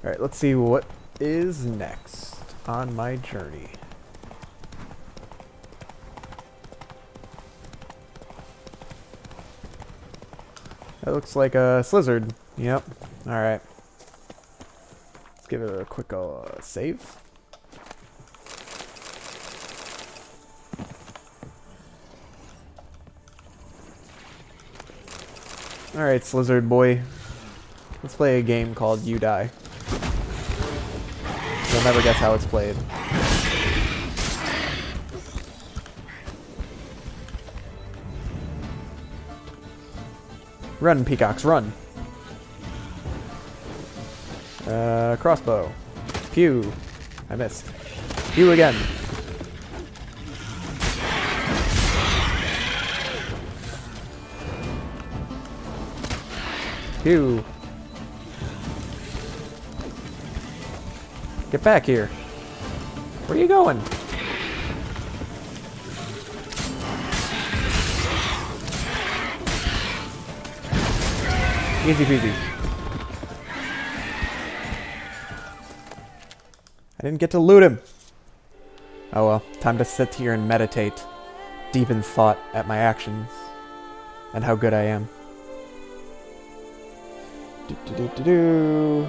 S1: Alright, let's see what is next on my journey. That looks like a Slizzard. Yep. Alright. Let's give it a quick save. Alright, Slizzard boy. Let's play a game called You Die. You'll never guess how it's played. Run, peacocks, run. Crossbow. Pew. I missed. Pew again. Pew. Get back here. Where are you going? Easy peasy. I didn't get to loot him. Oh well, time to sit here and meditate, deep in thought at my actions, and how good I am. Do-do-do-do-do.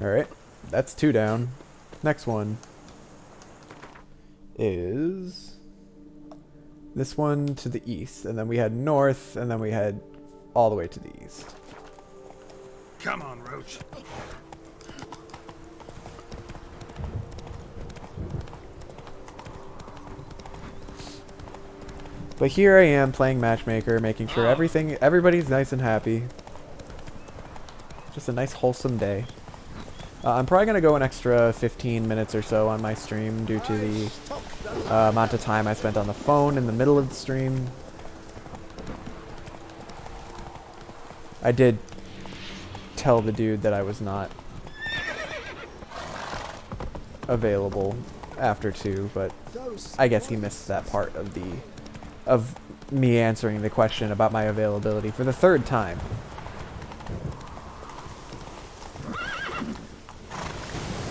S1: Alright, that's 2 down. Next one is this one to the east, and then we head north, and then we head all the way to the east.
S13: Come on, Roach.
S1: But here I am playing matchmaker, making sure everybody's nice and happy. Just a nice wholesome day. I'm probably going to go an extra 15 minutes or so on my stream due to the amount of time I spent on the phone in the middle of the stream. I did tell the dude that I was not available after 2, but I guess he missed that part of me answering the question about my availability for the 3rd time.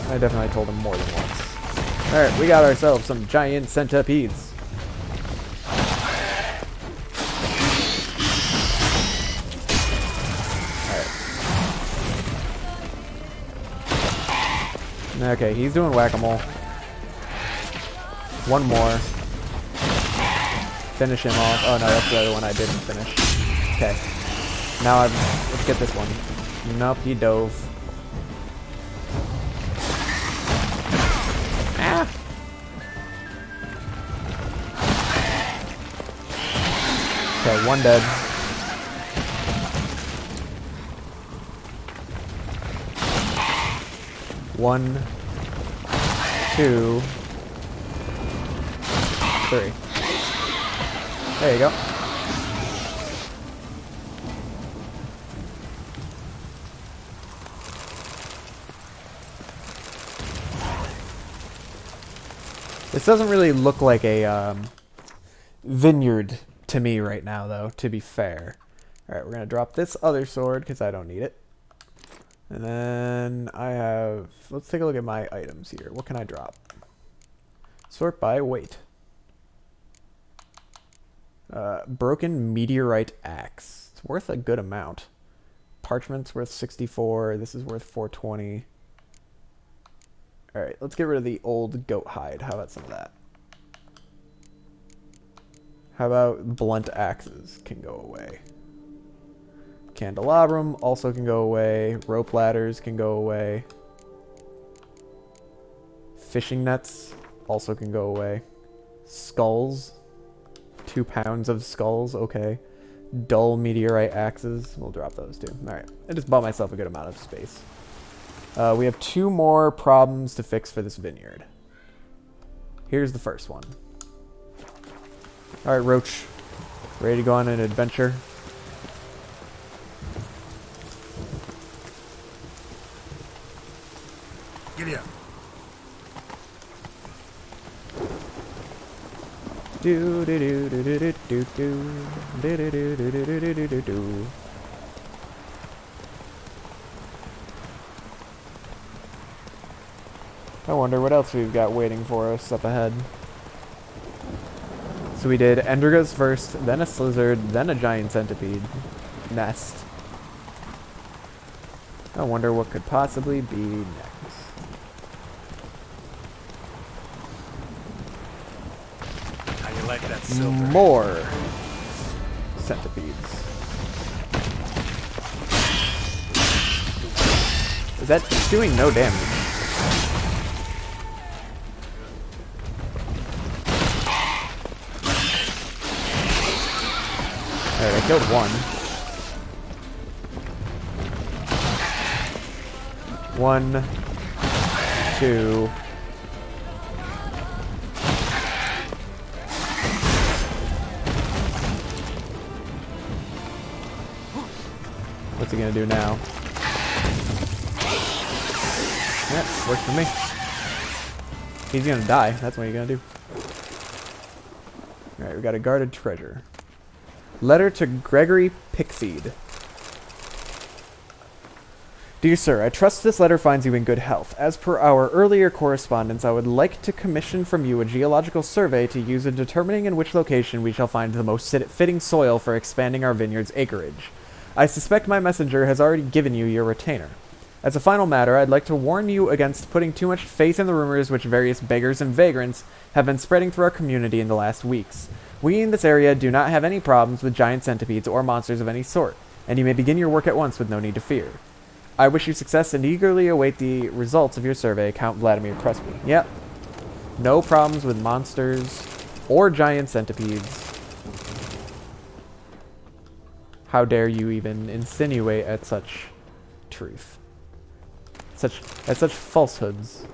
S1: I definitely told him more than once. Alright, we got ourselves some giant centipedes. Alright. Okay, he's doing whack-a-mole. One more. Finish him off. Oh no, that's the other one I didn't finish. Okay. Now let's get this one. Nope, he dove. Ah! Okay, one dead. One, 2, 3. There you go. This doesn't really look like a vineyard to me right now, though, to be fair. Alright, we're going to drop this other sword because I don't need it. And then I have... Let's take a look at my items here. What can I drop? Sort by weight. Broken meteorite axe. It's worth a good amount. Parchment's worth 64. This is worth 420. Alright, let's get rid of the old goat hide. How about some of that? How about blunt axes can go away? Candelabrum also can go away. Rope ladders can go away. Fishing nets also can go away. Skulls. 2 pounds of skulls, okay. Dull meteorite axes. We'll drop those too. Alright, I just bought myself a good amount of space. We have 2 more problems to fix for this vineyard. Here's the first one. Alright, Roach. Ready to go on an adventure?
S13: Giddy up.
S1: Do do do do do do do do do do do do do do do do. I wonder what else we've got waiting for us up ahead. So we did Endergas first, then a Slizzard, then a giant centipede nest. I wonder what could possibly be next.
S3: How you like that silver?
S1: More centipedes. Is that doing no damage? Alright, I killed one. One, 2. What's he gonna do now? Yeah, works for me. He's gonna die. That's what he's gonna do. Alright, we got a guarded treasure. Letter to Gregory Pickseed. Dear Sir, I trust this letter finds you in good health. As per our earlier correspondence, I would like to commission from you a geological survey to use in determining in which location we shall find the most fitting soil for expanding our vineyard's acreage. I suspect my messenger has already given you your retainer. As a final matter, I'd like to warn you against putting too much faith in the rumors which various beggars and vagrants have been spreading through our community in the last weeks. We in this area do not have any problems with giant centipedes or monsters of any sort, and you may begin your work at once with no need to fear. I wish you success and eagerly await the results of your survey, Count Vladimir Crespi. Yep. No problems with monsters or giant centipedes. How dare you even insinuate at such truth? At such falsehoods.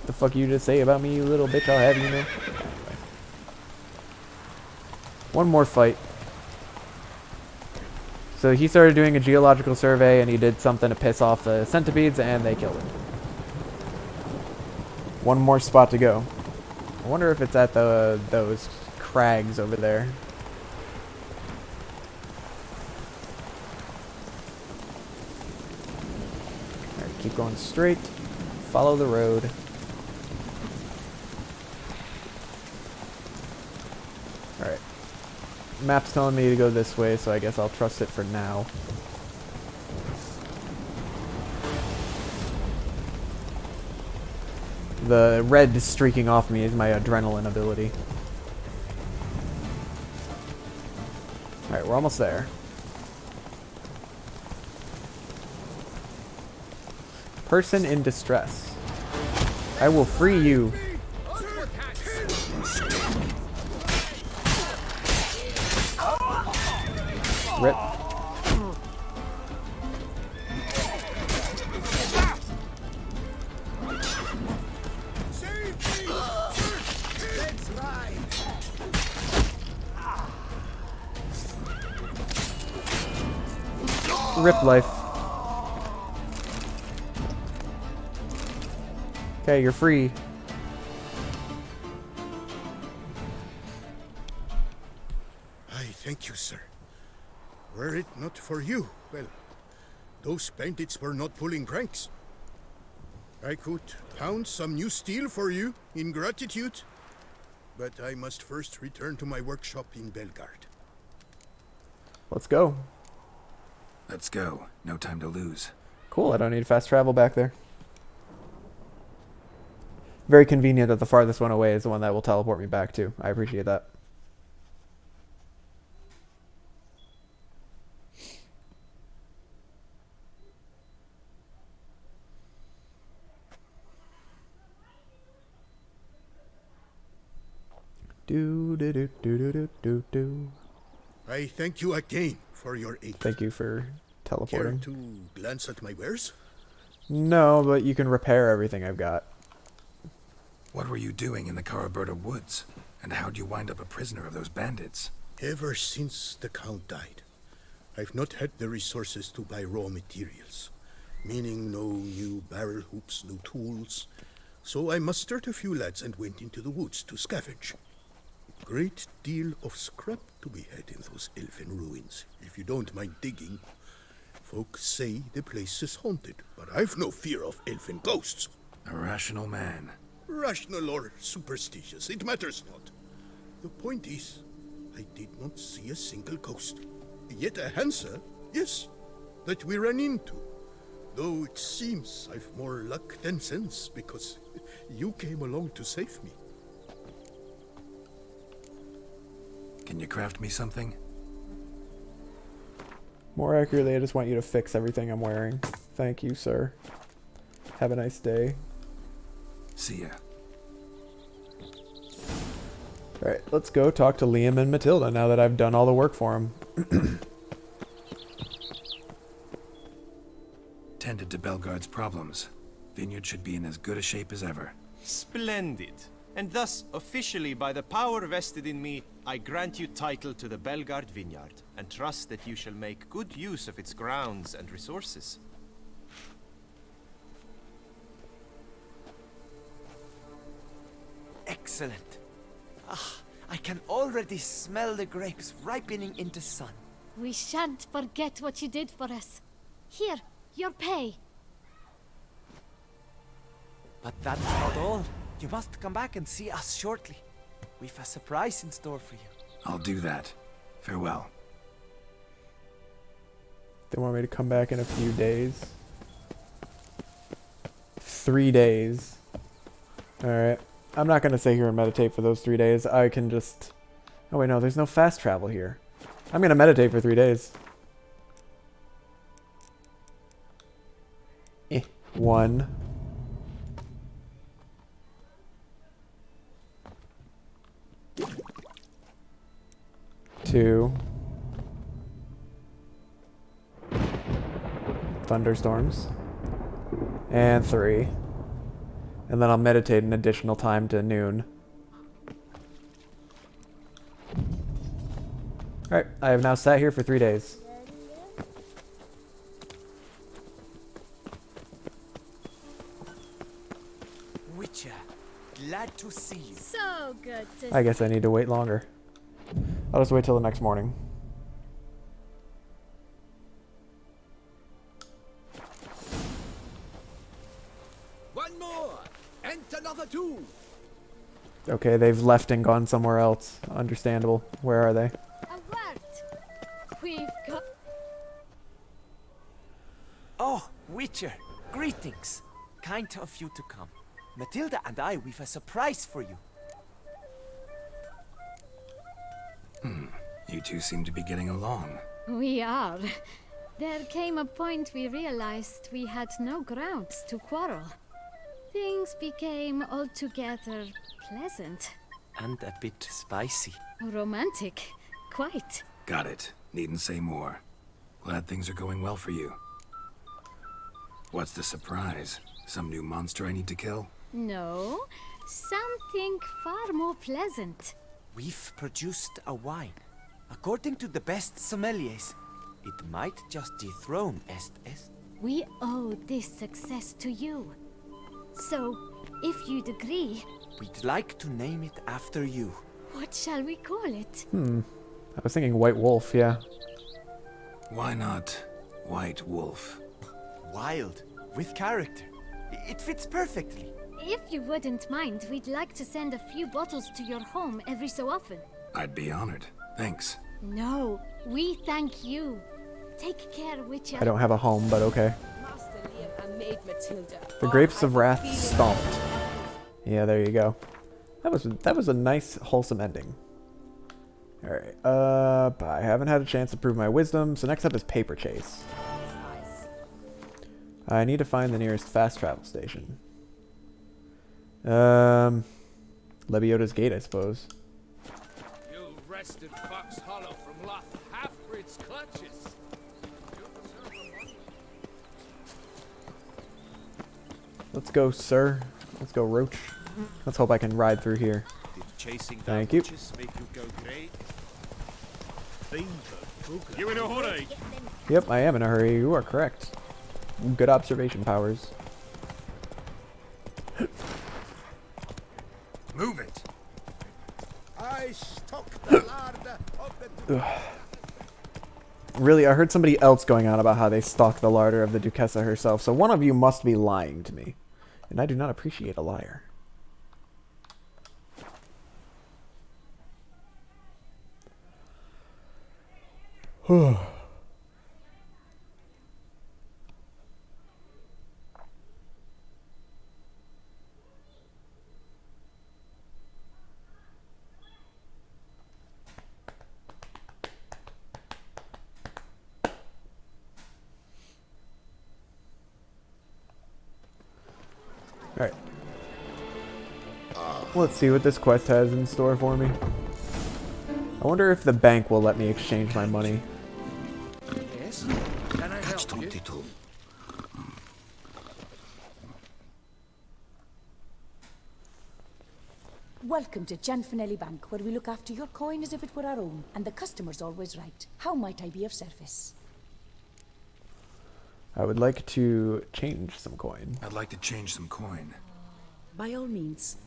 S1: The fuck you just say about me, you little bitch? I'll have you know. Anyway. One more fight. So he started doing a geological survey and he did something to piss off the centipedes and they killed him. One more spot to go. I wonder if it's at those crags over there. Alright, keep going straight. Follow the road. Alright. Map's telling me to go this way, so I guess I'll trust it for now. The red streaking off me is my adrenaline ability. Alright, we're almost there. Person in distress. I will free you. Rip. Rip life. Okay, you're free.
S19: Thank you, sir. Were it not for you, well, those bandits were not pulling pranks. I could pound some new steel for you in gratitude, but I must first return to my workshop in Belgard.
S1: Let's go.
S3: Let's go. No time to lose.
S1: Cool, I don't need fast travel back there. Very convenient that the farthest one away is the one that will teleport me back to. I appreciate that. Do do do do do do do do.
S19: I thank you again for your aid.
S1: Thank you for teleporting.
S19: Care to glance at my wares?
S1: No, but you can repair everything I've got.
S3: What were you doing in the Caraberta woods? And how'd you wind up a prisoner of those bandits?
S19: Ever since the Count died, I've not had the resources to buy raw materials. Meaning no new barrel hoops, no tools. So I mustered a few lads and went into the woods to scavenge. Great deal of scrap to be had in those elfin ruins, if you don't mind digging. Folks say the place is haunted, but I've no fear of elfin ghosts.
S3: A rational man.
S19: Rational or superstitious, it matters not. The point is, I did not see a single ghost. Yet a Hansa, yes, that we ran into. Though it seems I've more luck than sense, because you came along to save me.
S3: Can you craft me something?
S1: More accurately, I just want you to fix everything I'm wearing. Thank you, sir. Have a nice day.
S3: See ya.
S1: Alright, let's go talk to Liam and Matilda now that I've done all the work for them.
S3: Tended to Belgard's problems. Vineyard should be in as good a shape as ever.
S5: Splendid. And thus, officially by the power vested in me, I grant you title to the Belgard Vineyard, and trust that you shall make good use of its grounds and resources.
S14: Excellent. Ah, I can already smell the grapes ripening in the sun.
S11: We shan't forget what you did for us. Here, your pay.
S14: But that's not all. You must come back and see us shortly. We've a surprise in store for you.
S3: I'll do that. Farewell.
S1: They want me to come back in a few days. 3 days. Alright. I'm not going to sit here and meditate for those 3 days. I can just... Oh wait, no, there's no fast travel here. I'm going to meditate for 3 days. 1. 2. Thunderstorms. And 3. And then I'll meditate an additional time to noon. Alright, I have now sat here for 3 days.
S14: Witcher, glad to see you.
S11: So good to
S1: I guess I need to wait longer. I'll just wait till the next morning.
S15: One more, and another 2.
S1: Okay, they've left and gone somewhere else. Understandable. Where are they?
S11: We've got...
S14: Oh, Witcher, greetings. Kind of you to come. Matilda and I, we've a surprise for you.
S3: You two seem to be getting along.
S11: We are. There came a point we realized we had no grounds to quarrel. Things became altogether pleasant.
S14: And a bit spicy.
S11: Romantic. Quite.
S3: Got it. Needn't say more. Glad things are going well for you. What's the surprise? Some new monster I need to kill?
S11: No, something far more pleasant.
S14: We've produced a wine. According to the best sommeliers, it might just dethrone Est.
S11: We owe this success to you. So, if you'd agree...
S14: We'd like to name it after you.
S11: What shall we call it?
S1: I was thinking White Wolf, yeah.
S3: Why not White Wolf?
S14: Wild, with character. It fits perfectly.
S11: If you wouldn't mind, we'd like to send a few bottles to your home every so often.
S3: I'd be honored. Thanks.
S11: No, we thank you. Take care, Witcher.
S1: I don't have a home, but okay.
S16: Master Liam and Maid Matilda.
S1: The Grapes of Wrath stomped. Yeah, there you go. That was a nice, wholesome ending. Alright, but I haven't had a chance to prove my wisdom, so next up is Paper Chase. I need to find the nearest fast travel station. Lebioda's Gate, I suppose.
S8: You wrested Fox Hollow from Loth Halfbreed's clutches.
S1: Let's go, sir. Let's go, Roach. Let's hope I can ride through here. Thank you.
S17: You in a hurry?
S1: Yep, I am in a hurry. You are correct. Good observation powers.
S3: Move it.
S13: I stock the larder of the
S1: Really, I heard somebody else going on about how they stalk the larder of the Duchessa herself, so one of you must be lying to me. And I do not appreciate a liar. Alright. Let's see what this quest has in store for me. I wonder if the bank will let me exchange my money.
S8: Yes? Can I help you?
S2: Welcome to Gianfinelli Bank, where we look after your coin as if it were our own, and the customer's always right. How might I be of service?
S1: I would like to change some coin.
S3: I'd like to change some coin.
S2: By all means.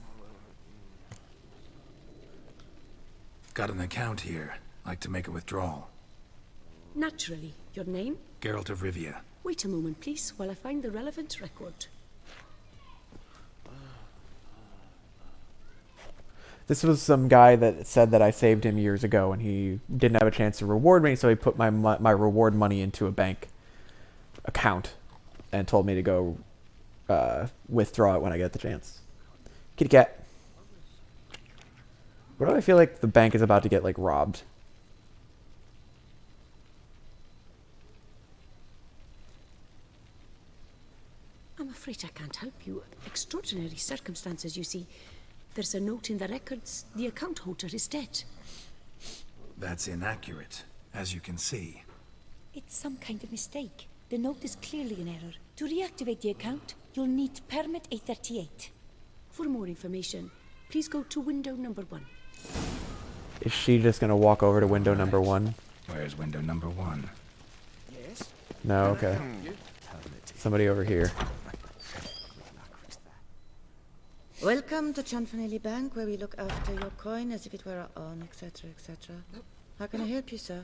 S3: Got an account here. Like to make a withdrawal.
S2: Naturally. Your name?
S3: Geralt of Rivia.
S2: Wait a moment, please, while I find the relevant record.
S1: This was some guy that said that I saved him years ago, and he didn't have a chance to reward me, so he put my reward money into a bank account and told me to go withdraw it when I get the chance. Kitty cat. What do I feel like the bank is about to get, like, robbed?
S2: I'm afraid I can't help you. Extraordinary circumstances, you see. There's a note in the records. The account holder is dead.
S3: That's inaccurate, as you can see.
S2: It's some kind of mistake. The note is clearly an error. To reactivate the account, you'll need permit A38. For more information, please go to window number 1.
S1: Is she just gonna walk over to window number 1?
S3: Where's window number 1?
S8: Yes?
S1: No, okay. Somebody over here.
S7: Welcome to Gianfinelli Bank, where we look after your coin as if it were our own, etc., etc. How can I help you, sir?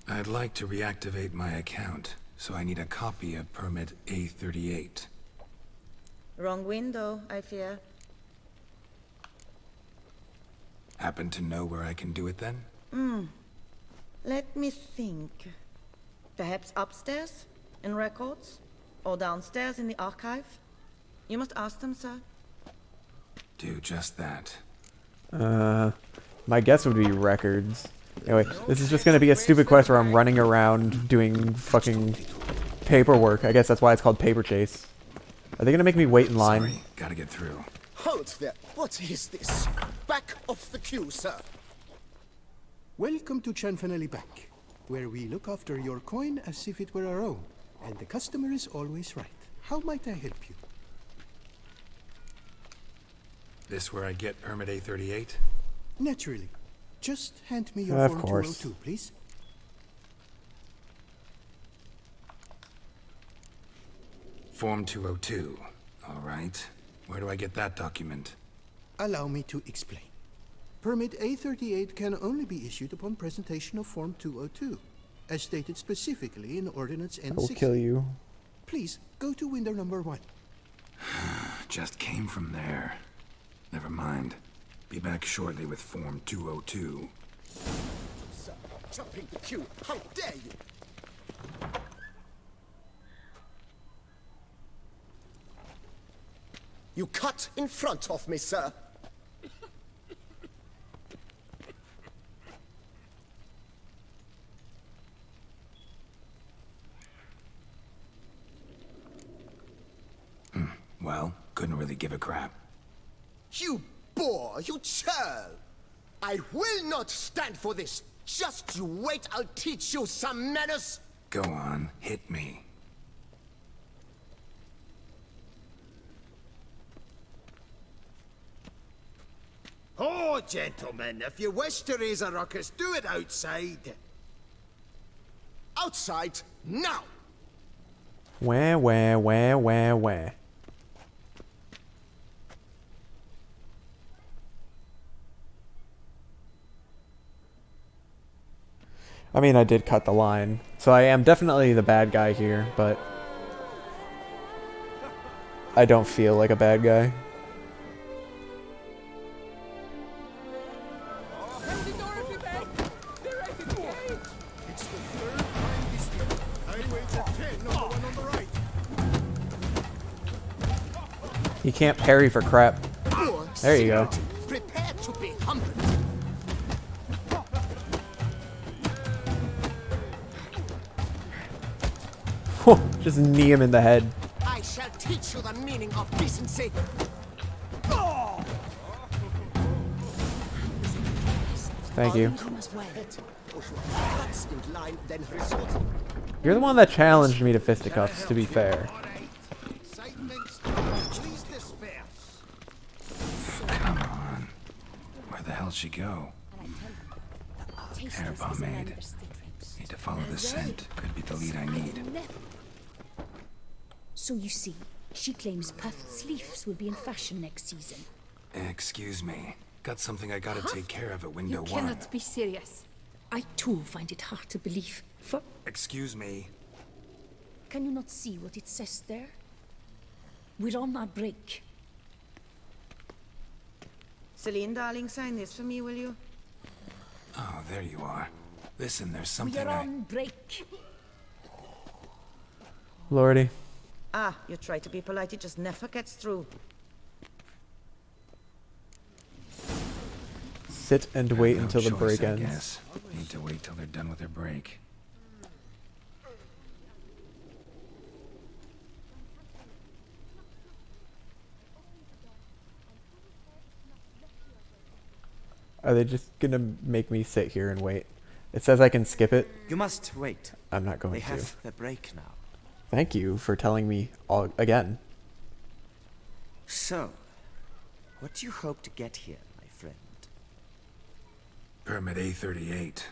S3: I'd like to reactivate my account, so I need a copy of permit A38.
S7: Wrong window, I fear.
S3: Happen to know where I can do it then?
S7: Let me think. Perhaps upstairs, in records? Or downstairs in the archive? You must ask them, sir.
S3: Do just that.
S1: My guess would be records. Anyway, this is just gonna be a stupid quest where I'm running around doing fucking paperwork. I guess that's why it's called Paper Chase. Are they gonna make me wait in line?
S3: Sorry, gotta get through.
S10: Halt there! What is this? Back off the queue, sir!
S19: Welcome to Gianfinelli Bank, where we look after your coin as if it were our own, and the customer is always right. How might I help you?
S3: This where I get permit A38?
S19: Naturally. Just hand me your
S1: Of
S19: form
S1: course.
S19: 202, please.
S3: Form 202. All right. Where do I get that document?
S19: Allow me to explain. Permit A38 can only be issued upon presentation of Form 202, as stated specifically in Ordinance N60.
S1: I will kill you.
S19: Please, go to window number 1.
S3: Just came from there. Never mind. Be back shortly with Form 202.
S10: Sir, jumping the queue. How dare you! You cut in front of me, sir.
S3: Well, couldn't really give a crap.
S10: You boor, you churl! I will not stand for this. Just you wait, I'll teach you some manners.
S3: Go on, hit me.
S6: Oh, gentlemen, if you wish to raise a ruckus, do it outside.
S10: Outside, now!
S1: Where? I mean, I did cut the line, so I am definitely the bad guy here, but I don't feel like a bad guy.
S19: It's the 3rd time this year. I wager 10 on the one on the right.
S1: You can't parry for crap. There you go.
S10: Prepare to be humbled.
S1: Just knee him in the head.
S10: I shall teach you the meaning of decency.
S1: Thank you.
S10: Push in line, then resort.
S1: You're the one that challenged me to fisticuffs, to be fair.
S3: Come on. Where the hell'd she go? Hair pomade. Need to follow the scent. Could be the lead I need.
S2: So you see, she claims puffed sleeves will be in fashion next season.
S3: Excuse me. Got something I gotta take care of at window
S2: You
S3: 1.
S2: cannot be serious. I too find it hard to believe. For
S3: Excuse me.
S2: can you not see what it says there? We're on our break.
S7: Celine, darling, sign this for me, will you?
S3: Oh, there you are. Listen, there's
S2: We
S3: something
S2: are on break.
S1: Lordy.
S7: Ah, you try to be polite, it just never gets through.
S1: Sit and wait
S3: No
S1: until the
S3: choice,
S1: break
S3: I
S1: ends.
S3: guess. Need to wait till they're done with their break.
S1: Are they just gonna make me sit here and wait? It says I can skip it.
S14: You must wait.
S1: I'm not going
S14: They
S1: to.
S14: have the break now.
S1: Thank you for telling me all again.
S14: So, what do you hope to get here, my friend?
S3: Permit A38.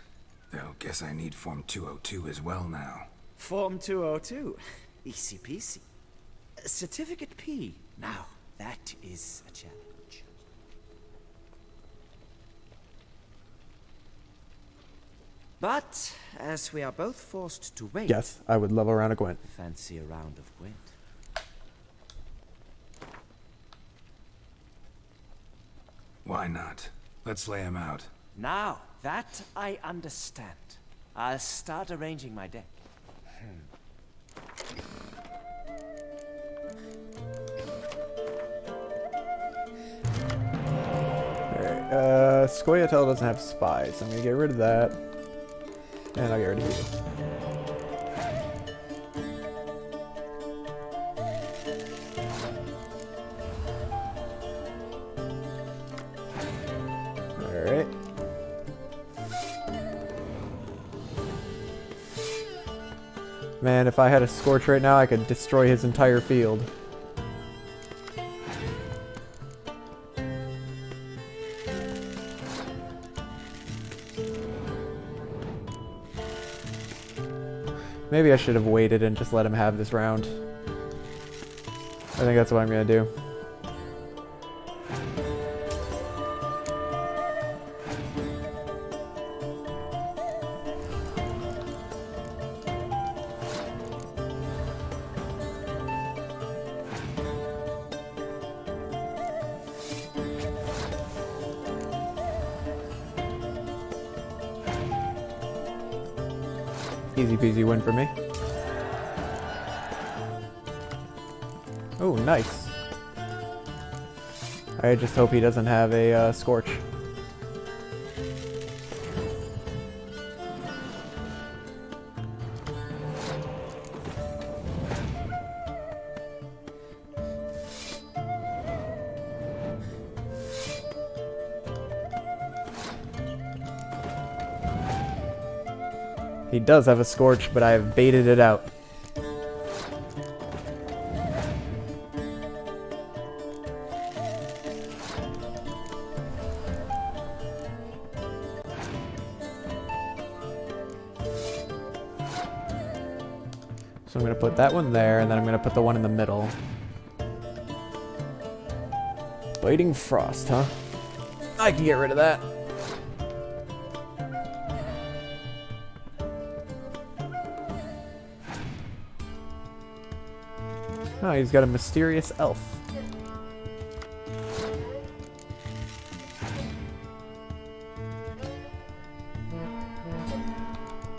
S3: Though, guess I need Form 202 as well now.
S14: Form 202. Easy peasy. Certificate P. Now, that is a challenge. But, as we are both forced to wait...
S1: Yes, I would love a round of Gwent.
S14: Fancy a round of Gwent.
S3: Why not? Let's lay him out.
S14: Now, that I understand. I'll start arranging my deck.
S1: Alright, Scoia'tael doesn't have spies. I'm gonna get rid of that. And I'll get rid of you. Alright. Man, if I had a Scorch right now, I could destroy his entire field. Maybe I should have waited and just let him have this round. I think that's what I'm gonna do. Easy peasy win for me. Oh, nice. I just hope he doesn't have a Scorch. He does have a Scorch, but I have baited it out. So I'm going to put that one there, and then I'm going to put the one in the middle. Biting Frost, huh? I can get rid of that. Oh, he's got a mysterious elf.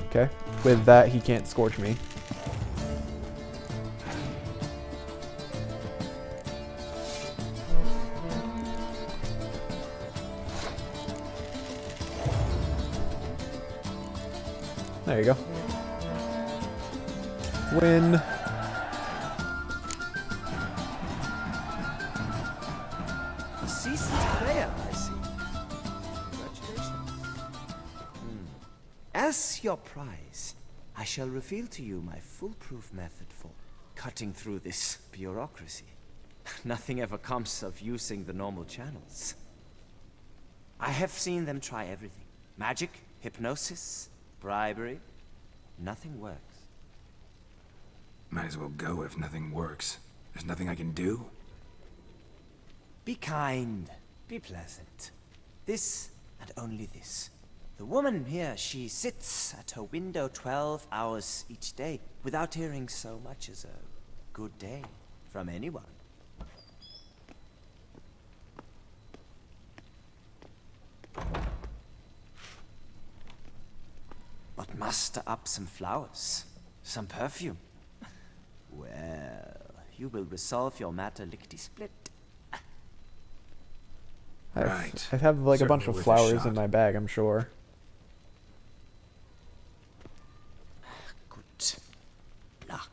S1: Okay, with that he can't Scorch me. There you go. Win.
S14: Seasoned player, I see. Congratulations. As your prize, I shall reveal to you my foolproof method for cutting through this bureaucracy. Nothing ever comes of using the normal channels. I have seen them try everything. Magic, hypnosis, bribery. Nothing works.
S3: Might as well go if nothing works. There's nothing I can do.
S14: Be kind. Be pleasant. This and only this. The woman here, she sits at her window 12 hours each day without hearing so much as a good day from anyone. But muster up some flowers, some perfume. Well, you will resolve your matter lickety-split.
S1: I have like a bunch of flowers in my bag, I'm sure.
S14: Good luck.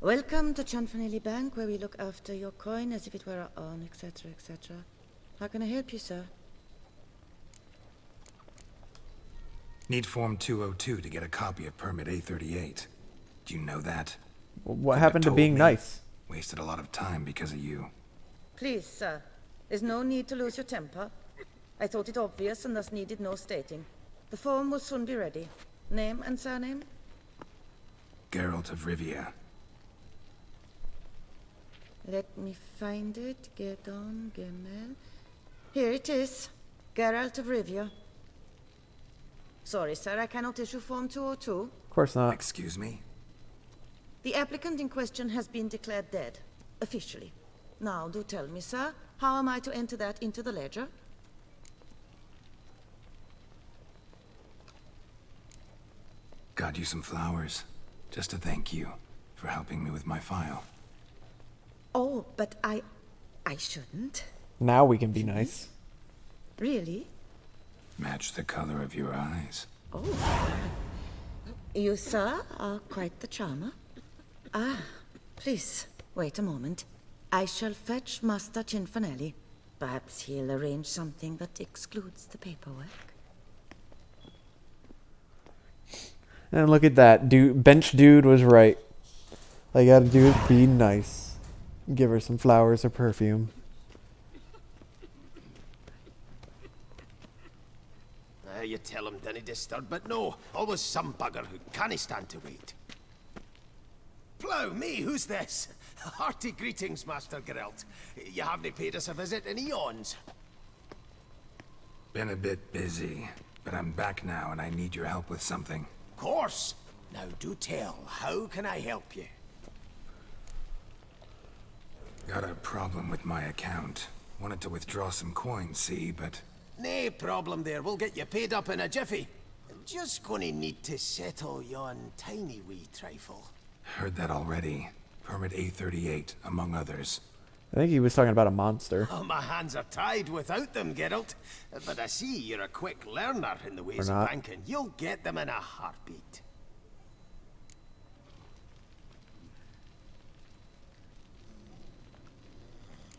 S7: Welcome to Chanfanelli Bank, where we look after your coin as if it were our own, etc., etc. How can I help you, sir?
S3: Need Form 202 to get a copy of Permit A38. Do you know that?
S1: What happened to being nice?
S3: Wasted a lot of time because of you.
S7: Please, sir. There's no need to lose your temper. I thought it obvious and thus needed no stating. The form will soon be ready. Name and surname?
S3: Geralt of Rivia.
S7: Let me find it. Gedon, Gemel. Here it is. Geralt of Rivia. Sorry, sir, I cannot issue Form 202.
S1: Of course not.
S3: Excuse me?
S7: The applicant in question has been declared dead, officially. Now, do tell me, sir, how am I to enter that into the ledger?
S3: Got you some flowers, just to thank you for helping me with my file.
S7: Oh, but I shouldn't.
S1: Now we can be nice.
S7: Really?
S3: Match the color of your eyes.
S7: Oh. You, sir, are quite the charmer. Ah, please, wait a moment. I shall fetch Master Cinfanelli. Perhaps he'll arrange something that excludes the paperwork.
S1: And look at that. Bench dude was right. All you gotta do is be nice. Give her some flowers or perfume.
S10: You tell him, dinna disturb, but no, always some bugger who can't stand to wait. Plough me, who's this? Hearty greetings, Master Geralt. You haven't paid us a visit in eons.
S3: Been a bit busy, but I'm back now and I need your help with something.
S20: Of course. Now do tell, how can I help you?
S3: Got a problem with my account. Wanted to withdraw some coins, see, but...
S20: No problem there, we'll get you paid up in a jiffy. I'm just gonna need to settle yon tiny wee trifle.
S3: Heard that already. Permit A38, among others.
S1: I think he was talking about a monster.
S20: Oh, my hands are tied without them, Geralt. But I see you're a quick learner in the ways
S1: Or
S20: of
S1: not.
S20: banking. You'll get them in a heartbeat.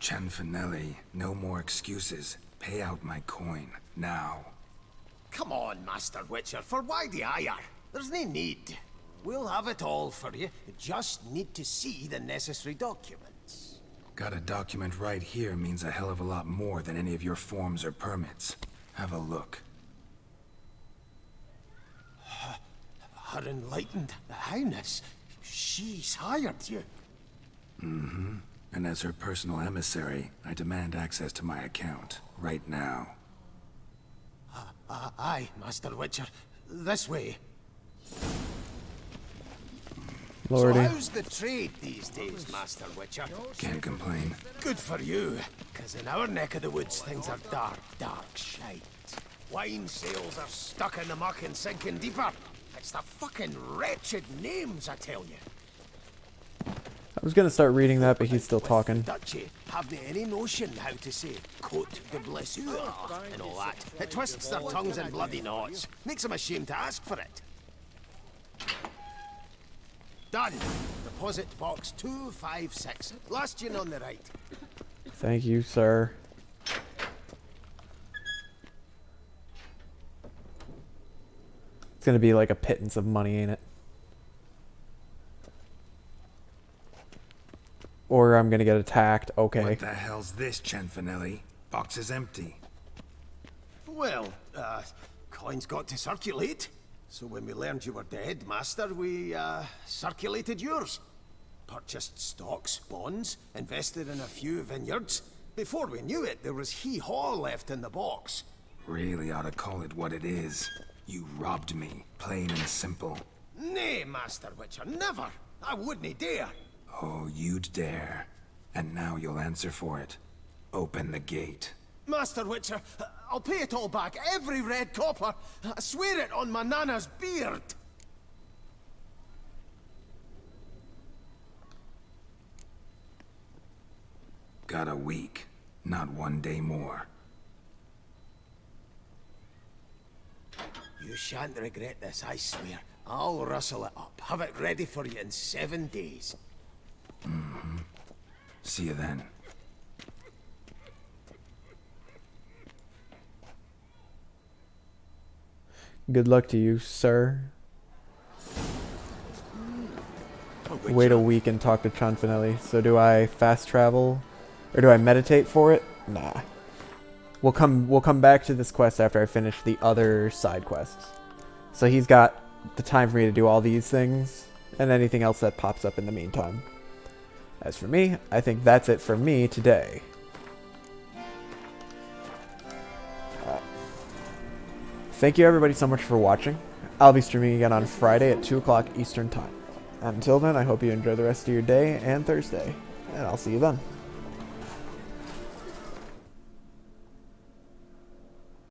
S3: Cianfanelli, no more excuses. Pay out my coin, now.
S20: Come on, Master Witcher, for why the ire? There's no need. We'll have it all for you. You just need to see the necessary documents.
S3: Got a document right here means a hell of a lot more than any of your forms or permits. Have a look.
S20: Her enlightened highness, she's hired you.
S3: Mm-hmm. And as her personal emissary, I demand access to my account, right now.
S20: Aye, Master Witcher. This way.
S1: Lordy.
S20: So how's the trade these days, Master Witcher?
S3: Can't complain.
S20: Good for you, because in our neck of the woods, things are dark, dark shite. Wine sales are stuck in the muck and sinking deeper. It's the fucking wretched names, I tell you.
S1: I was gonna start reading that, but he's still talking.
S20: Duchy, haven't any notion how to say Côte de Blessure and all that. It twists their tongues in bloody knots. Makes them ashamed to ask for it. Done. Deposit box 256. Last yin on the right.
S1: Thank you, sir. It's gonna be like a pittance of money, ain't it? Or I'm gonna get attacked. Okay.
S3: What the hell's this, Cianfanelli? Box is empty.
S20: Well, coins got to circulate. So when we learned you were dead, Master, we, circulated yours. Purchased stocks, bonds, invested in a few vineyards. Before we knew it, there was hee-haw left in the box.
S3: Really ought to call it what it is. You robbed me, plain and simple.
S20: Nay, Master Witcher, never. I wouldn't dare.
S3: Oh, you'd dare. And now you'll answer for it. Open the gate.
S20: Master Witcher, I'll pay it all back, every red copper. I swear it on my nana's beard.
S3: Got a week, not 1 day more.
S20: You shan't regret this, I swear. I'll rustle it up, have it ready for you in 7 days.
S3: Mm-hmm. See you then.
S1: Good luck to you, sir. Wait a week and talk to Cianfanelli. So do I fast travel? Or do I meditate for it? Nah. We'll come back to this quest after I finish the other side quests. So he's got the time for me to do all these things and anything else that pops up in the meantime. As for me, I think that's it for me today. Thank you everybody so much for watching. I'll be streaming again on Friday at 2 o'clock Eastern Time. Until then, I hope you enjoy the rest of your day and Thursday, and I'll see you then.